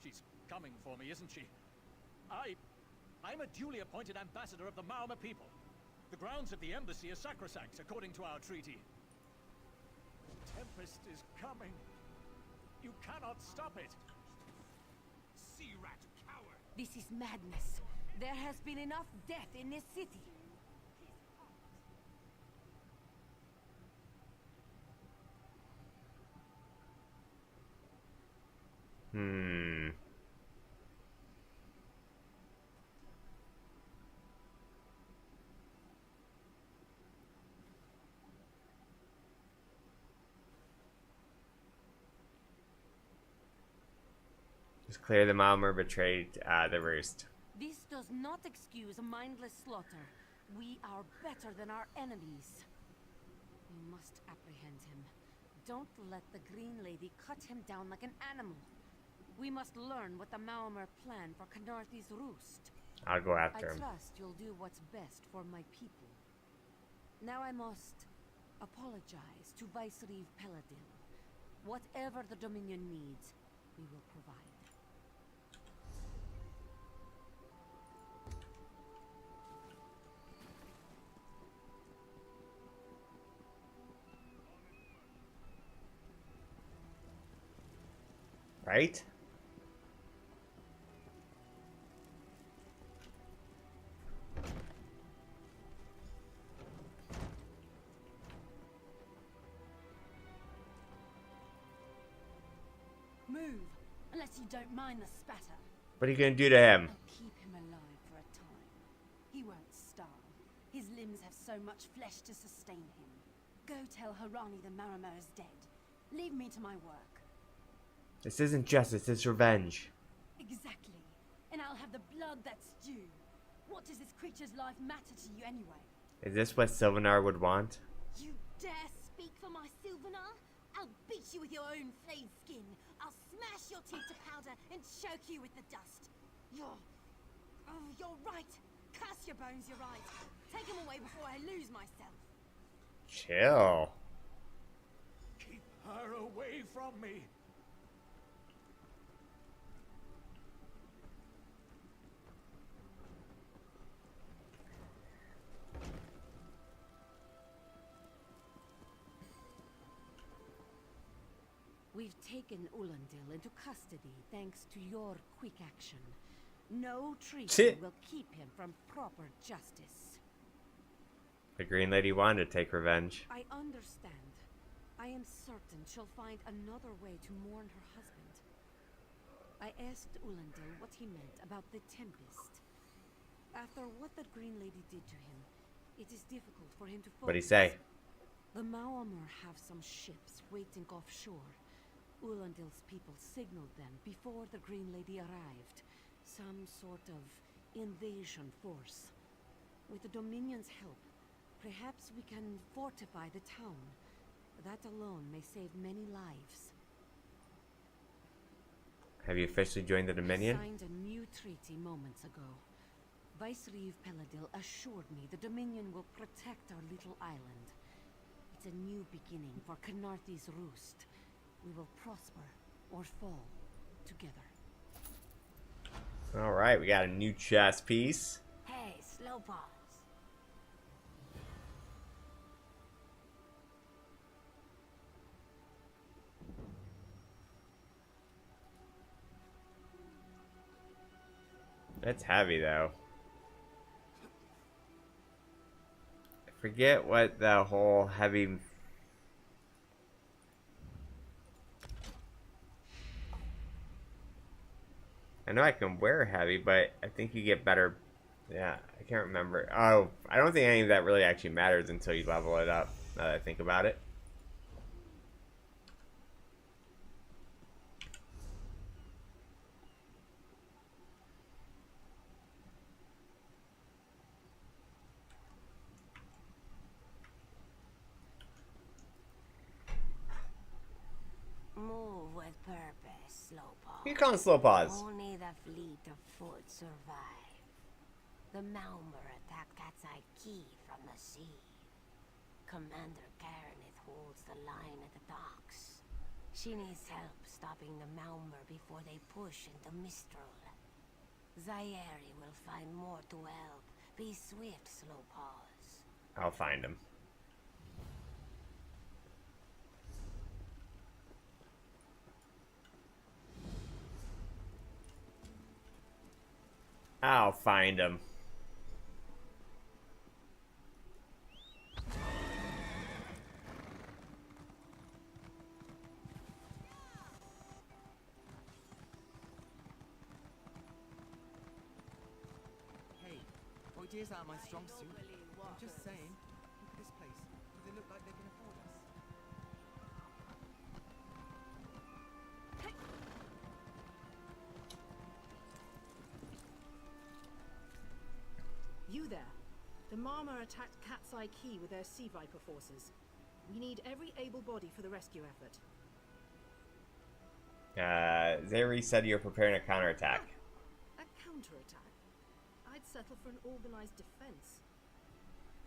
She's coming for me, isn't she? I'm a duly appointed ambassador of the Maoma people. The grounds of the embassy are sacrosanct, according to our treaty. The Tempest is coming. You cannot stop it. Sea rat coward! This is madness. There has been enough death in this city. It's clear the Maomr betrayed the roost. This does not excuse a mindless slaughter. We are better than our enemies. We must apprehend him. Don't let the Green Lady cut him down like an animal. We must learn what the Maomr plan for Canarthi's roost. I'll go after him. I trust you'll do what's best for my people. Now I must apologize to Vicereeve Peladil. Whatever the Dominion needs, we will provide. Right? Move, unless you don't mind the spatter. What are you gonna do to him? I'll keep him alive for a time. He won't starve. His limbs have so much flesh to sustain him. Go tell Harani the Marimar is dead. Leave me to my work. This isn't justice, it's revenge. Exactly. And I'll have the blood that's due. What does this creature's life matter to you anyway? Is this what Sylvanar would want? You dare speak for my Sylvanar? I'll beat you with your own flayed skin. I'll smash your teeth to powder and choke you with the dust. You're right. Curse your bones, you're right. Take him away before I lose myself. Chill. Keep her away from me. We've taken Ulandil into custody thanks to your quick action. No treaty will keep him from proper justice. The Green Lady wanted to take revenge. I understand. I am certain she'll find another way to mourn her husband. I asked Ulandil what he meant about the Tempest. After what the Green Lady did to him, it is difficult for him to focus. What'd he say? The Maomr have some ships waiting offshore. Ulandil's people signaled them before the Green Lady arrived. Some sort of invasion force. With the Dominion's help, perhaps we can fortify the town. That alone may save many lives. Have you officially joined the Dominion? I signed a new treaty moments ago. Vicereeve Peladil assured me the Dominion will protect our little island. It's a new beginning for Canarthi's roost. We will prosper or fall together. Alright, we got a new chess piece. Hey, slow balls. That's heavy, though. I forget what the whole heavy... I know I can wear heavy, but I think you get better... Yeah, I can't remember. Oh, I don't think any of that really actually matters until you level it up, now that I think about it. Move with purpose, Slowpaw. You call him Slowpaws. Only the fleet of foot survive. The Malmer attacked Cat's Eye Key from the sea. Commander Karenith holds the line at the docks. She needs help stopping the Malmer before they push into Mistral. Zairi will find more to help. Be swift, Slowpaws. I'll find him. I'll find him. Hey, ideas aren't my strong suit. I'm just saying, look at this place. Do they look like they can afford us? You there. The Marmor attacked Cat's Eye Key with their Sea Viper forces. We need every able body for the rescue effort. Zairi said you're preparing a counterattack. A counterattack? I'd settle for an organized defense.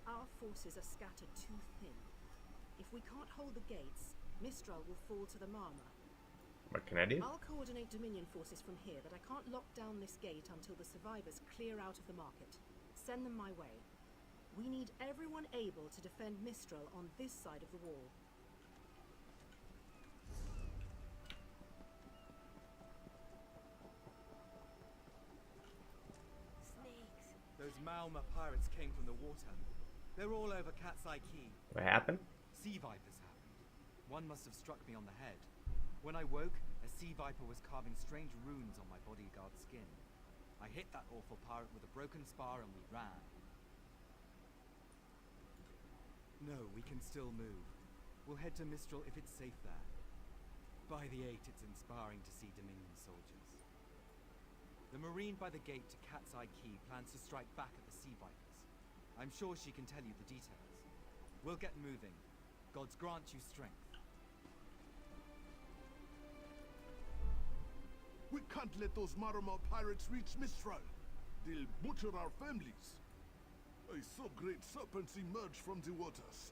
Our forces are scattered too thin. If we can't hold the gates, Mistral will fall to the Marmor. What can I do? I'll coordinate Dominion forces from here, but I can't lock down this gate until the survivors clear out of the market. Send them my way. We need everyone able to defend Mistral on this side of the wall. Those Malma pirates came from the water. They're all over Cat's Eye Key. What happened? Sea vipers happened. One must have struck me on the head. When I woke, a sea viper was carving strange runes on my bodyguard's skin. I hit that awful pirate with a broken spar and we ran. No, we can still move. We'll head to Mistral if it's safe there. By the 8, it's inspiring to see Dominion soldiers. The Marine by the gate to Cat's Eye Key plans to strike back at the Sea Vipers. I'm sure she can tell you the details. We'll get moving. Gods grant you strength. We can't let those Marmor pirates reach Mistral. They'll butcher our families. I saw great serpents emerge from the waters.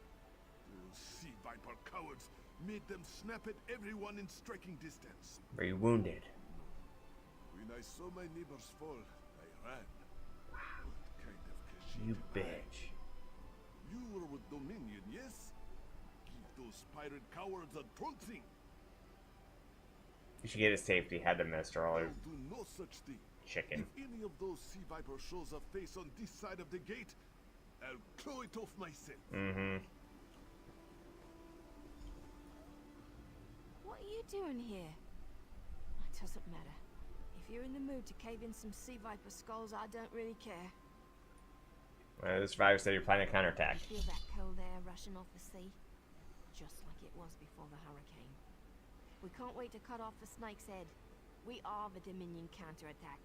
Those sea viper cowards made them snap at everyone in striking distance. Were you wounded? When I saw my neighbors fall, I ran. What kind of Khajiit You am I? bitch. You were with Dominion, yes? Give those pirate cowards a trouncing. You should get a safety head to Mistral or I'll do no such thing. chicken. If any of those sea vipers shows a face on this side of the gate, I'll claw it off myself. Mm-hmm. What are you doing here? It doesn't matter. If you're in the mood to cave in some sea viper skulls, I don't really care. The survivor said you're planning a counterattack. Feel that cold air rushing off the sea? Just like it was before the hurricane. We can't wait to cut off the snake's head. We are the Dominion counterattack.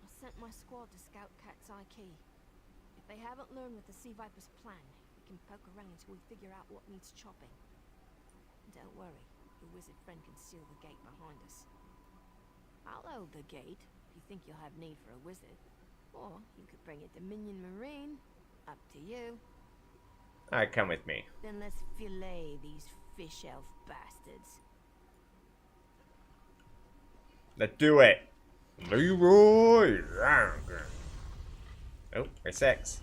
I sent my squad to scout Cat's Eye Key. If they haven't learned with the Sea Viper's plan, we can poke around until we figure out what needs chopping. Don't worry, your wizard friend can seal the gate behind us. I'll hold the gate if you think you'll have need for a wizard. Or you could bring a Dominion Marine. Up to you. Alright, come with me. Then let's fillet these fish elf bastards. Let's do it. Leroy. Oh, we're 6.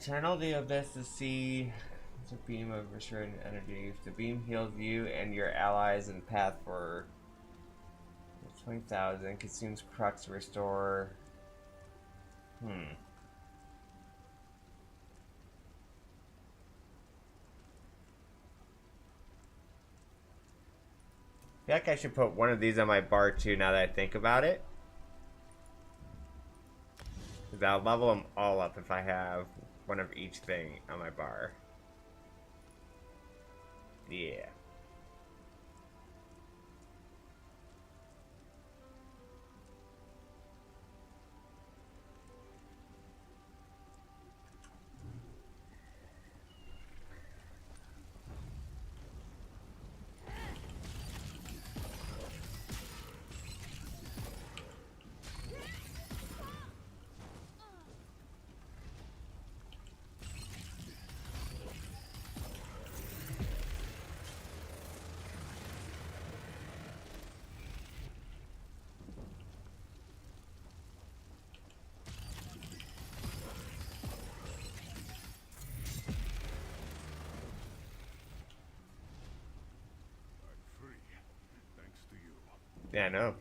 Channel the abyss to see the beam of restored energy. If the beam heals you and your allies in path for 20,000, consumes crux to restore. I feel like I should put one of these on my bar too now that I think about it. Because I'll level them all up if I have one of each thing on my bar. Yeah. Yeah, I know.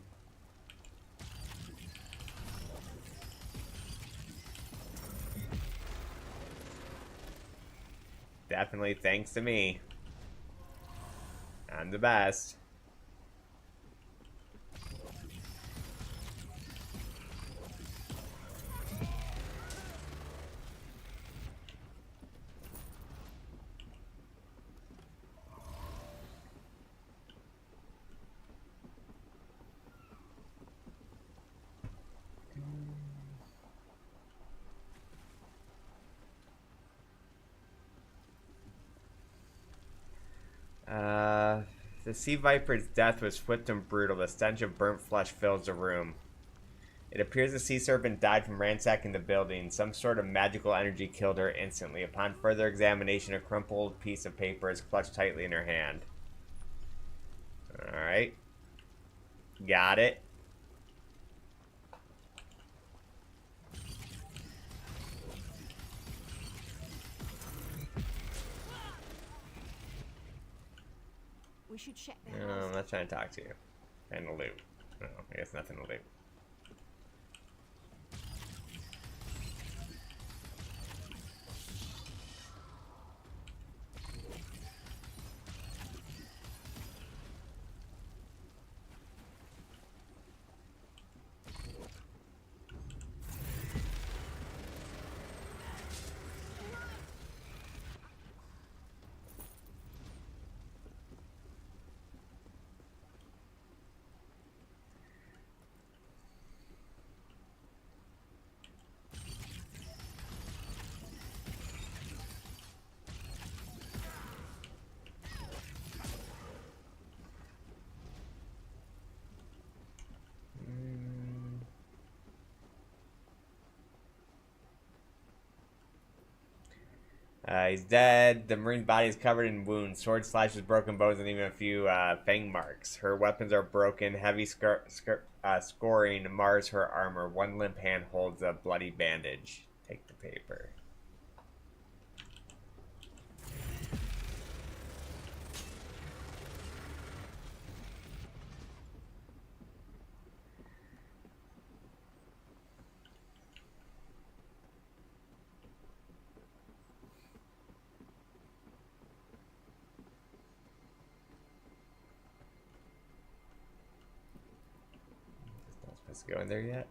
Definitely thanks to me. I'm the best. The sea viper's death was swift and brutal. The stench of burnt flesh fills the room. It appears the sea serpent died from ransacking the building. Some sort of magical energy killed her instantly. Upon further examination, a crumpled piece of paper is clutched tightly in her hand. Alright. Got it. We should check the No, house. I'm not trying to talk to you. And to loot. No, I guess nothing to loot. He's dead. The marine's body is covered in wounds, sword slashes, broken bones, and even a few fang marks. Her weapons are broken. Heavy scoring mars her armor. One limp hand holds a bloody bandage. Take the paper. Not supposed to go in there yet.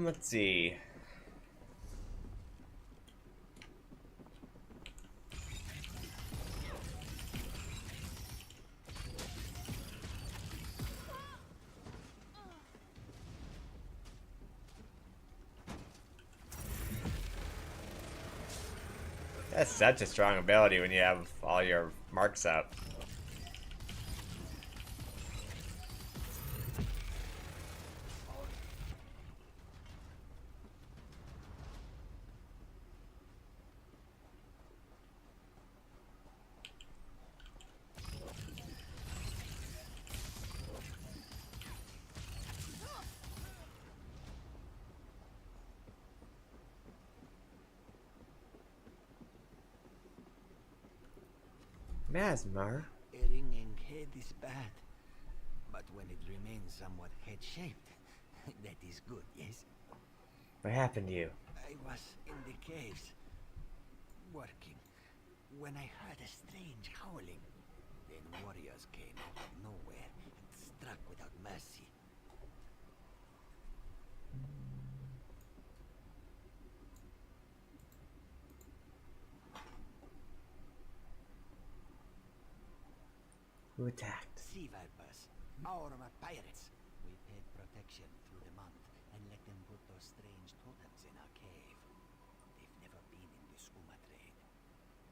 Let's see. That's such a strong ability when you have all your marks up. Masmar? A ringing head is bad, but when it remains somewhat head-shaped, that is good, yes? What happened to you? I was in the caves, working, when I heard a strange howling. Then warriors came out of nowhere and struck without mercy. Who attacked? Sea vipers, our pirates. We paid protection through the month and let them put those strange totems in our cave. They've never been in the skooma trade.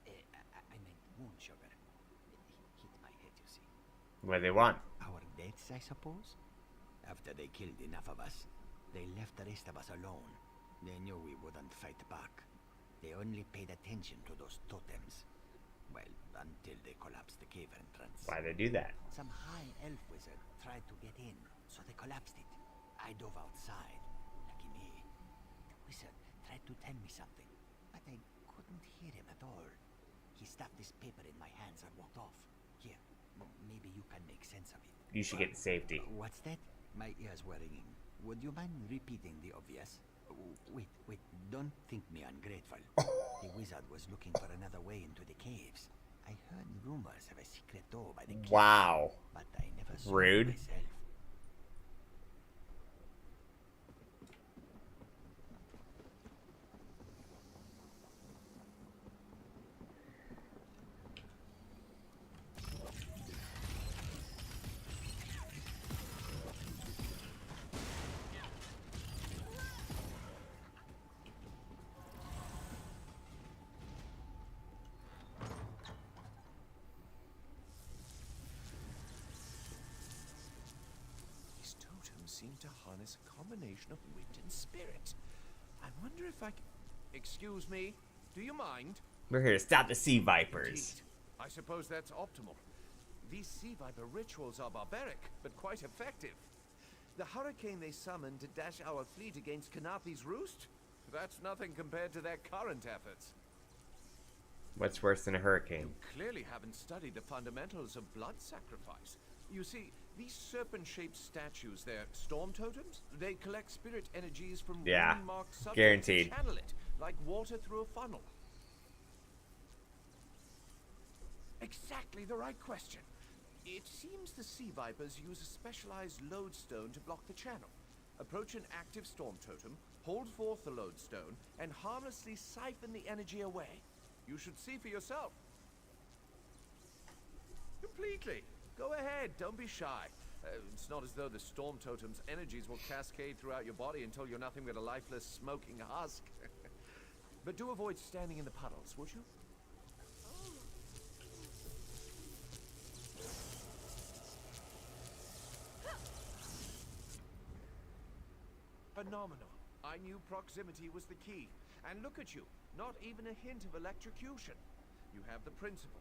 I meant moon sugar. Hit my head, you see. What do they want? Our deaths, I suppose? After they killed enough of us, they left the rest of us alone. They knew we wouldn't fight back. They only paid attention to those totems. Well, until they collapsed the cave entrance. Why'd they do that? Some high elf wizard tried to get in, so they collapsed it. I dove outside. Lucky me. The wizard tried to tell me something, but I couldn't hear him at all. He stuffed this paper in my hands and walked off. Here, maybe you can make sense of it. You should get to safety. What's that? My ears were ringing. Would you mind repeating the obvious? Wait, don't think me ungrateful. The wizard was looking for another way into the caves. I heard rumors of a secret door by the cliff. Wow. But I never saw Rude. it myself. Seem to harness a combination of wit and spirit. I wonder if I can... Excuse me, do you mind? We're here to stop the sea vipers. Indeed. I suppose that's optimal. These sea viper rituals are barbaric, but quite effective. The hurricane they summoned to dash our fleet against Kanapi's roost? That's nothing compared to their current efforts. What's worse than a hurricane? You clearly haven't studied the fundamentals of blood sacrifice. You see, these serpent-shaped statues, they're storm totems. They collect spirit energies from rune-marked subjects guaranteed. and channel it, like water through a funnel. Exactly the right question. It seems the sea vipers use a specialized lodestone to block the channel. Approach an active storm totem, hold forth the lodestone, and harmlessly siphon the energy away. You should see for yourself. Completely. Go ahead, don't be shy. It's not as though the storm totem's energies will cascade throughout your body until you're nothing but a lifeless, smoking husk. But do avoid standing in the puddles, would you? Phenomenal. I knew proximity was the key. And look at you, not even a hint of electrocution. You have the principle.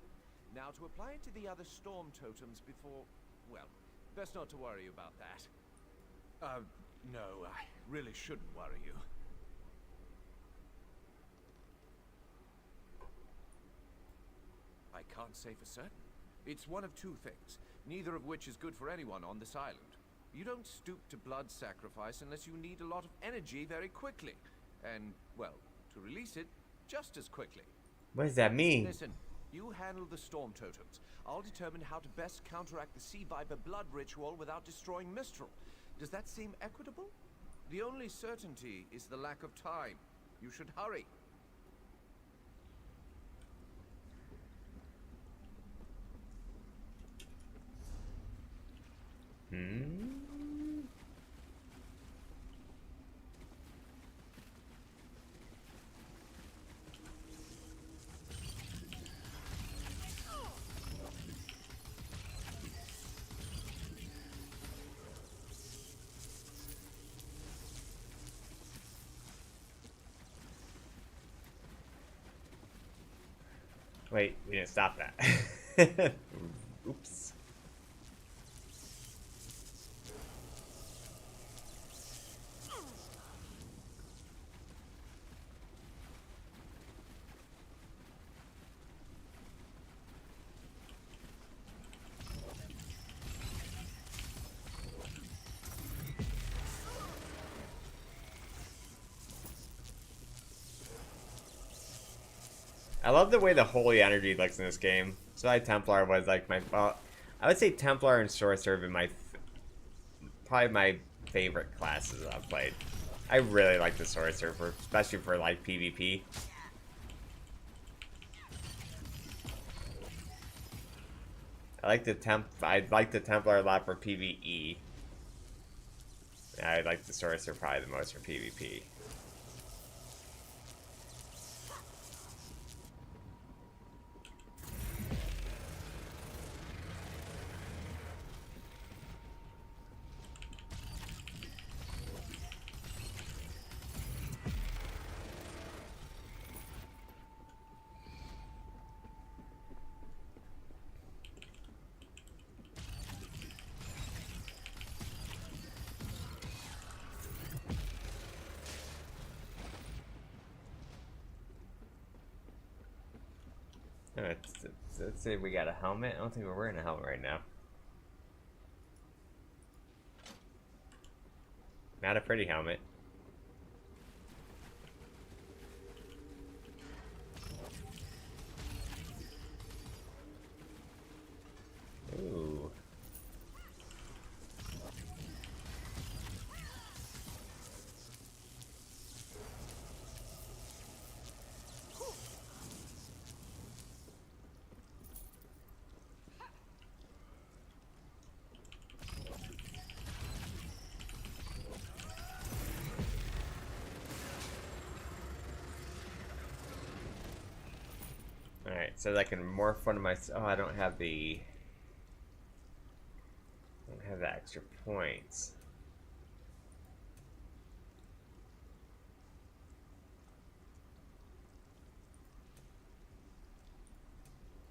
Now to apply it to the other storm totems before... well, best not to worry about that. No, I really shouldn't worry you. I can't say for certain. It's one of two things, neither of which is good for anyone on this island. You don't stoop to blood sacrifice unless you need a lot of energy very quickly. And, well, to release it, just as quickly. What does that mean? Listen, you handle the storm totems. I'll determine how to best counteract the Sea Viper blood ritual without destroying Mistral. Does that seem equitable? The only certainty is the lack of time. You should hurry. Wait, we didn't stop that. Oops. I love the way the holy energy looks in this game. So I Templar was like my, well, I would say Templar and Sorcerer have been my, probably my favorite classes I've played. I really like the Sorcerer, especially for like PvP. I like the Templar a lot for PvE. I like the Sorcerer probably the most for PvP. Alright, let's see if we got a helmet. I don't think we're wearing a helmet right now. Not a pretty helmet. Ooh. Alright, so I can morph one of my... Oh, I don't have the... I don't have the extra points.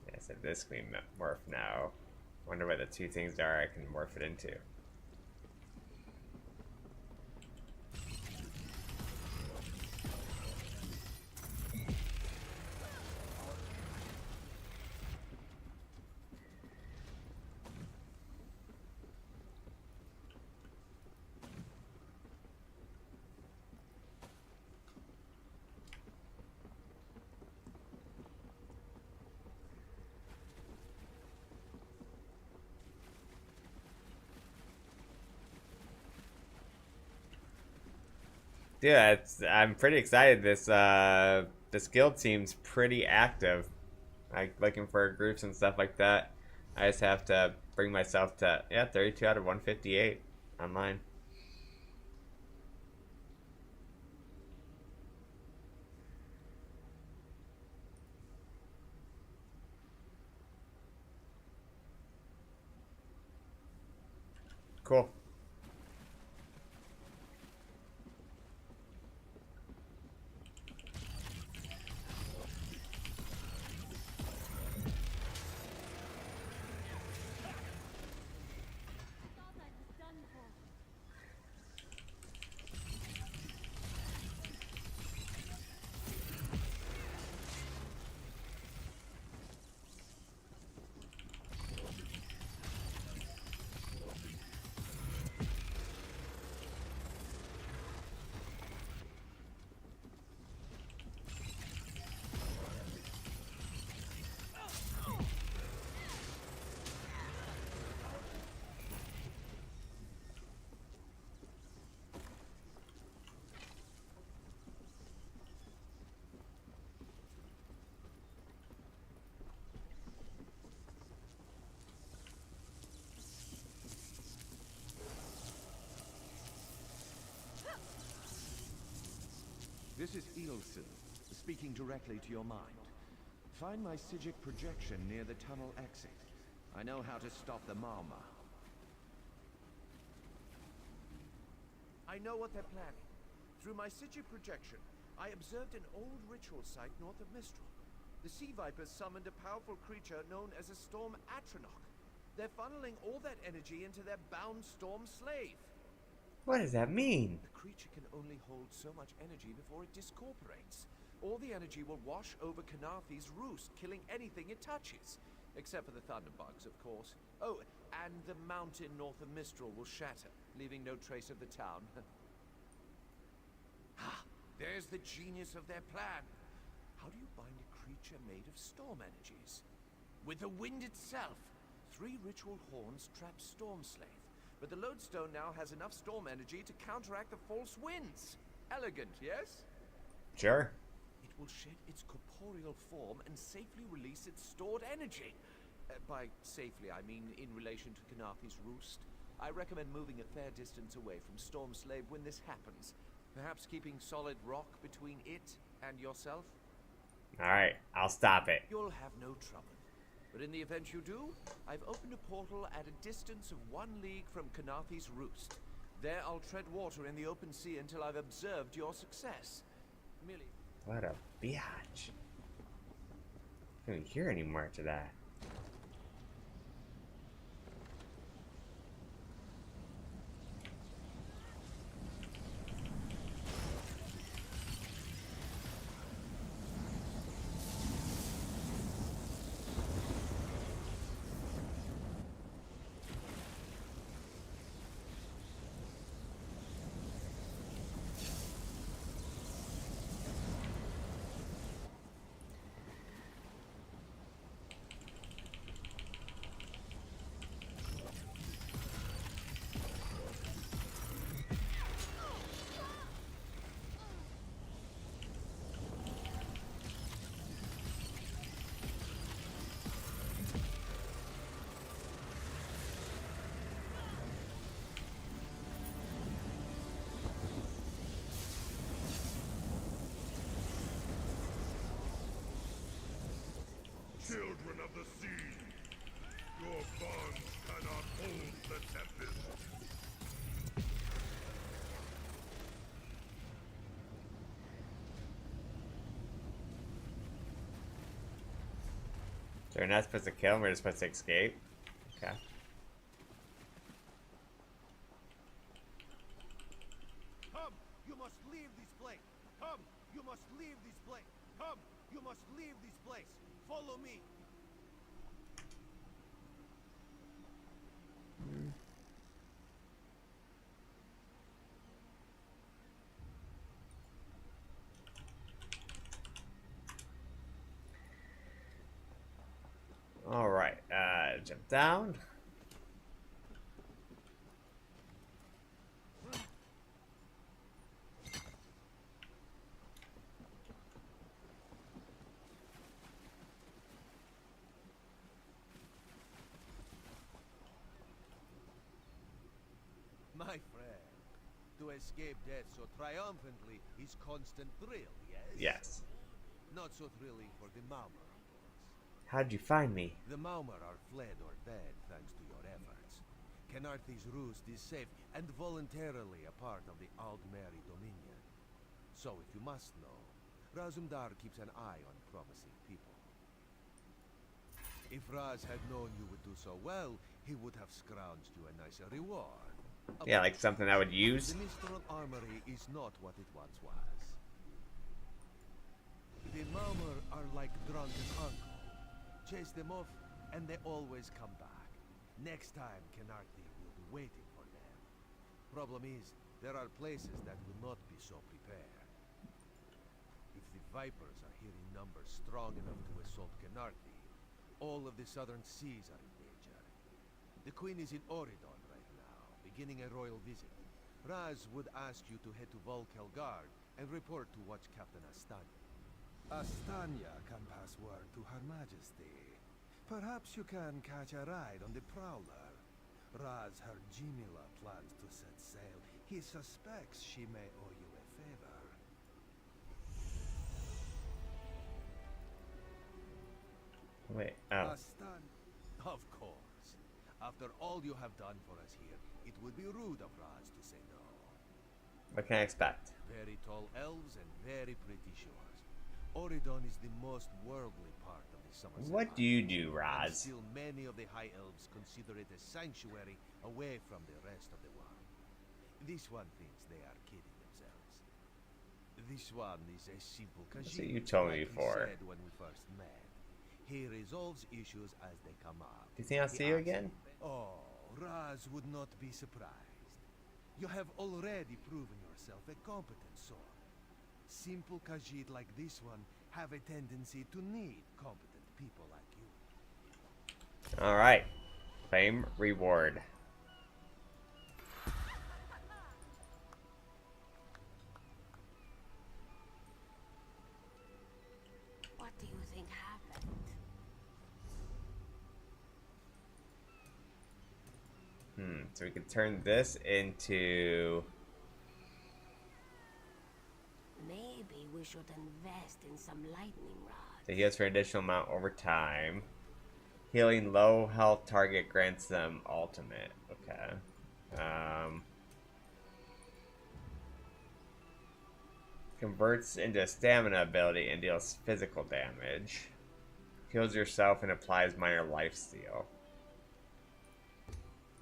Yeah, so this can be morph now. Wonder what the two things are I can morph it into. Yeah, I'm pretty excited. This guild seems pretty active. Like looking for groups and stuff like that. I just have to bring myself to 32 out of 158 online. Cool. This is Eilsil, speaking directly to your mind. Find my Psijic projection near the tunnel exit. I know how to stop the Marma. I know what they're planning. Through my Psijic projection, I observed an old ritual site north of Mistral. The Sea Vipers summoned a powerful creature known as a Storm Atronach. They're funneling all that energy into their bound Storm Slave. What does that mean? The creature can only hold so much energy before it discorporates. All the energy will wash over Kanathi's roost, killing anything it touches. Except for the thunderbugs, of course. Oh, and the mountain north of Mistral will shatter, leaving no trace of the town. Ah, there's the genius of their plan. How do you bind a creature made of storm energies? With the wind itself. 3 ritual horns trap Storm Slave, but the lodestone now has enough storm energy to counteract the false winds. Elegant, yes? Sure. It will shed its corporeal form and safely release its stored energy. By safely, I mean in relation to Kanathi's roost. I recommend moving a fair distance away from Storm Slave when this happens. Perhaps keeping solid rock between it and yourself? Alright, I'll stop it. You'll have no trouble. But in the event you do, I've opened a portal at a distance of 1 league from Kanathi's roost. There I'll tread water in the open sea until I've observed your success. Merely... What a biatch. I couldn't hear any more to that. Children of the sea, your bonds cannot hold the tempest. So we're not supposed to kill him, we're just supposed to escape? Okay. Come! You must leave this place! Come! You must leave this place! Come! You must leave this place! Follow me! Alright, jump down. My friend, to escape death so triumphantly is constant thrill, yes? Yes. Not so thrilling for the Maumar. How'd you find me? The Maumar are fled or dead thanks to your efforts. Kanathi's roost is safe and voluntarily a part of the Aldmeri Dominion. So if you must know, Razumdar keeps an eye on promising people. If Raz had known you would do so well, he would have scrounged you a nicer reward. Yeah, like something I would use. The Mistral Armory is not what it once was. The Maumar are like drunken uncle. Chase them off, and they always come back. Next time, Kanarthi will be waiting for them. Problem is, there are places that will not be so prepared. If the Vipers are here in numbers strong enough to assault Kanarthi, all of the southern seas are in danger. The Queen is in Oridon right now, beginning a royal visit. Raz would ask you to head to Volkelgard and report to Watch Captain Astanya. Astanya can pass word to Her Majesty. Perhaps you can catch a ride on the Prowler. Raz Her Jimila plans to set sail. He suspects she may owe you a favor. Wait, oh. Of course. After all you have done for us here, it would be rude of Raz to say no. What can I expect? Very tall elves and very pretty shores. Oridon is the most worldly part of the Somerset. What do you do, Raz? Still, many of the High Elves consider it a sanctuary away from the rest of the world. This one thinks they are kidding themselves. This one is a simple That's Khajiit, what you told me like he before. said when we first met. He resolves issues as they come up. Do you think I'll He see you asks- again? Oh, Raz would not be surprised. You have already proven yourself a competent sword. Simple Khajiit like this one have a tendency to need competent people like you. Alright. Claim reward. What do you think happened? So we can turn this into... Maybe we should invest in some lightning rods. So heals for an additional amount over time. Healing low health target grants them ultimate. Okay. Converts into a stamina ability and deals physical damage. Heals yourself and applies minor lifesteal.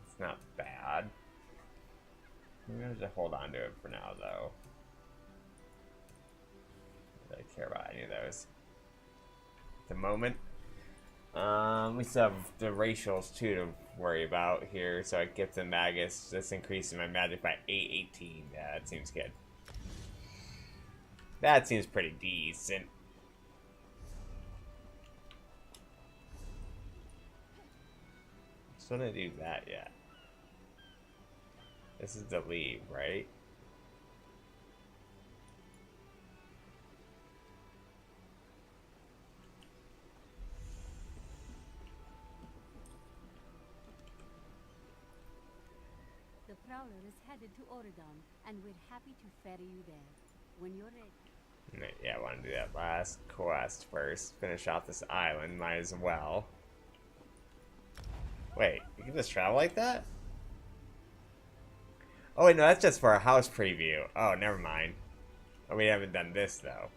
It's not bad. I'm gonna just hold on to it for now, though. I don't really care about any of those at the moment. We still have the racials too to worry about here. So I get the Magus. This increases my magic by 818. Yeah, that seems good. That seems pretty decent. Just want to do that yet. This is the leave, right? The Prowler is headed to Oridon, and we're happy to ferry you there. When you're ready. Yeah, I want to do that last quest first. Finish off this island, might as well. Wait, you can just travel like that? Oh wait, no, that's just for a house preview. Oh, never mind. Oh, we haven't done this though.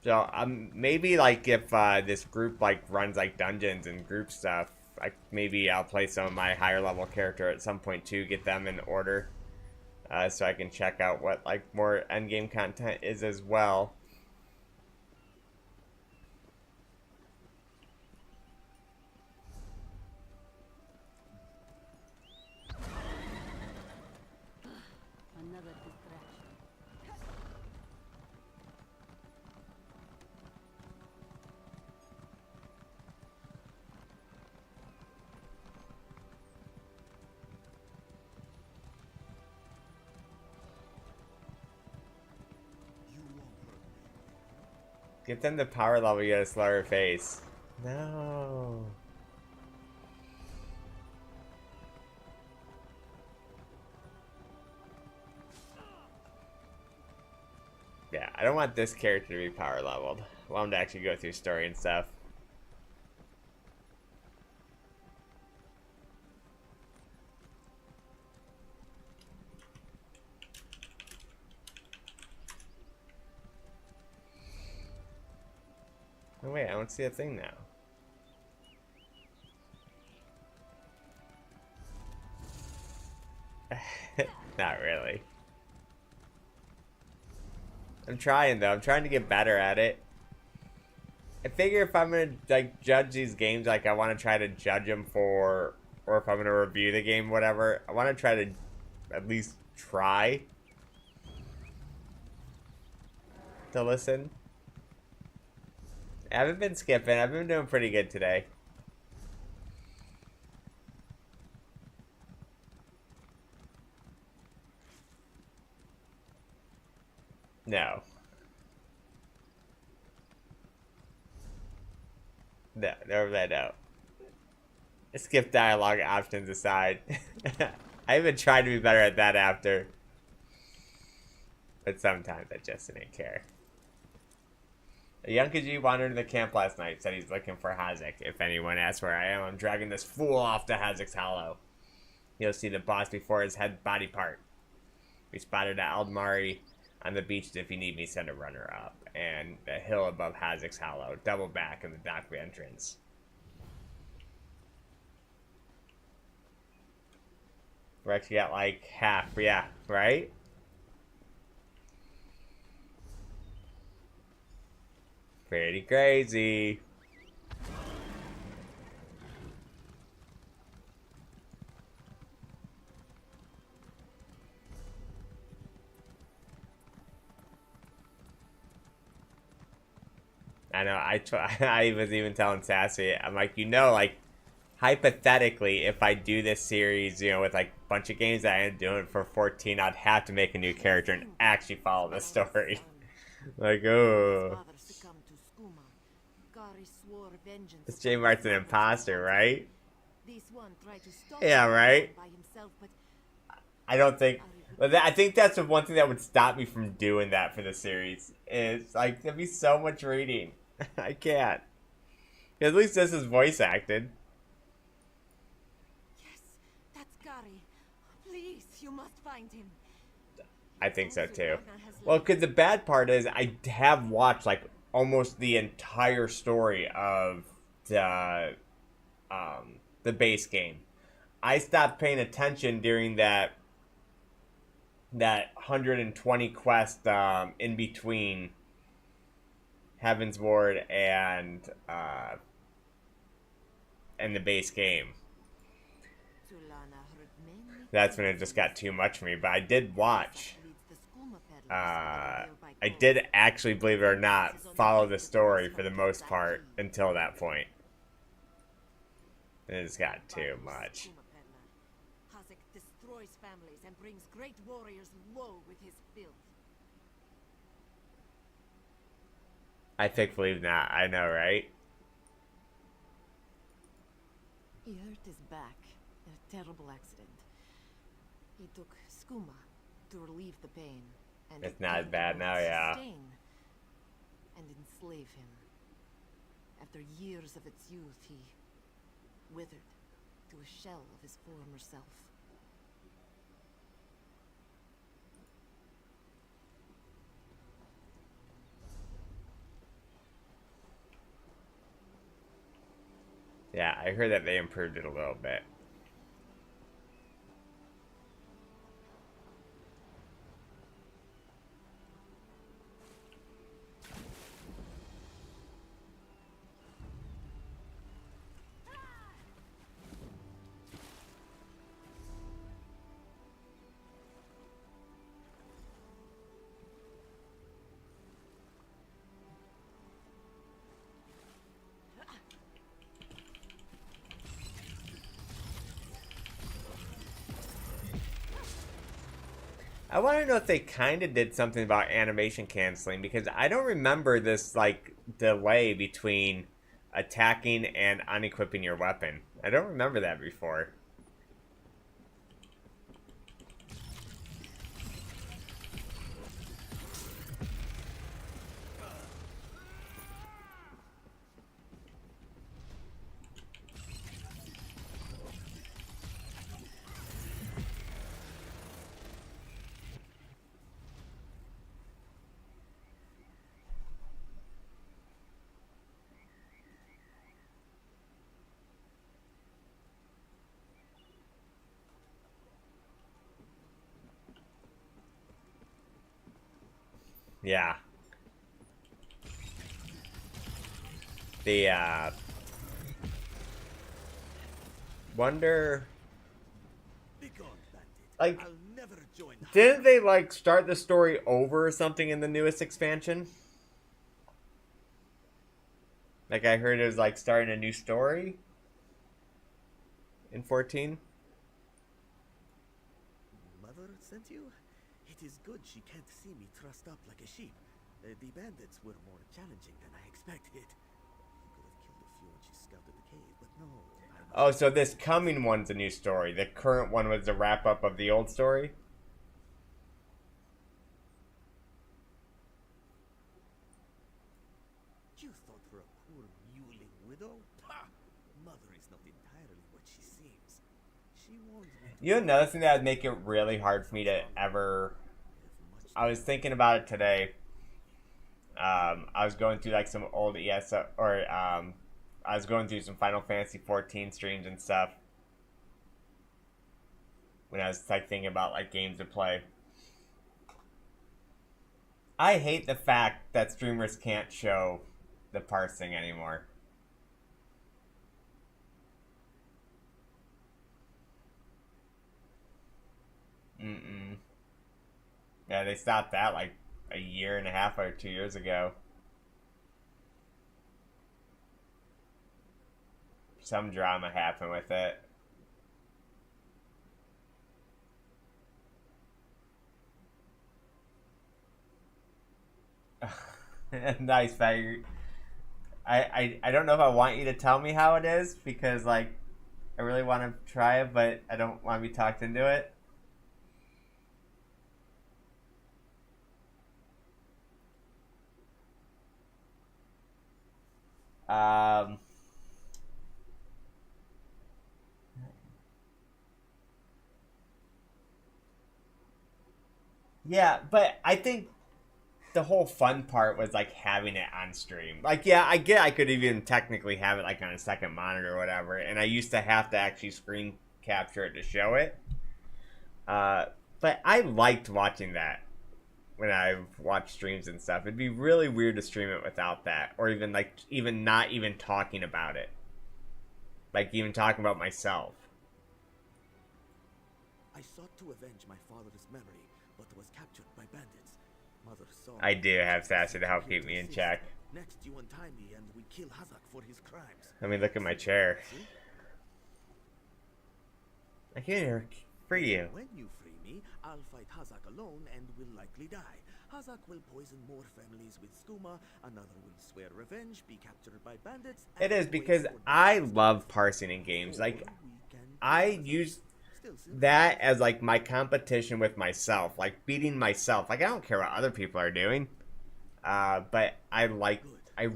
So maybe like if this group like runs like dungeons and group stuff, like maybe I'll play some of my higher level character at some point too, get them in order, so I can check out what like more endgame content is as well. Another distraction. Get them the power level, you gotta slow her face. No. Yeah, I don't want this character to be power leveled. I want him to actually go through story and stuff. Oh wait, I don't see a thing now. Not really. I'm trying though. I'm trying to get better at it. I figure if I'm gonna like judge these games, like I want to try to judge them for, or if I'm gonna review the game, whatever, I want to try to at least try to listen. I haven't been skipping. I've been doing pretty good today. No. No, no. Skip dialogue options aside. I even tried to be better at that after. But sometimes I just didn't care. A young Khajiit wandered into the camp last night, said he's looking for Hazek. If anyone asks where I am, I'm dragging this fool off to Hazek's Hollow. He'll see the boss before his head body part. We spotted Aldmari on the beach. If you need me, send a runner up. And the hill above Hazek's Hollow. Double back in the dock entrance. We're actually at like half. Yeah, right? Pretty crazy. I know. I was even telling Sassy, I'm like, like, hypothetically, if I do this series, with like a bunch of games that I end up doing for 14, I'd have to make a new character and actually follow the story. Like, oh. This J Mart's an imposter, right? Yeah, right? I don't think... But I think that's the one thing that would stop me from doing that for the series. Is, like, there'd be so much reading. I can't. At least this is voice acted. That's Gary. Please, you must find him. I think so too. Well, because the bad part is I have watched like almost the entire story of the base game. I stopped paying attention during that 120 quest in between Heaven's Ward and the base game. That's when it just got too much for me. But I did watch. I did actually, believe it or not, follow the story for the most part until that point. And it just got too much. Hazek destroys families and brings great warriors low with his filth. I think believe not. I know, right? He hurt his back in a terrible accident. He took skooma to relieve the pain. And it's not as bad now, yeah. And enslave him. After years of its youth, he withered to a shell of his former self. Yeah, I heard that they improved it a little bit. I want to know if they kind of did something about animation canceling, because I don't remember this, like, delay between attacking and unequipping your weapon. I don't remember that before. Yeah. The, wonder... Like, didn't they, like, start the story over or something in the newest expansion? Like, I heard it was, like, starting a new story in 14? Mother sent you? It is good she can't see me trussed up like a sheep. The bandits were more challenging than I expected. He could have killed a few when she scouted the cave, but no. Oh, so this coming one's a new story. The current one was the wrap-up of the old story? You thought for a poor mewling widow? Pah! Mother is not entirely what she seems. She warned me. You know, another thing that would make it really hard for me to ever... I was thinking about it today. I was going through like some old ESO, or I was going through some Final Fantasy 14 streams and stuff. when I was like thinking about like games to play. I hate the fact that streamers can't show the parsing anymore. Yeah, they stopped that like a year and a half or 2 years ago. Some drama happened with it. Nice, Faggy. I don't know if I want you to tell me how it is, because like I really want to try it, but I don't want to be talked into it. Yeah, but I think the whole fun part was like having it on stream. Like, yeah, I get I could even technically have it like on a second monitor or whatever, and I used to have to actually screen capture it to show it. But I liked watching that when I watched streams and stuff. It'd be really weird to stream it without that, or even like even not even talking about it, like even talking about myself. I sought to avenge my father's memory, but was captured by bandits. Mother saw I do have Sassy to help keep me in check. Next, you untie me and we kill Hazak for his crimes. Let me look at my chair. I can't free you. When you free me, I'll fight Hazak alone and will likely die. Hazak will poison more families with skooma, another will swear revenge, be captured by bandits. It is because I love parsing in games. Like, I use that as like my competition with myself, like beating myself. Like, I don't care what other people are doing, but I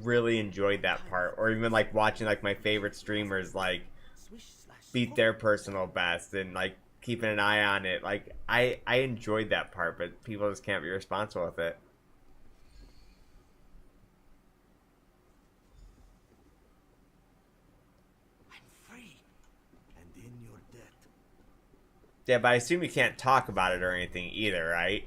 really enjoyed that part. Or even like watching like my favorite streamers like beat their personal best and like keeping an eye on it. Like, I enjoyed that part, but people just can't be responsible with it. Yeah, but I assume you can't talk about it or anything either, right?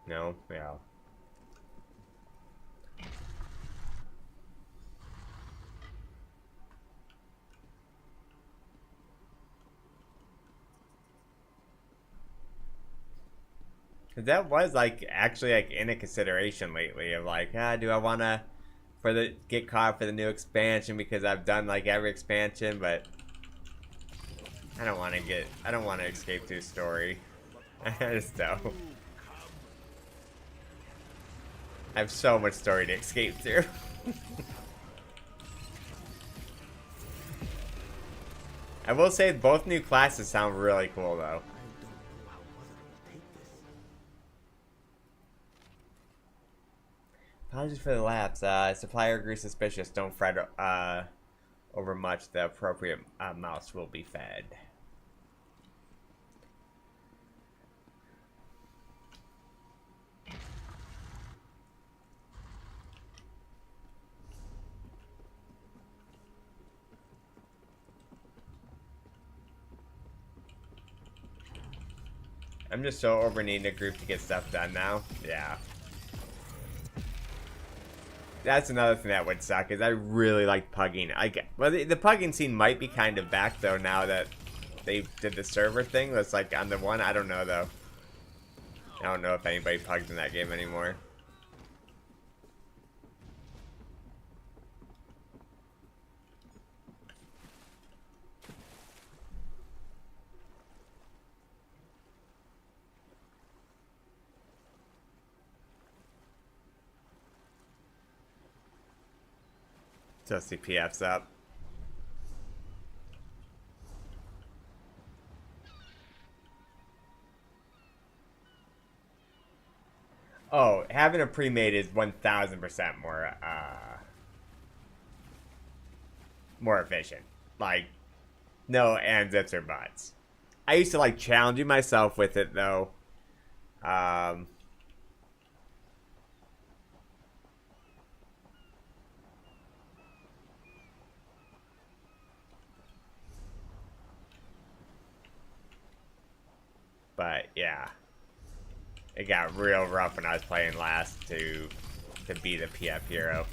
No? Yeah. That was like actually like in a consideration lately of like, do I want to get caught for the new expansion, because I've done like every expansion, but I don't want to escape through story. I just don't. I have so much story to escape through. I will say both new classes sound really cool though. Apologies for the lapse. Supplier grew suspicious. Don't fret over much. The appropriate mouse will be fed. I'm just so over needing a group to get stuff done now. Yeah. That's another thing that would suck, is I really like pugging. Well, the pugging scene might be kind of back though now that they did the server thing. That's like on the one. I don't know though. I don't know if anybody pugs in that game anymore. So CPF's up. Oh, having a pre-made is 1000% more efficient. Like, No ands, ifs, or buts. I used to like challenging myself with it though. But yeah, it got real rough when I was playing last to be the PF hero.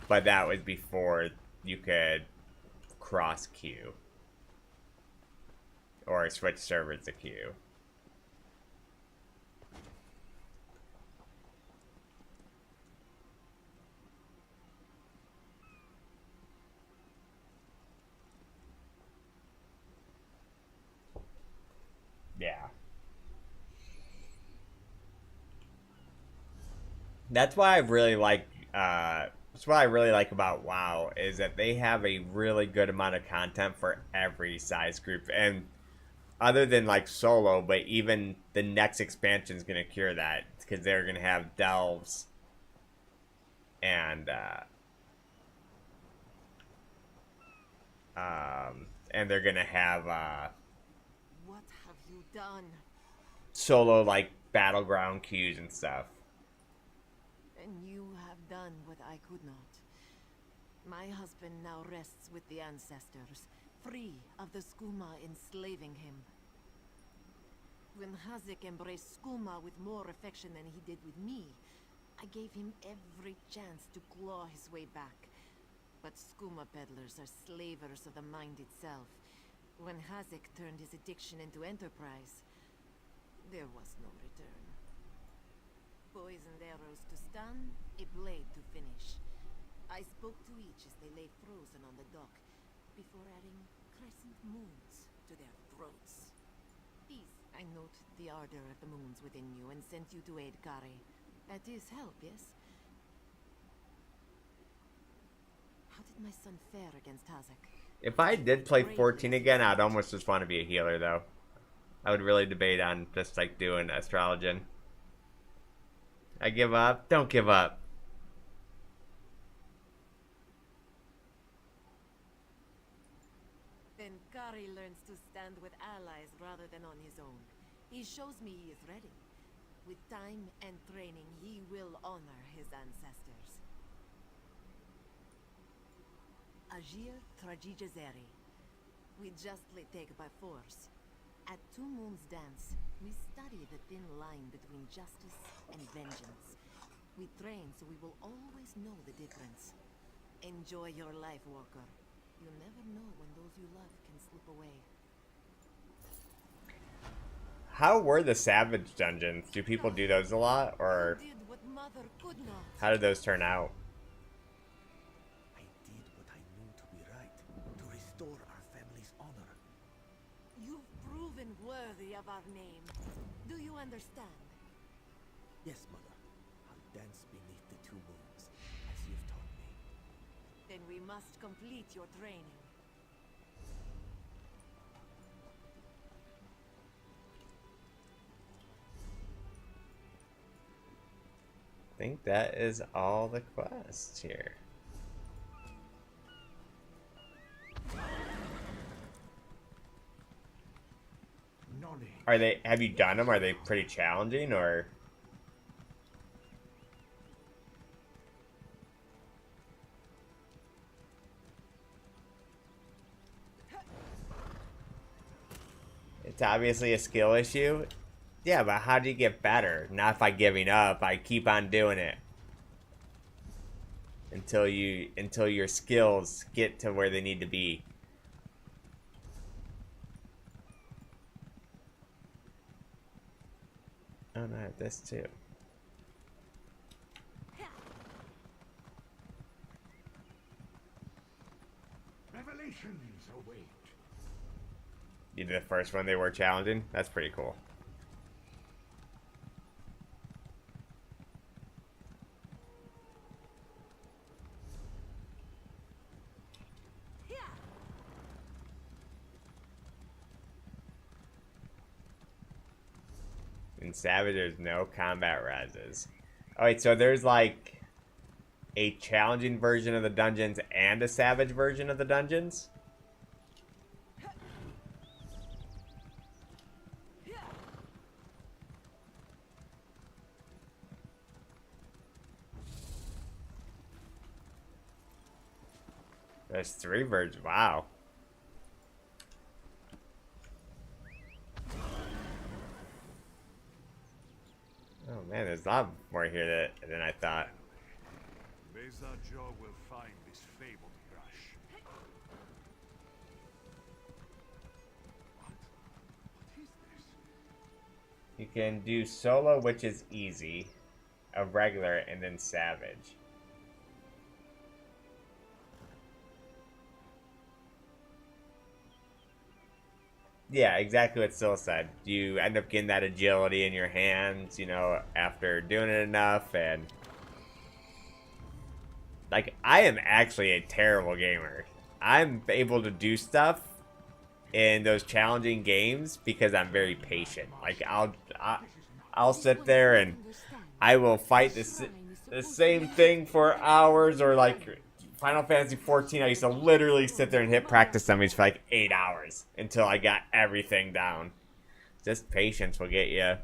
But that was before you could cross queue or switch servers to queue. Yeah. That's why I really like that's what I really like about WoW is that they have a really good amount of content for every size group, and other than like solo, but even the next expansion is gonna cure that because they're gonna have delves and they're gonna have What have you done? solo like battleground queues and stuff. And you have done what I could not. My husband now rests with the ancestors, free of the Skooma enslaving him. When Hazik embraced Skooma with more affection than he did with me, I gave him every chance to claw his way back. But Skooma peddlers are slavers of the mind itself. When Hazik turned his addiction into enterprise, there was no return. Poisoned arrows to stun, a blade to finish. I spoke to each as they lay frozen on the dock, before adding crescent moons to their throats. Peace. I note the ardor of the moons within you and sent you to aid Kari. That is help, yes? How did my son fare against Hazik? If I did play 14 again, I'd almost just want to be a healer though. I would really debate on just like doing astrologian. I give up. Don't give up. Then Kari learns to stand with allies rather than on his own. He shows me he is ready. With time and training, he will honor his ancestors. Agir Trajijazeri. We justly take by force. At Two Moons Dance, we study the thin line between justice and vengeance. We train so we will always know the difference. Enjoy your life, Walker. You never know when those you love can slip away. How were the Savage dungeons? Do people do those a lot, or how did those turn out? I did what I knew to be right, to restore our family's honor. You've proven worthy of our name. Do you understand? Yes, Mother. I'll dance beneath the two moons, as you've taught me. Then we must complete your training. I think that is all the quests here. Are they, have you done them? Are they pretty challenging, or? It's obviously a skill issue. Yeah, but how do you get better? Not by giving up. I keep on doing it until your skills get to where they need to be. Oh no, I have this too. Revelations await. You did the first one they were challenging? That's pretty cool. In Savage, there's no combat reses. Alright, so there's like a challenging version of the dungeons and a Savage version of the dungeons? There's 3 versions. Wow. Oh man, there's a lot more here than I thought. Bezajo will find this fabled brush. What is this? You can do solo, which is easy, a regular, and then savage. Yeah, exactly what Syl said. You end up getting that agility in your hands, you know, after doing it enough, and... Like, I am actually a terrible gamer. I'm able to do stuff in those challenging games because I'm very patient. Like, I'll sit there and I will fight the same thing for hours, or like... Final Fantasy 14, I used to literally sit there and hit practice dummies for like 8 hours until I got everything down. Just patience will get you.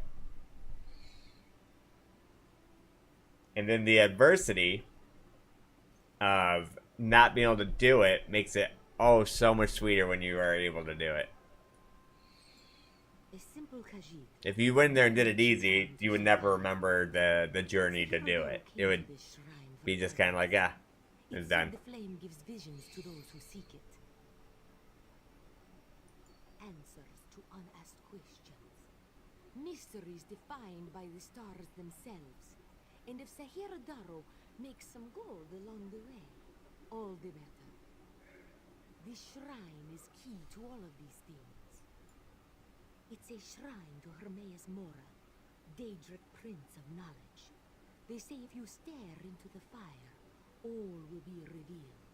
And then the adversity of not being able to do it makes it, oh, so much sweeter when you are able to do it. If you went in there and did it easy, you would never remember the journey to do it. It would be just kind of like, ah. It's done. The flame gives visions to those who seek it. Answers to unasked questions. Mysteries defined by the stars themselves. And if Sahiradaro makes some gold along the way, all the better. The shrine is key to all of these things. It's a shrine to Hermaeus Mora, Daedric Prince of Knowledge. They say if you stare into the fire, all will be revealed.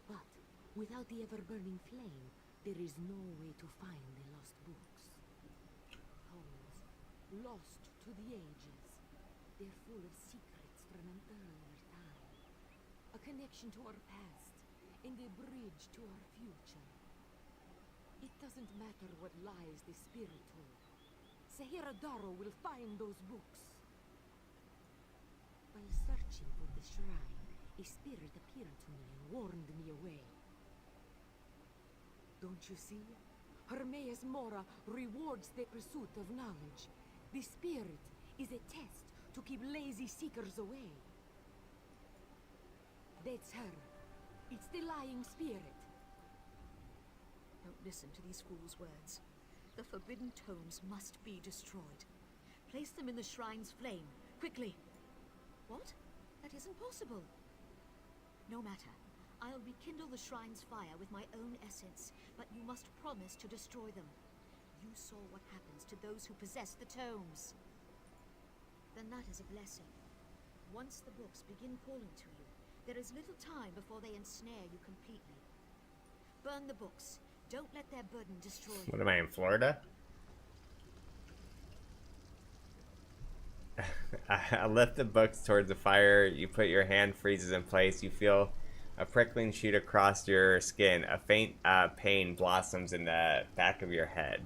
But without the ever-burning flame, there is no way to find the lost books. Tomes, lost to the ages. They're full of secrets from an earlier time. A connection to our past, and a bridge to our future. It doesn't matter what lies the spirit told. Sahiradaro will find those books. While searching for the shrine, a spirit appeared to me and warned me away. Don't you see? Hermaeus Mora rewards the pursuit of knowledge. The spirit is a test to keep lazy seekers away. That's her. It's the lying spirit. Don't listen to these fools' words. The forbidden tomes must be destroyed. Place them in the shrine's flame, quickly. What? That isn't possible. No matter. I'll rekindle the shrine's fire with my own essence, but you must promise to destroy them. You saw what happens to those who possess the tomes. Then that is a blessing. Once the books begin calling to you, there is little time before they ensnare you completely. Burn the books. Don't let their burden destroy you. What am I, in Florida? I lift the books towards the fire. You put your hand, freezes in place. You feel a prickling shoot across your skin. A faint pain blossoms in the back of your head.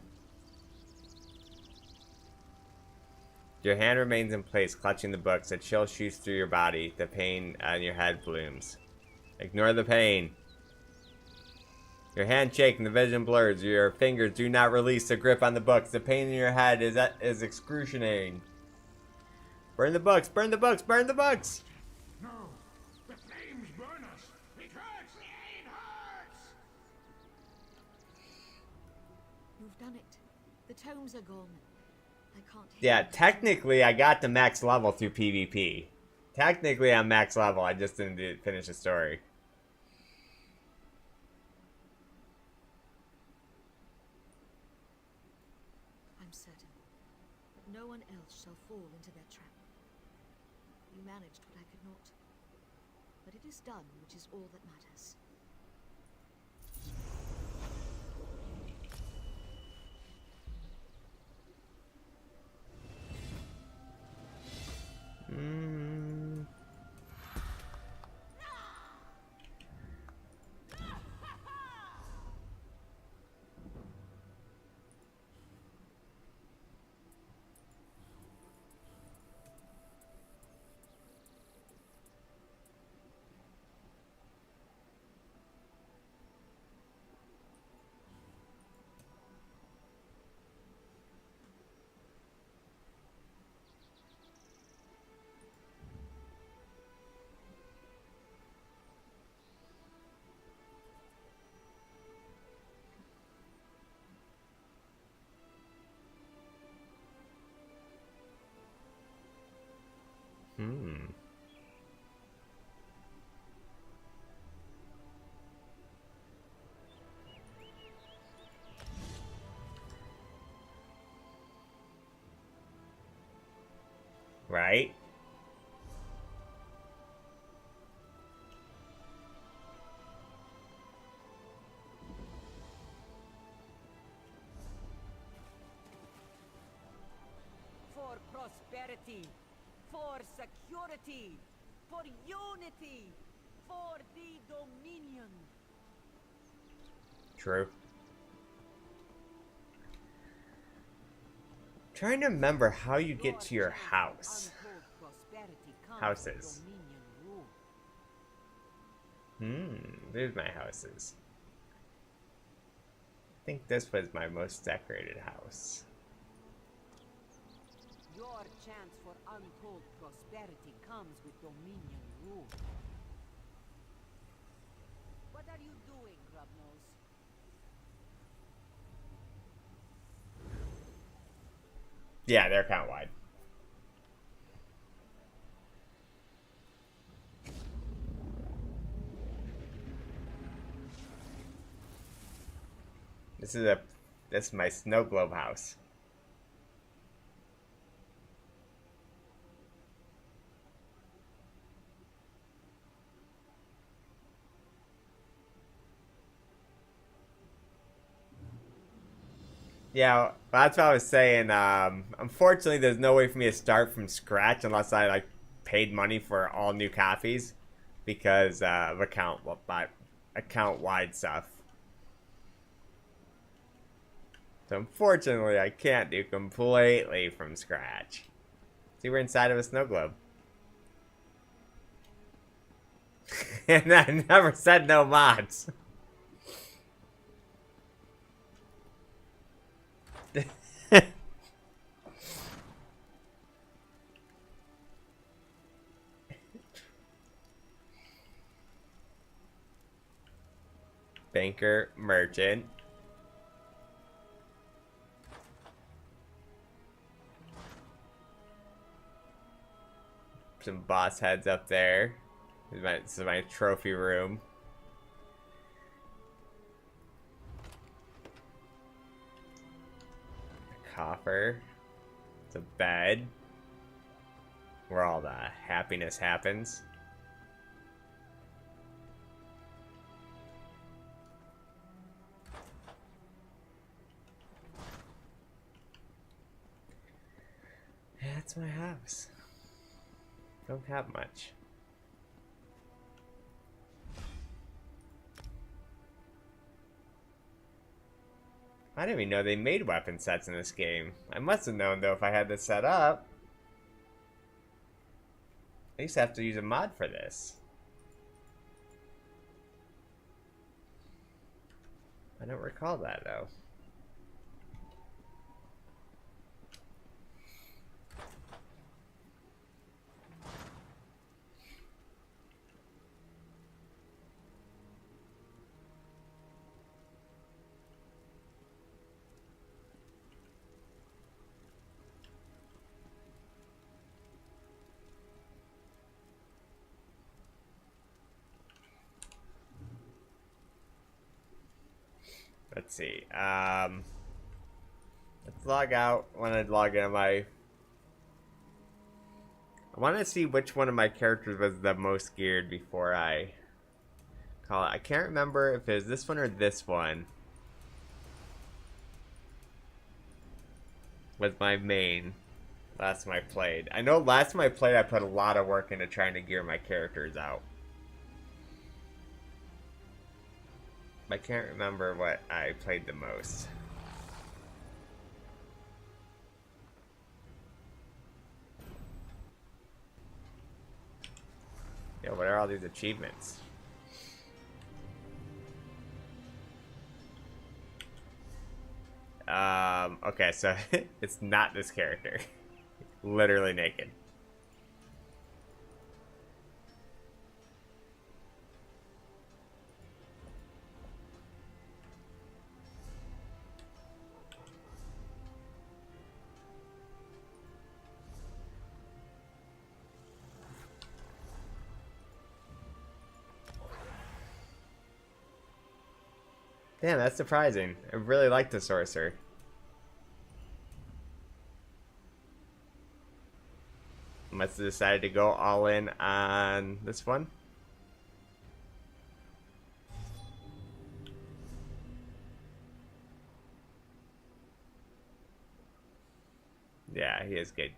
Your hand remains in place, clutching the books. A chill shoots through your body. The pain on your head blooms. Ignore the pain. Your hand shakes and the vision blurs. Your fingers do not release the grip on the books. The pain in your head is excruciating. Burn the books! Burn the books! Burn the books! No! The flames burn us! It hurts! It hurts! You've done it. The tomes are gone. I can't hear. Yeah, technically I got to max level through PvP. Technically I'm max level, I just didn't finish the story. I'm certain that no one else shall fall into their trap. You managed what I could not. But it is done, which is all that matters. Hmm. Right? For prosperity, for security, for unity, for the Dominion. True. Trying to remember how you get to your house. Houses. There's my houses. I think this was my most decorated house. Your chance for untold prosperity comes with Dominion rule. What are you doing, Grubnose? Yeah, they're kind of wide. This is my snow globe house. Yeah, that's what I was saying. Unfortunately, there's no way for me to start from scratch unless I like paid money for all new copies because of account-wide stuff. So unfortunately, I can't do completely from scratch. See, we're inside of a snow globe. And I never said no mods. Banker, merchant. Some boss heads up there. This is my trophy room. A coffer. It's a bed. Where all the happiness happens. Yeah, that's my house. Don't have much. I didn't even know they made weapon sets in this game. I must have known though if I had this set up. I used to have to use a mod for this. I don't recall that though. Let's see. Let's log out. I want to log in on my... I want to see which one of my characters was the most geared before I call it. I can't remember if it was this one or this one was my main last time I played. I know last time I played I put a lot of work into trying to gear my characters out. I can't remember what I played the most. Yo, what are all these achievements? Okay, so it's not this character. Literally naked. Damn, that's surprising. I really like the sorcerer. Must have decided to go all in on this one. Yeah, he is good.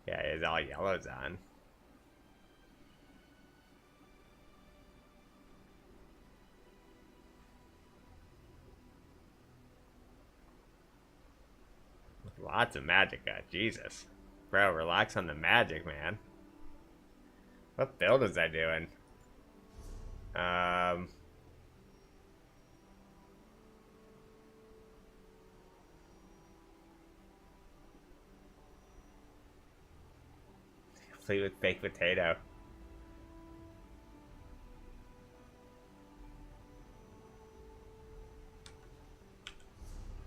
Yeah, he has all yellows on. Lots of magic, Jesus. Bro, relax on the magic, man. What build is I doing? Complete with baked potato.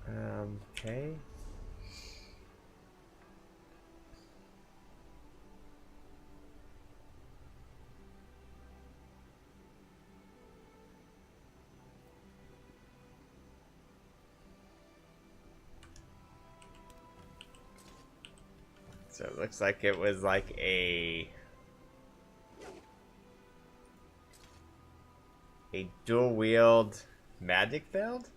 Okay. So it looks like it was like a dual wield magic build?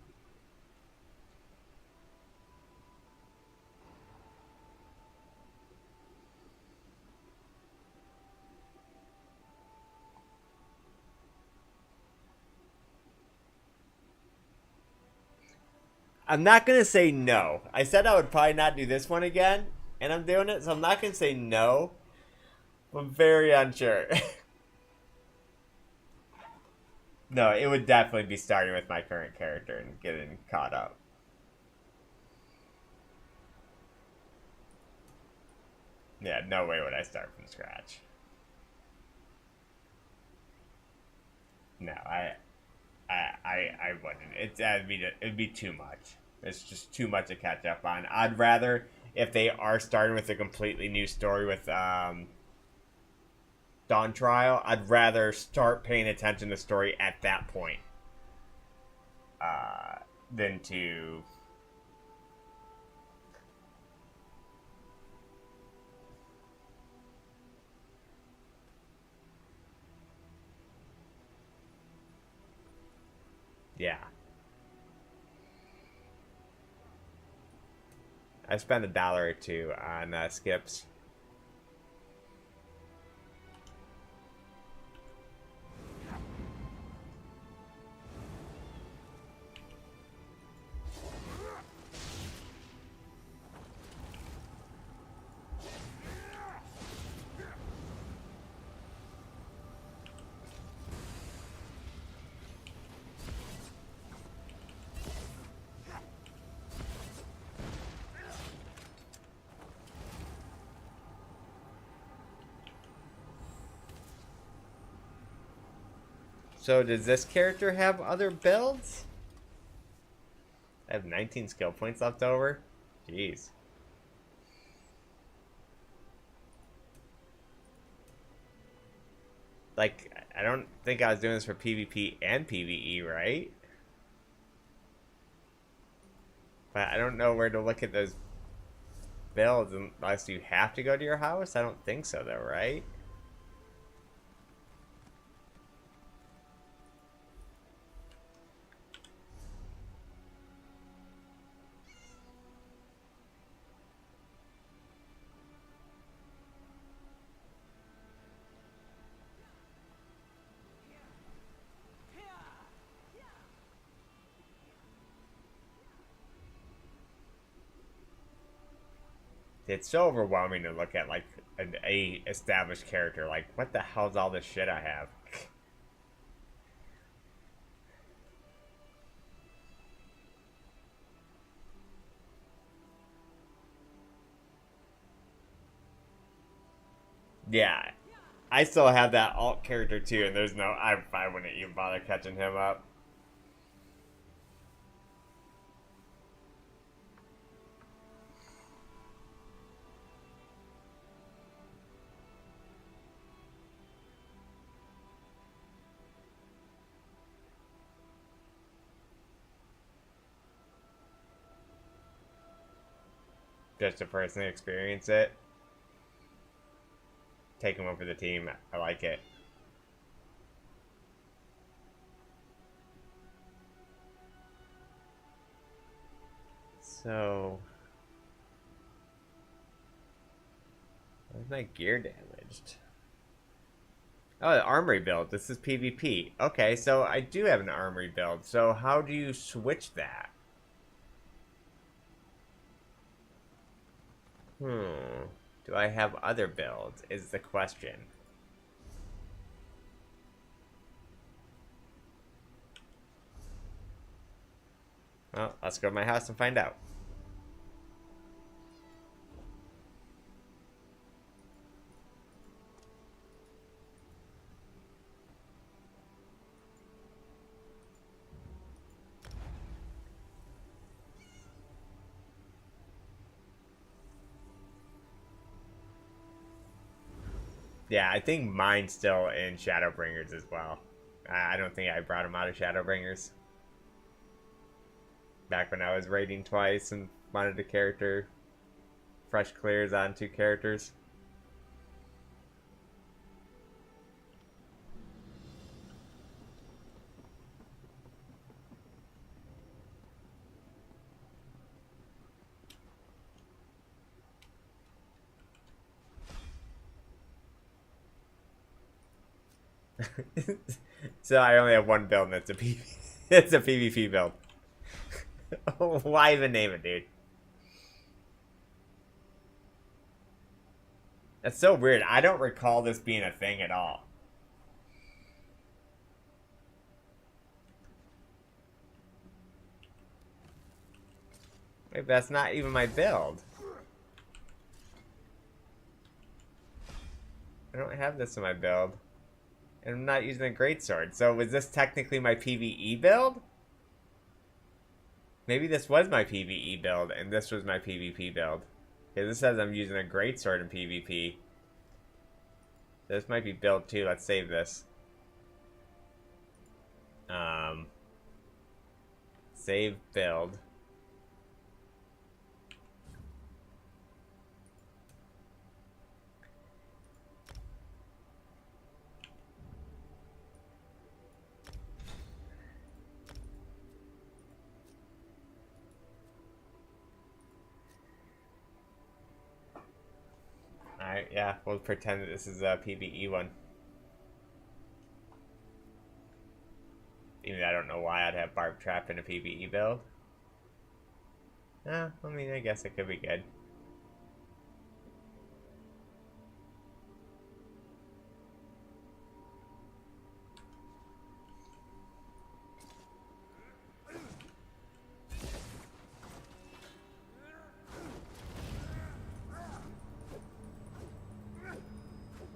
I'm not gonna say no. I said I would probably not do this one again, and I'm doing it, so I'm not gonna say no. I'm very unsure. No, it would definitely be starting with my current character and getting caught up. Yeah, no way would I start from scratch. No, I wouldn't. It'd be too much. It's just too much to catch up on. I'd rather, if they are starting with a completely new story with Dawn Trial, I'd rather start paying attention to the story at that point than to. Yeah. I spent $1 or $2 on skips. So does this character have other builds? I have 19 skill points left over. Jeez. Like, I don't think I was doing this for PvP and PvE, right? But I don't know where to look at those builds unless you have to go to your house. I don't think so, though, right? It's so overwhelming to look at, like, a established character. Like, what the hell's all this shit I have? Yeah. I still have that alt character, too, and there's no... I wouldn't even bother catching him up. just to personally experience it. Take him over the team. I like it. So, why is my gear damaged? Oh, the armory build. This is PvP. Okay, so I do have an armory build. So how do you switch that? Do I have other builds? Is the question. Well, let's go to my house and find out. Yeah, I think mine's still in Shadowbringers as well. I don't think I brought him out of Shadowbringers. Back when I was raiding twice and wanted a character. Fresh clears on 2 characters. So I only have one build and it's a PvP. It's a PvP build. Why even name it, dude? That's so weird. I don't recall this being a thing at all. Wait, but that's not even my build. I don't have this in my build. And I'm not using a greatsword. So was this technically my PvE build? Maybe this was my PvE build and this was my PvP build. Okay, this says I'm using a greatsword in PvP. This might be build 2. Let's save this. Save build. Alright, yeah, we'll pretend that this is a PvE one. Even though I don't know why I'd have Barb Trap in a PvE build. I mean, I guess it could be good.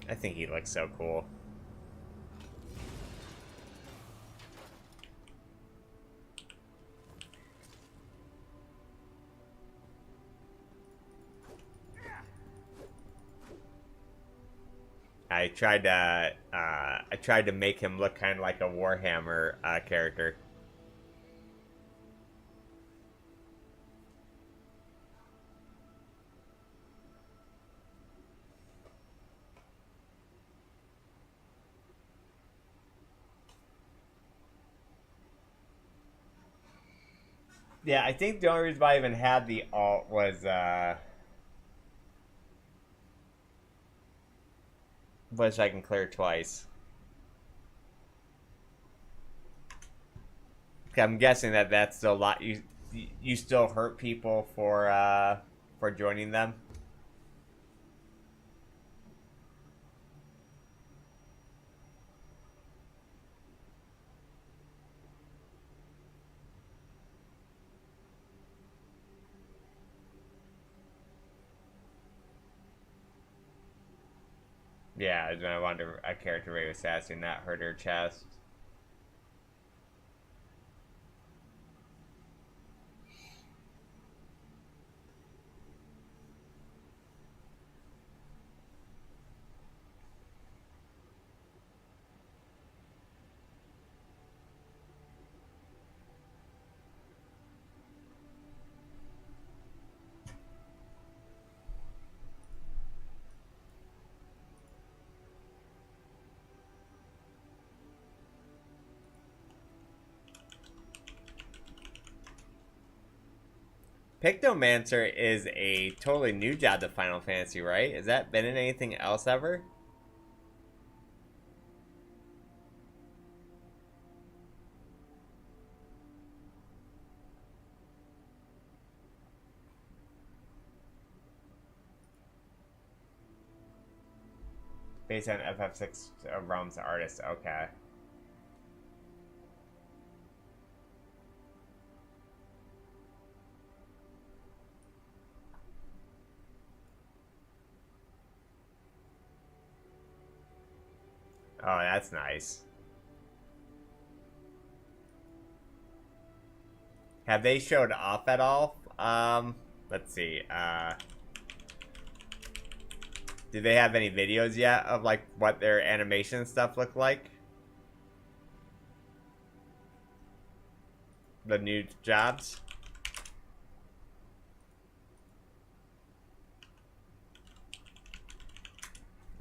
I think he looks so cool. I tried to make him look kind of like a Warhammer character. Yeah, I think the only reason why I even had the alt was I can clear twice. I'm guessing that that's still a lot. You still hurt people for joining them. Yeah, I wanted a character raid assassin that hurt her chest. Pictomancer is a totally new job to Final Fantasy, right? Has that been in anything else ever? Based on FF6 Realms artist, okay. Oh, that's nice. Have they showed off at all? Let's see. Do they have any videos yet of like what their animation stuff look like? The new jobs?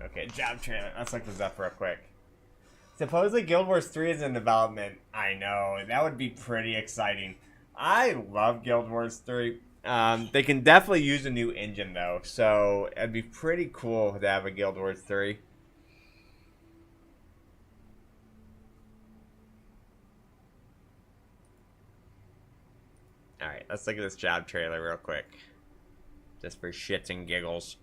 Okay, job trailer. Let's look this up real quick. Supposedly Guild Wars 3 is in development. I know, that would be pretty exciting. I love Guild Wars 3. They can definitely use a new engine though, so it'd be pretty cool to have a Guild Wars 3. Alright, let's look at this job trailer real quick. Just for shits and giggles.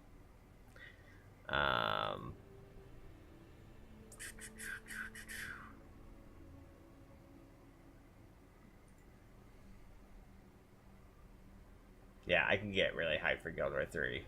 Yeah, I can get really hyped for Guild Wars 3.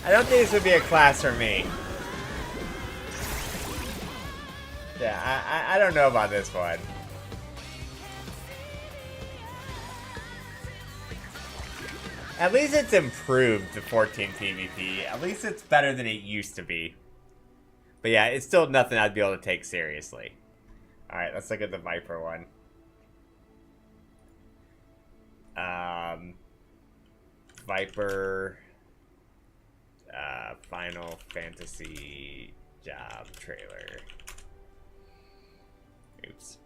I don't think this would be a class for me. Yeah, I don't know about this one. At least it's improved to 14 PvP. At least it's better than it used to be. But yeah, it's still nothing I'd be able to take seriously. Alright, let's look at the Viper one. Viper... Final Fantasy job trailer. Oops.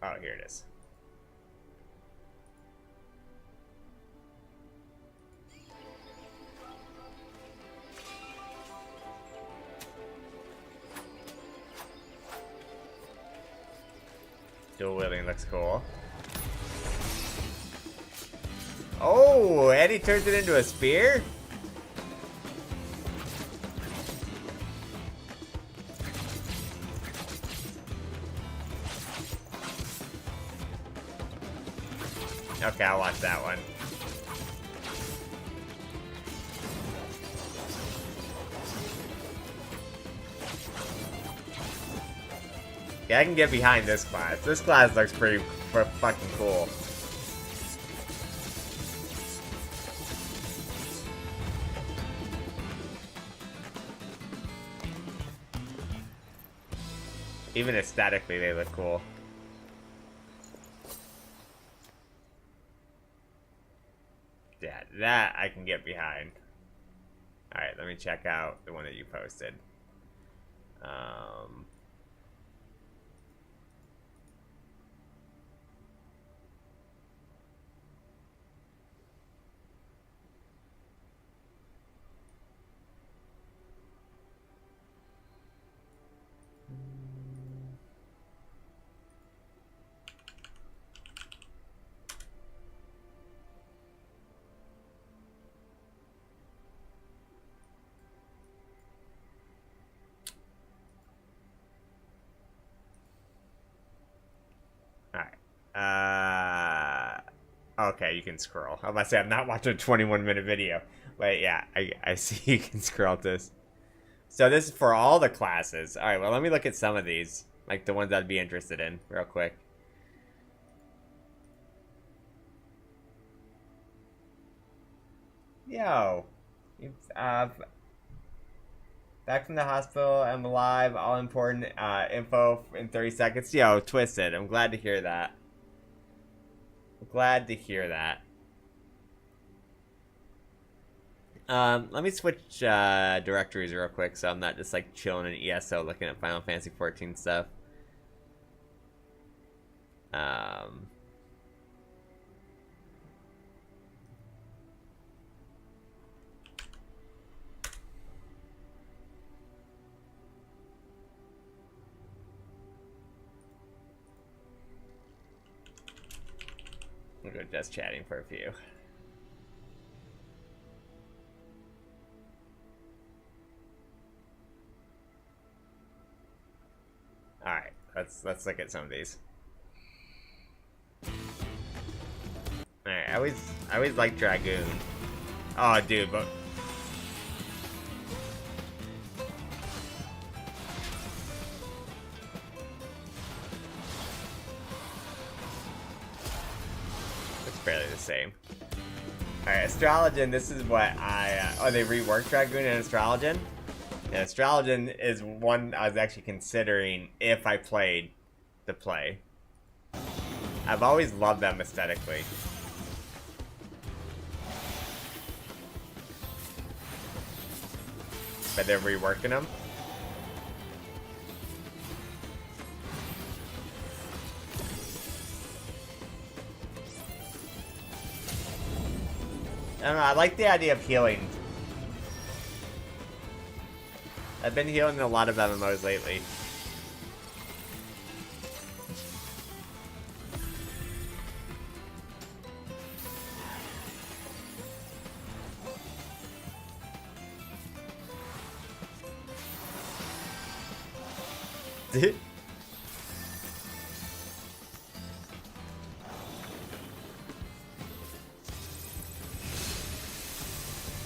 Oh, here it is. Dual wielding looks cool. Oh, Eddie turns it into a spear? Okay, I'll watch that one. Yeah, I can get behind this class. This class looks pretty fucking cool. Even aesthetically, they look cool. Yeah, that I can get behind. Alright, let me check out the one that you posted. Alright. Okay, you can scroll. I'm about to say, I'm not watching a 21-minute video. But yeah, I see you can scroll this. So this is for all the classes. Alright, well, let me look at some of these. Like the ones I'd be interested in, real quick. Yo. Back from the hospital, I'm alive, all important info in 30 seconds. Yo, Twisted, I'm glad to hear that. Glad to hear that. Let me switch directories real quick so I'm not just like chilling in ESO looking at Final Fantasy 14 stuff. We'll go just chatting for a few. Alright, let's look at some of these. Alright, I always like Dragoon. Oh dude, but it's barely the same. Alright, Astrologen, this is what they reworked Dragoon and Astrologen? Yeah, Astrologen is one I was actually considering if I played the play. I've always loved them aesthetically. But they're reworking them. I don't know, I like the idea of healing. I've been healing in a lot of MMOs lately.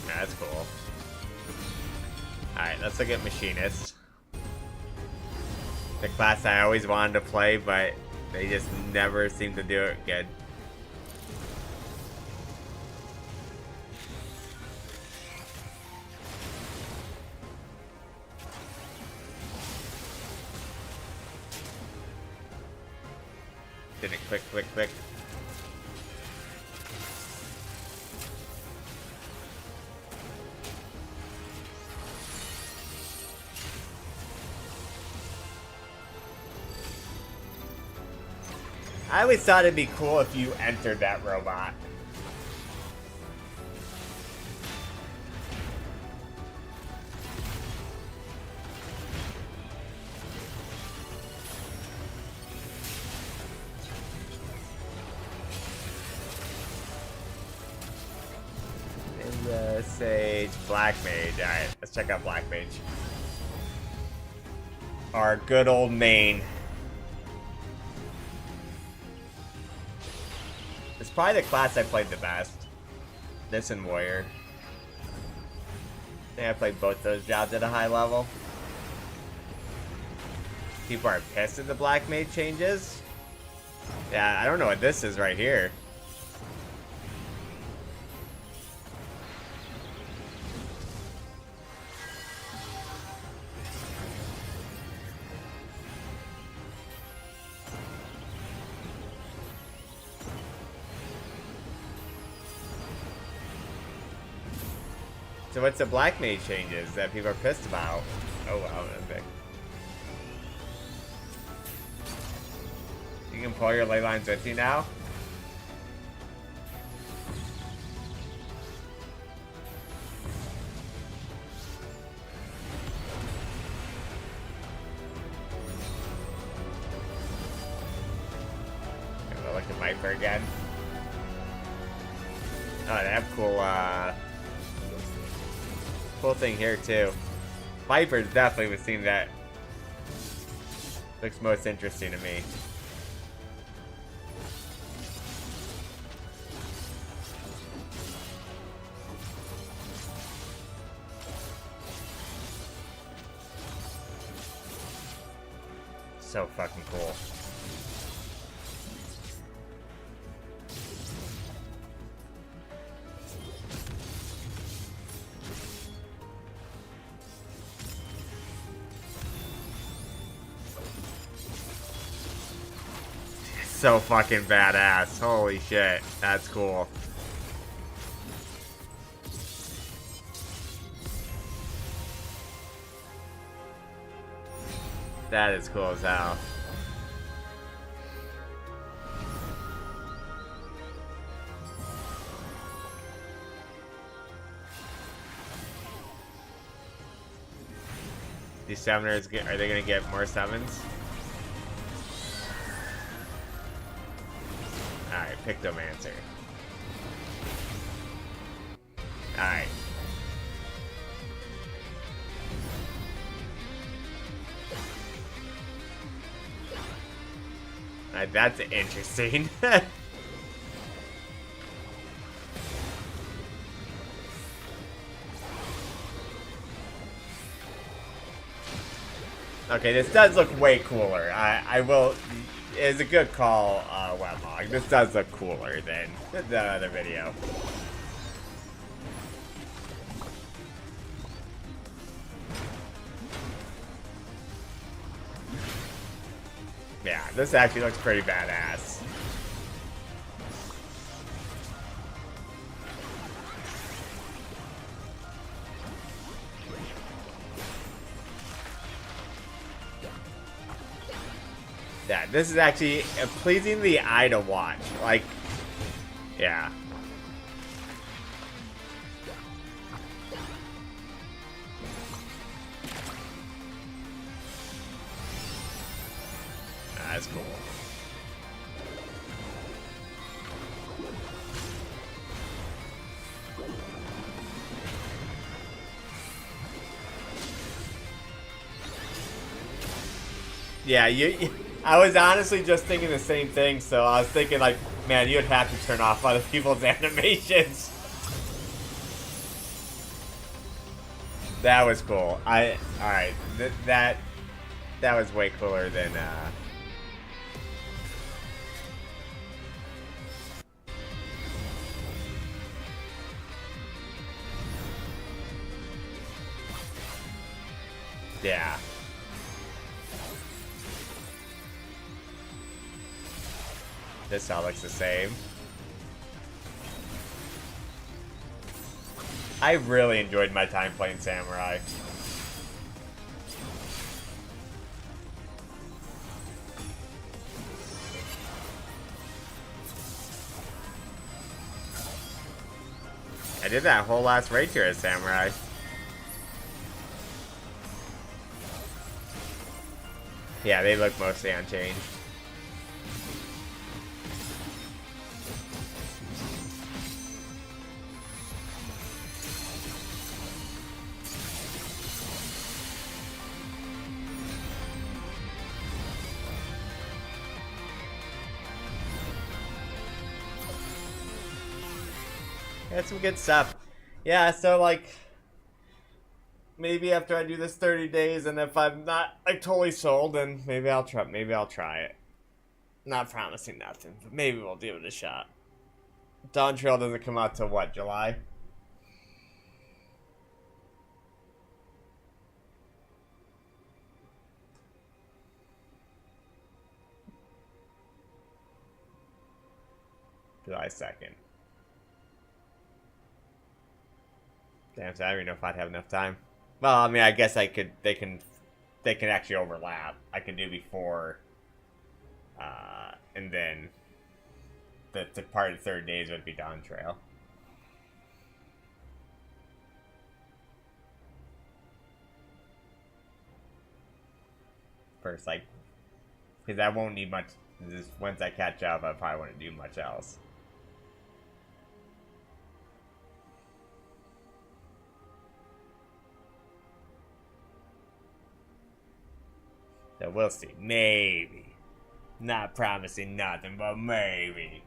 That's cool. Alright, let's look at Machinist. The class I always wanted to play, but they just never seem to do it good. Did it quick, quick, quick. I always thought it'd be cool if you entered that robot. And Sage, Black Mage. Alright, let's check out Black Mage. Our good old main. It's probably the class I played the best. This and Warrior. I think I played both those jobs at a high level. People are pissed at the Black Mage changes. Yeah, I don't know what this is right here. So what's the Black Mage changes that people are pissed about? Oh wow, okay. You can pull your ley lines with you now? I'm gonna look at Viper again. Oh, they have cool, cool thing here too. Viper's definitely the thing that looks most interesting to me. So fucking cool. So fucking badass. Holy shit. That's cool. That is cool as hell. These summoners, are they gonna get more summons? Alright, Pictomancer. Alright. Alright, that's interesting. Okay, this does look way cooler. I will... It's a good call, Webhog. This does look cooler than the other video. Yeah, this actually looks pretty badass. Yeah, this is actually pleasing the eye to watch. Like, yeah. That's cool. Yeah, I was honestly just thinking the same thing, so I was thinking like, man, you'd have to turn off other people's animations. That was cool. Alright, that was way cooler than, yeah. This all looks the same. I really enjoyed my time playing Samurai. I did that whole last raid here as Samurai. Yeah, they look mostly unchanged. That's some good stuff. Yeah, so like maybe after I do this 30 days and if I'm not like totally sold, then maybe I'll try it. Not promising nothing, but maybe we'll give it a shot. Dawn Trail doesn't come out till what, July? July 2nd. Damn, so I don't even know if I'd have enough time. Well, I mean, I guess I could. They can actually overlap. I can do before, and then the part of the 30 days would be Dawn Trail. First, like, because I won't need much. Just once I catch up, I probably wouldn't do much else. So we'll see. Maybe. Not promising nothing, but maybe.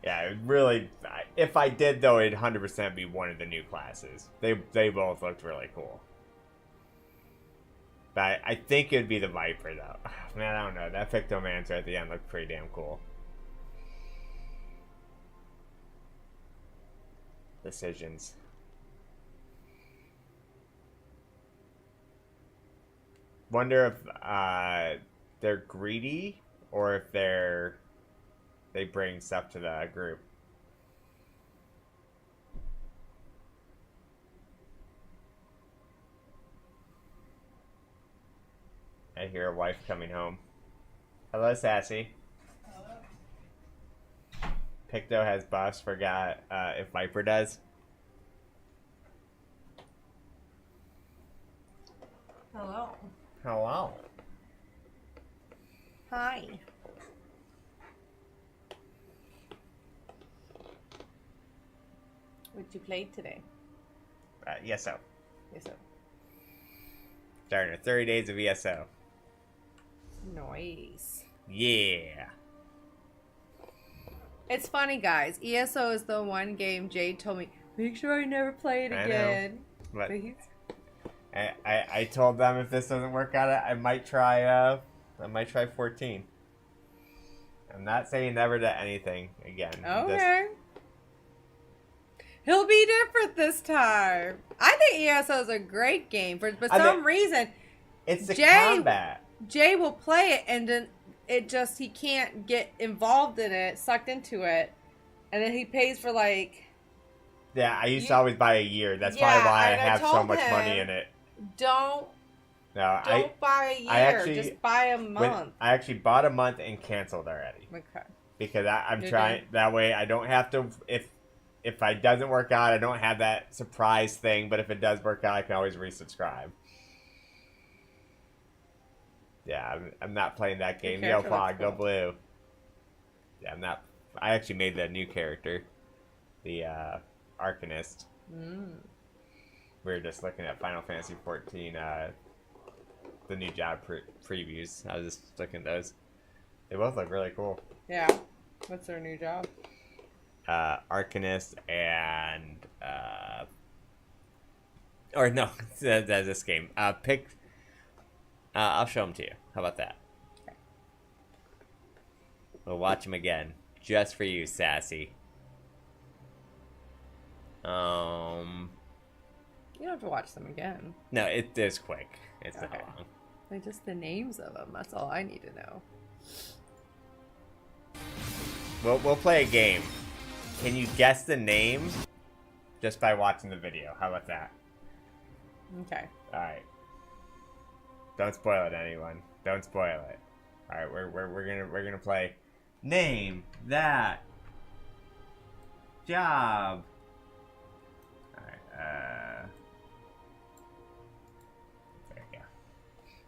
Yeah, it really... If I did, though, it'd 100% be one of the new classes. They both looked really cool. But I think it'd be the Viper, though. Man, I don't know. That Pictomancer at the end looked pretty damn cool. Decisions. Wonder if they're greedy or if they bring stuff to the group. I hear a wife coming home. Hello, Sassy. Hello. Picto has buffs. Forgot if Viper does. Hello. Hello. Hi. What you played today? ESO. ESO. Starting 30 days of ESO. Nice. Yeah. It's funny, guys. ESO is the one game Jade told me, make sure I never play it again. But I told them if this doesn't work out, I might try 14. I'm not saying never to anything again. Okay. He'll be different this time. I think ESO is a great game. For some reason, it's the combat. Jay will play it and then he can't get involved in it, sucked into it, and then he pays for like. Yeah, I used to always buy a year. That's probably why I have so much money in it. Don't buy a year. Just buy a month. I actually bought a month and canceled already. Okay. Because I'm trying that way. I don't have to if it doesn't work out, I don't have that surprise thing. But if it does work out, I can always resubscribe. Yeah, I'm not playing that game. Yo, Fog, go blue. Yeah, I'm not. I actually made the new character, the Arcanist. We were just looking at Final Fantasy 14, the new job previews. I was just looking at those. They both look really cool. Yeah. What's their new job? Arcanist and or no, that's this game. I'll show them to you. How about that? Okay. We'll watch them again, just for you, Sassy. You don't have to watch them again. No, it is quick. It's not long. Like just the names of them. That's all I need to know. We'll play a game. Can you guess the name just by watching the video? How about that? Okay. All right. Don't spoil it, anyone. Don't spoil it. All right, we're gonna play. Name that job. All right. There you go.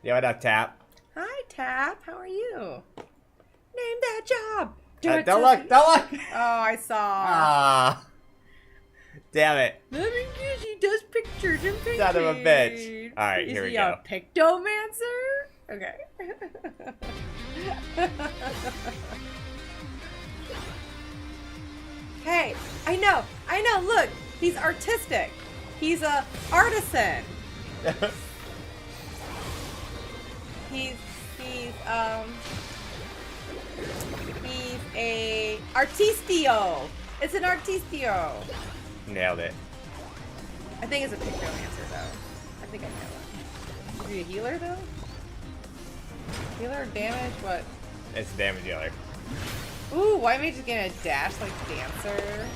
Yo, what up, Tap? Hi, Tap. How are you? Name that job. Don't look! Don't look! Oh, I saw. Ah. Damn it. Let me guess, he does pictures and paintings. Son of a bitch. All right, here we go. Is he a Pictomancer? Okay. Hey, I know. Look, he's artistic. He's a artisan. He's a artistio. It's an artistio. Nailed it. I think it's a Pictomancer, though. I think I know it. Is he a healer, though? Healer, damage, what? It's a damage dealer. Ooh, why am I just getting a dash like Dancer?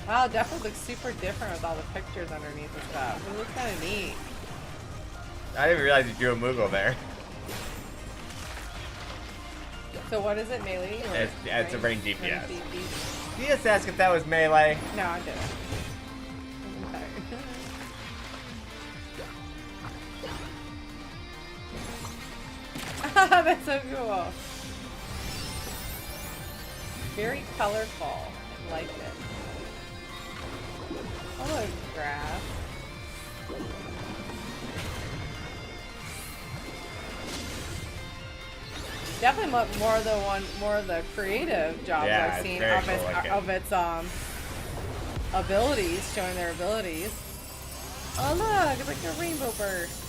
Wow, definitely looks super different with all the pictures underneath and stuff. It looks kind of neat. I didn't realize you drew a Moogle there. So what is it, melee? Or it's a range DPS. Did you just ask if that was melee? No, I didn't. That's so cool. Very colorful. I like it. Oh, grass. Definitely more of the creative jobs I've seen of its abilities, showing their abilities. Oh look, it's like a rainbow burst.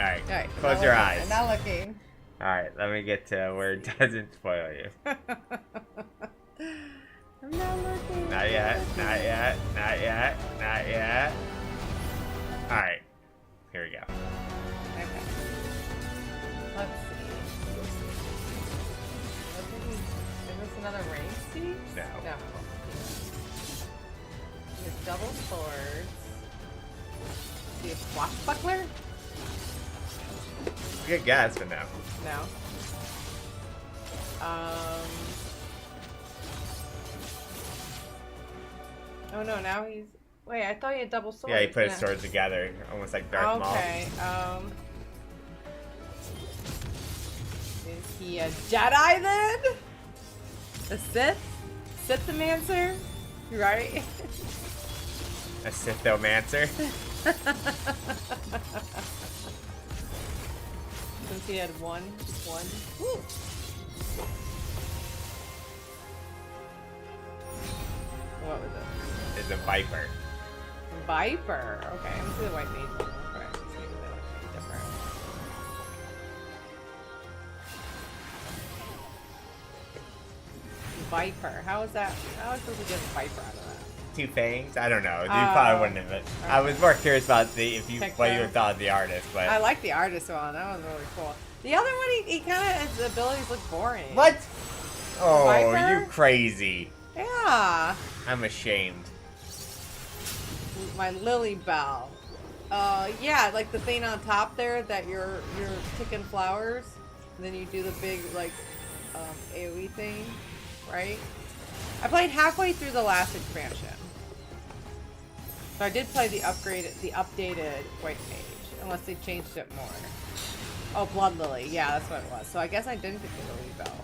Alright, Alright, close not your looking. eyes. I'm not looking. Alright, let me get to where it doesn't spoil you. I'm not looking. Not yet, not yet, not yet, not yet. Alright, here we go. Okay. Let's see. Is this another range speed? No. No. There's double swords. Do you have swashbuckler? Good guess, but no. No. Oh no, now he's... Wait, I thought he had double swords. Yeah, he put his No. swords together, almost like Darth Maul. Okay, is he a Jedi then? A Sith? Sithomancer? Right? A Sithomancer. Since he had one, just one. Woo. What was it? It's a Viper. Viper. Okay, I'm gonna see the white mage one real quick. See if they look any different. Viper. How is that? How is supposed to get a Viper out of that? Two fangs? I don't know. You probably wouldn't have it. Okay. I was more curious about the what you Picture. thought of the artist, but I like the artist one. That was really cool. The other one, he kind of, his abilities look boring. What? Oh, Viper? you crazy. Yeah. I'm ashamed. My Lily Bell. Yeah, like the thing on top there that you're picking flowers, and then you do the big like AoE thing, right? I played halfway through the last expansion, so I did play the updated White Mage, unless they changed it more. Oh, Blood Lily, yeah, that's what it was. So I guess I didn't get the Lily Bell.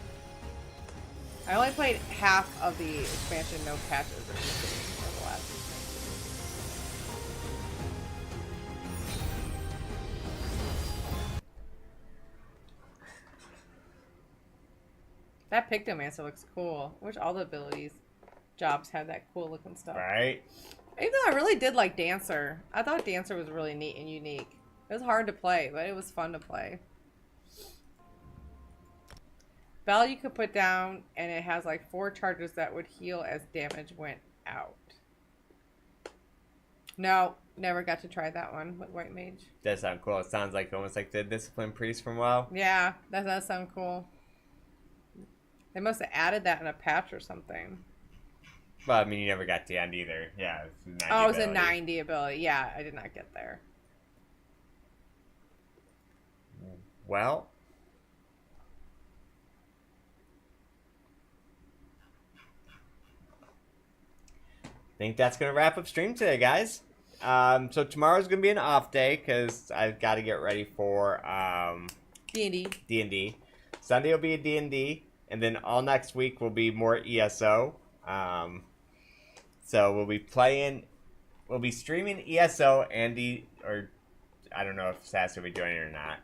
I only played half of the expansion, no patches or anything for the last expansion. That Pictomancer looks cool. I wish all the abilities jobs had that cool looking stuff. Right? Even though I really did like Dancer. I thought Dancer was really neat and unique. It was hard to play, but it was fun to play. Bell you could put down, and it has like 4 charges that would heal as damage went out. No, never got to try that one with White Mage. That sounds cool. It sounds like almost like the Discipline Priest from WoW. Yeah, that does sound cool. They must have added that in a patch or something. Well, I mean, you never got to the end either. Yeah. It's a 90 Oh, it was a ability. 90 ability. Yeah, I did not get there. Well. I think that's going to wrap up stream today, guys. So tomorrow's going to be an off day because I've got to get ready for D&D. D&D. Sunday will be a D&D, and then all next week will be more ESO. So we'll be streaming ESO and or I don't know if Sass will be joining or not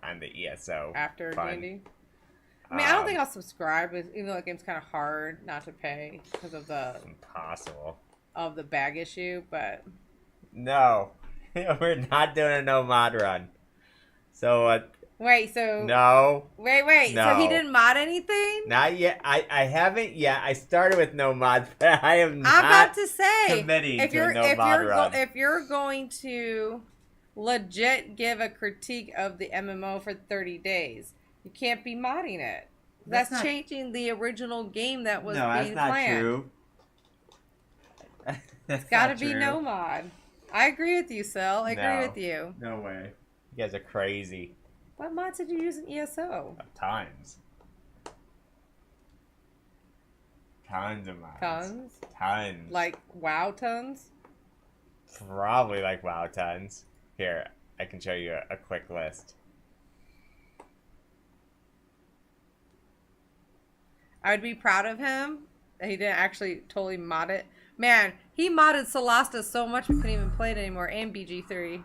on the ESO. After fun. D&D? I mean, I don't think I'll subscribe, even though the game's kind of hard not to pay because of the... Impossible. Of the bag issue, but... No. We're not doing a no mod run. So, Wait, so... No. Wait. No. So he didn't mod anything? Not yet. I haven't yet. I started with no mods, but I am not I'm about to say, committing if to you're a no mod run. if you're going to legit give a critique of the MMO for 30 days, you can't be modding it. That's not- changing the original game that was No, being that's not planned. true. It's got to be no mod. I agree with you, Sil. I agree with you. No way. You guys are crazy. What mods did you use in ESO? Tons. Tons of mods. Tons? Tons. Like WoW tons? Probably like WoW tons. Here, I can show you a quick list. I would be proud of him that he didn't actually totally mod it. Man, he modded Solasta so much we couldn't even play it anymore, and BG3.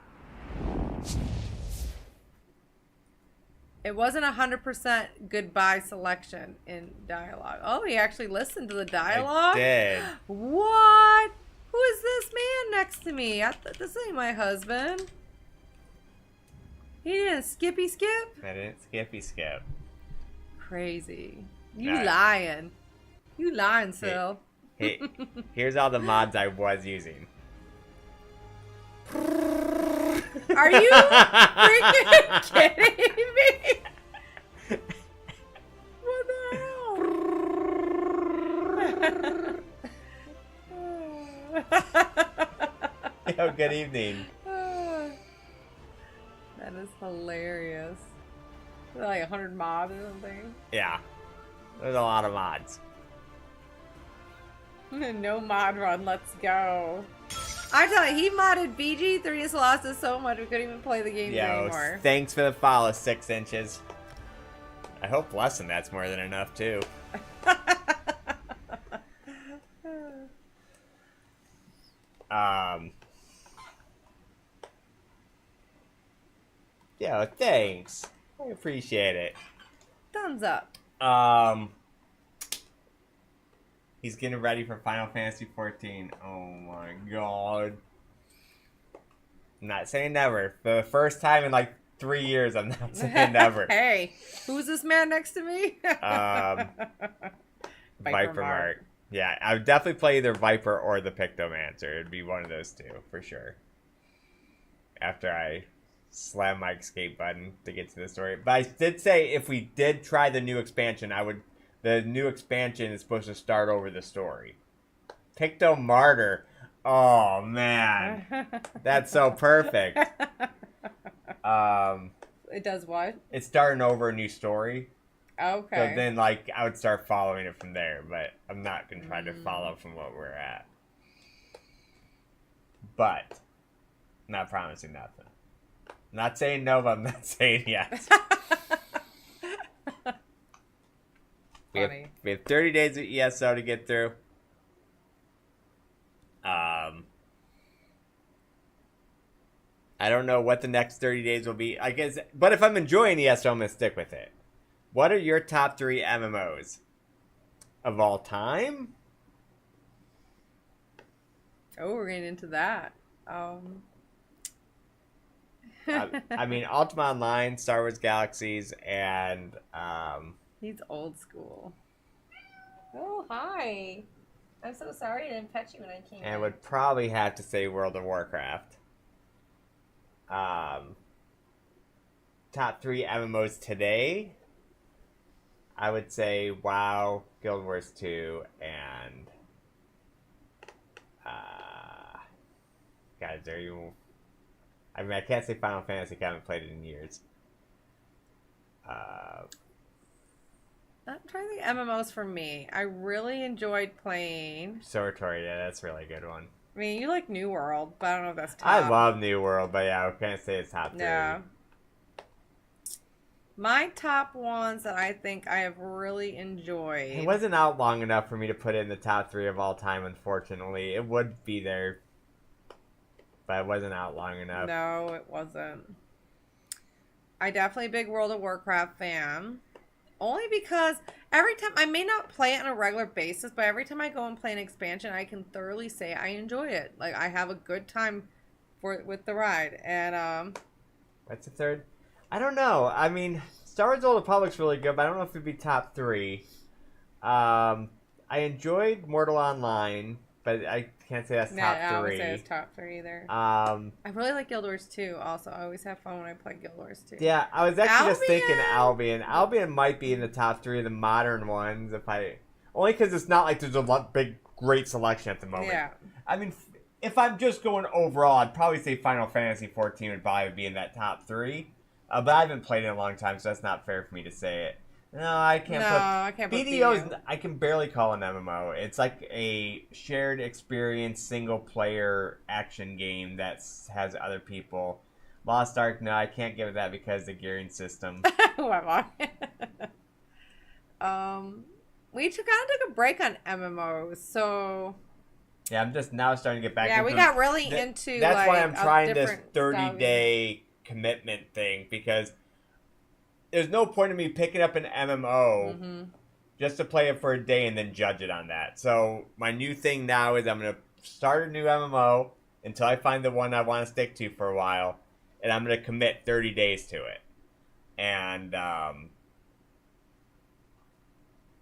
It wasn't 100% goodbye selection in dialogue. Oh, he actually listened to the dialogue? I did. What? Who is this man next to me? This ain't my husband. He didn't skippy skip? I didn't skippy skip. Crazy. You Alright. lying. You lying, Sil. Hey, here's all the mods I was using. Are you freaking kidding me? What the hell? Yo, good evening. That is hilarious. Is that like 100 mods or something? Yeah. There's a lot of mods. No mod run, let's go. I tell you, he modded BG 3ds lost us so much we couldn't even play the game anymore. Thanks for the follow, 6 inches. I hope less than that's more than enough, too. Yeah, thanks. I appreciate it. Thumbs up. He's getting ready for Final Fantasy 14. Oh my god. I'm not saying never. For the first time in like 3 years, I'm not saying never. Hey, who's this man next to me? Viper Mart. Yeah, I would definitely play either Viper or the Pictomancer. It'd be one of those two, for sure. After I slam my escape button to get to the story. But I did say if we did try the new expansion, the new expansion is supposed to start over the story. Picto Martyr. Oh, man. That's so perfect. It does what? It's starting over a new story. Okay. So then, like, I would start following it from there. But I'm not going to try to follow from what we're at. But, not promising nothing. Not saying no, but I'm not saying yes. We have 30 days of ESO to get through. I don't know what the next 30 days will be. I guess, but if I'm enjoying ESO, I'm gonna stick with it. What are your top 3 MMOs of all time? Oh, we're getting into that. I mean, Ultima Online, Star Wars Galaxies, and He's old school. Oh, hi. I'm so sorry I didn't pet you when I came and in. would probably have to say World of Warcraft. Top 3 MMOs today, I would say WoW, Guild Wars 2, and guys, are you? I mean, I can't say Final Fantasy. I haven't played it in years. I'm trying to think MMOs for me. I really enjoyed playing. Soratory, yeah, that's a really good one. I mean, you like New World, but I don't know if that's top. I love New World, but yeah, I can't say it's top 3. Yeah. My top ones that I think I have really enjoyed. It wasn't out long enough for me to put it in the top 3 of all time, unfortunately. It would be there, but it wasn't out long enough. No, it wasn't. I definitely a big World of Warcraft fan. Only because every time, I may not play it on a regular basis, but every time I go and play an expansion, I can thoroughly say I enjoy it. Like, I have a good time with the ride. And, What's the third? I don't know. I mean, Star Wars Old Republic's really good, but I don't know if it'd be top 3. I enjoyed Mortal Online, but I can't say that's top 3. I would say it's top 3 either. I really like Guild Wars 2 also. I always have fun when I play Guild Wars 2. Yeah, I was actually just thinking Albion. Albion might be in the top 3 of the modern ones, only because it's not like there's a great selection at the moment. Yeah. I mean, if I'm just going overall, I'd probably say Final Fantasy 14 would probably be in that top 3. But I haven't played it in a long time, so that's not fair for me to say it. No, I can't put BDO. I can barely call an MMO. It's like a shared experience, single player action game that has other people. Lost Ark, no, I can't give it that because of the gearing system. We took a break on MMOs, so yeah, I'm just now starting to get back. Yeah, we got really into. That's why I'm trying this 30-day commitment thing, because there's no point in me picking up an MMO just to play it for a day and then judge it on that. So my new thing now is I'm going to start a new MMO until I find the one I want to stick to for a while, and I'm going to commit 30 days to it. And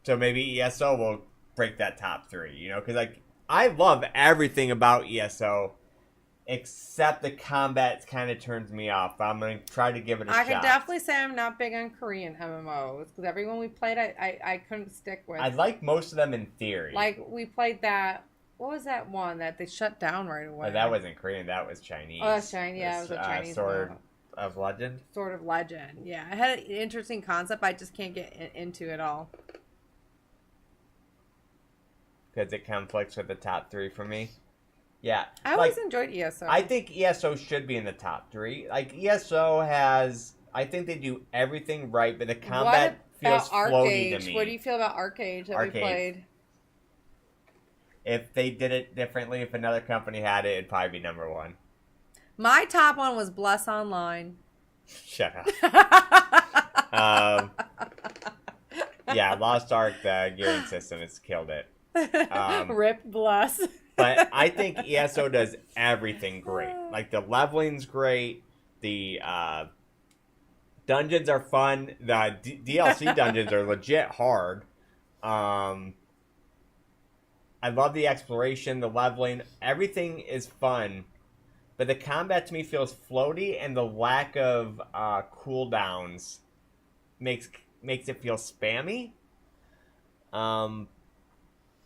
so maybe ESO will break that top 3, you know, because like I love everything about ESO except the combat kind of turns me off. But I'm going to try to give it a shot. I can definitely say I'm not big on Korean MMOs because everyone we played, I couldn't stick with. I like most of them in theory. Like we played that. What was that one that they shut down right away? Oh, that wasn't Korean. That was Chinese. Oh, that's Chinese. Yeah, it was a Chinese Sword one. of Legend. Sword of Legend. Yeah, it had an interesting concept. I just can't get into it all. Because it conflicts with the top 3 for me. Yeah. I always enjoyed ESO. I think ESO should be in the top 3. Like, ESO has... I think they do everything right, but the combat feels floaty to me. What do you feel about Arcade that we played? If they did it differently, if another company had it, it'd probably be number 1. My top one was Bless Online. Shut up. Yeah, Lost Ark, the gearing system has killed it. Rip Bless. But I think ESO does everything great. Like, the leveling's great. The dungeons are fun. The DLC dungeons are legit hard. I love the exploration, the leveling. Everything is fun. But the combat to me feels floaty, and the lack of cooldowns makes it feel spammy.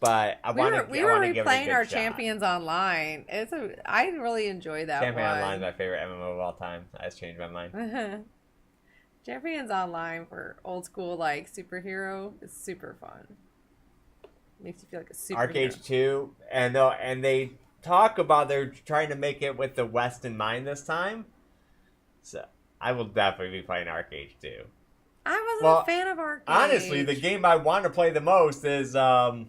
But I want to give it a good shot. We were replaying our Champions Online. I really enjoy that Champion one. Online is my favorite MMO of all time. I just changed my mind. Champions Online for old school like superhero is super fun. Makes you feel like a superhero. Arcade 2, and they talk about they're trying to make it with the West in mind this time. So I will definitely be playing Arcade 2. I wasn't a fan of Arcade. Honestly, the game I want to play the most is I'll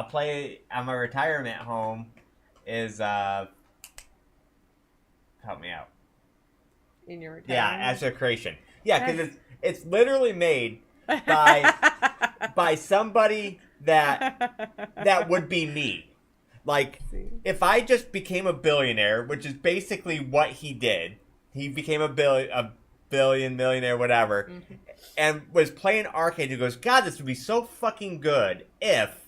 play at my retirement home is help me out. In your retirement? Yeah, Ashes of Creation. Yeah, because it's literally made by somebody that would be me. Like, if I just became a billionaire, which is basically what he did. He became a billion millionaire, whatever, and was playing Arcade. He goes, God, this would be so fucking good if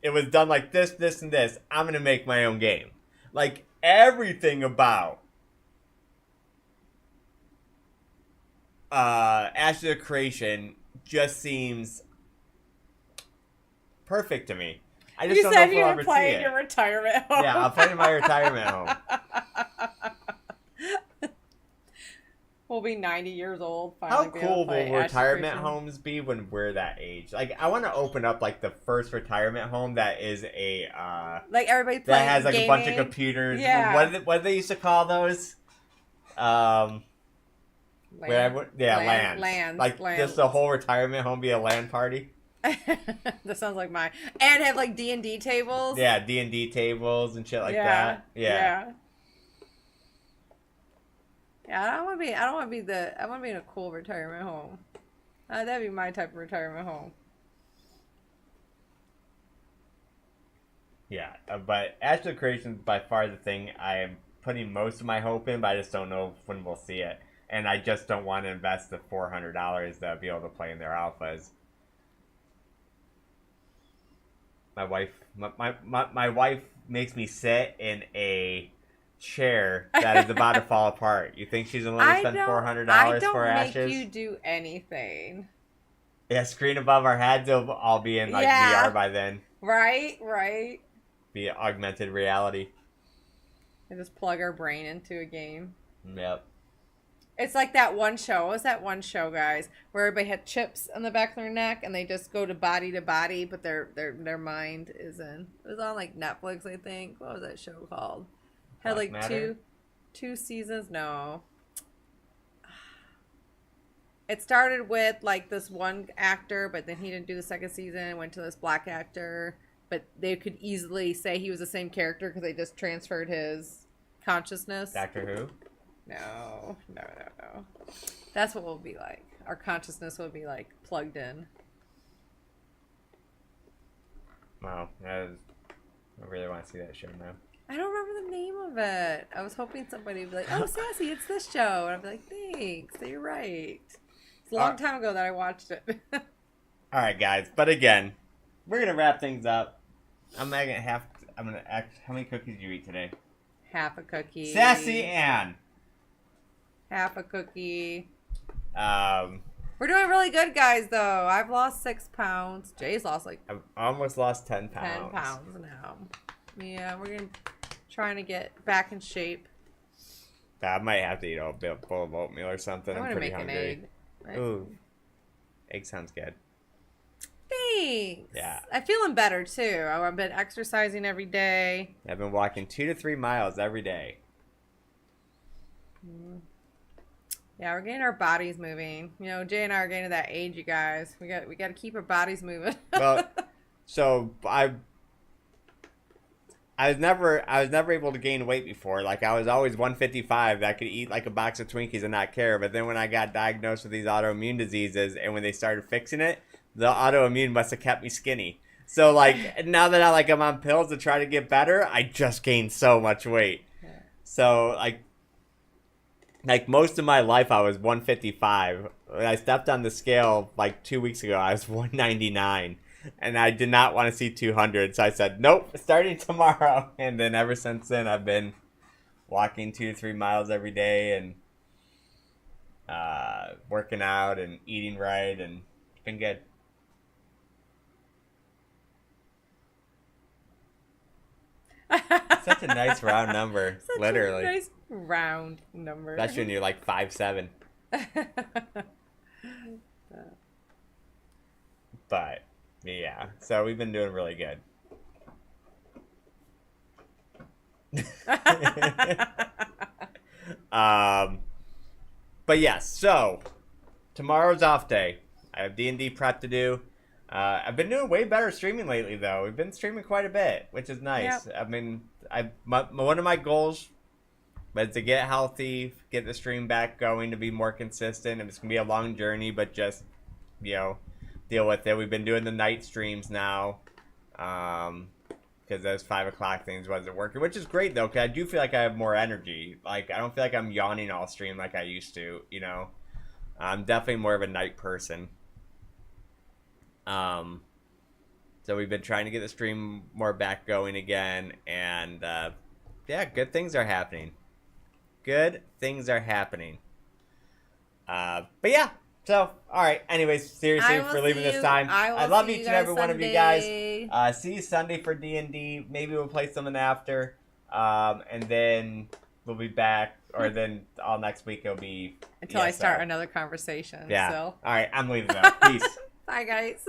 it was done like this, this, and this. I'm gonna make my own game. Like, everything about Ashes of Creation just seems perfect to me. I just don't know if we'll ever see it. You said you were playing your retirement home. Yeah, I'll play in my retirement home. We'll be 90 years old. How cool will retirement homes be when we're that age? Like, I want to open up like the first retirement home that is a like everybody that has like gaming. A bunch of computers. Yeah. What did they used to call those? LANs. Like just the whole retirement home be a LAN party. That sounds like mine. And have like D&D tables. Yeah, D&D tables and shit like that. Yeah. Yeah, I want to be in a cool retirement home. That'd be my type of retirement home. Yeah, but Ashes of Creation is by far the thing I am putting most of my hope in, but I just don't know when we'll see it. And I just don't want to invest the $400 to be able to play in their alphas. My wife makes me sit in a chair that is about to fall apart. You think she's gonna let me spend $400 for Ashes? I don't make you do anything. Yeah, screen above our heads will all be in like VR by then. Right. Be augmented reality. And just plug our brain into a game. Yep. It's like that one show. What was that one show, guys? Where everybody had chips on the back of their neck and they just go to body, but their mind is in. It was on like Netflix, I think. What was that show called? Had like two seasons. No. It started with like this one actor, but then he didn't do the second season. Went to this black actor, but they could easily say he was the same character because they just transferred his consciousness. Doctor Who? No. That's what we'll be like. Our consciousness will be like plugged in. Wow, I really want to see that show now. I don't remember the name of it. I was hoping somebody would be like, "Oh, Sassy, it's this show," and I'd be like, "Thanks, you're right." It's a long time ago that I watched it. All right, guys. But again, we're gonna wrap things up. I'm gonna act. How many cookies did you eat today? Half a cookie. Sassy Ann. Half a cookie. We're doing really good, guys. Though I've lost 6 pounds. Jay's lost like I've almost lost 10 pounds. 10 pounds now. Yeah, we're trying to get back in shape. I might have to eat a bowl of oatmeal or something. I'm pretty hungry. An egg. Ooh, egg sounds good. Thanks. Yeah. I'm feeling better too. I've been exercising every day. I've been walking 2 to 3 miles every day. Yeah, we're getting our bodies moving. You know, Jay and I are getting to that age, you guys. We got to keep our bodies moving. Well, so I was never able to gain weight before. Like, I was always 155 that could eat like a box of Twinkies and not care. But then when I got diagnosed with these autoimmune diseases and when they started fixing it, the autoimmune must have kept me skinny. So like now that I'm on pills to try to get better, I just gained so much weight. So like most of my life I was 155. When I stepped on the scale like 2 weeks ago, I was 199. And I did not want to see 200, so I said, nope, starting tomorrow. And then ever since then, I've been walking 2 to 3 miles every day and working out and eating right, and it's been good. Such a nice round number, literally. Nice round number. That's when you're like 5'7". But yeah, so we've been doing really good. But yes, so tomorrow's off day. I have D&D prep to do. I've been doing way better streaming lately, though. We've been streaming quite a bit, which is nice. Yep. I mean, one of my goals was to get healthy, get the stream back going, to be more consistent. It's going to be a long journey, but just, deal with it. We've been doing the night streams now, because those 5 o'clock things wasn't working, which is great, though, because I do feel like I have more energy. Like, I don't feel like I'm yawning all stream like I used to, I'm definitely more of a night person. So we've been trying to get the stream more back going again, and yeah, good things are happening. Good things are happening. But yeah, so all right. Anyways, seriously, for leaving this time, I love each and every one of you guys. See you Sunday for D&D. Maybe we'll play something after, and then we'll be back, or then all next week it'll be until ESO. I start another conversation. Yeah. So. All right, I'm leaving though. Peace. Bye, guys.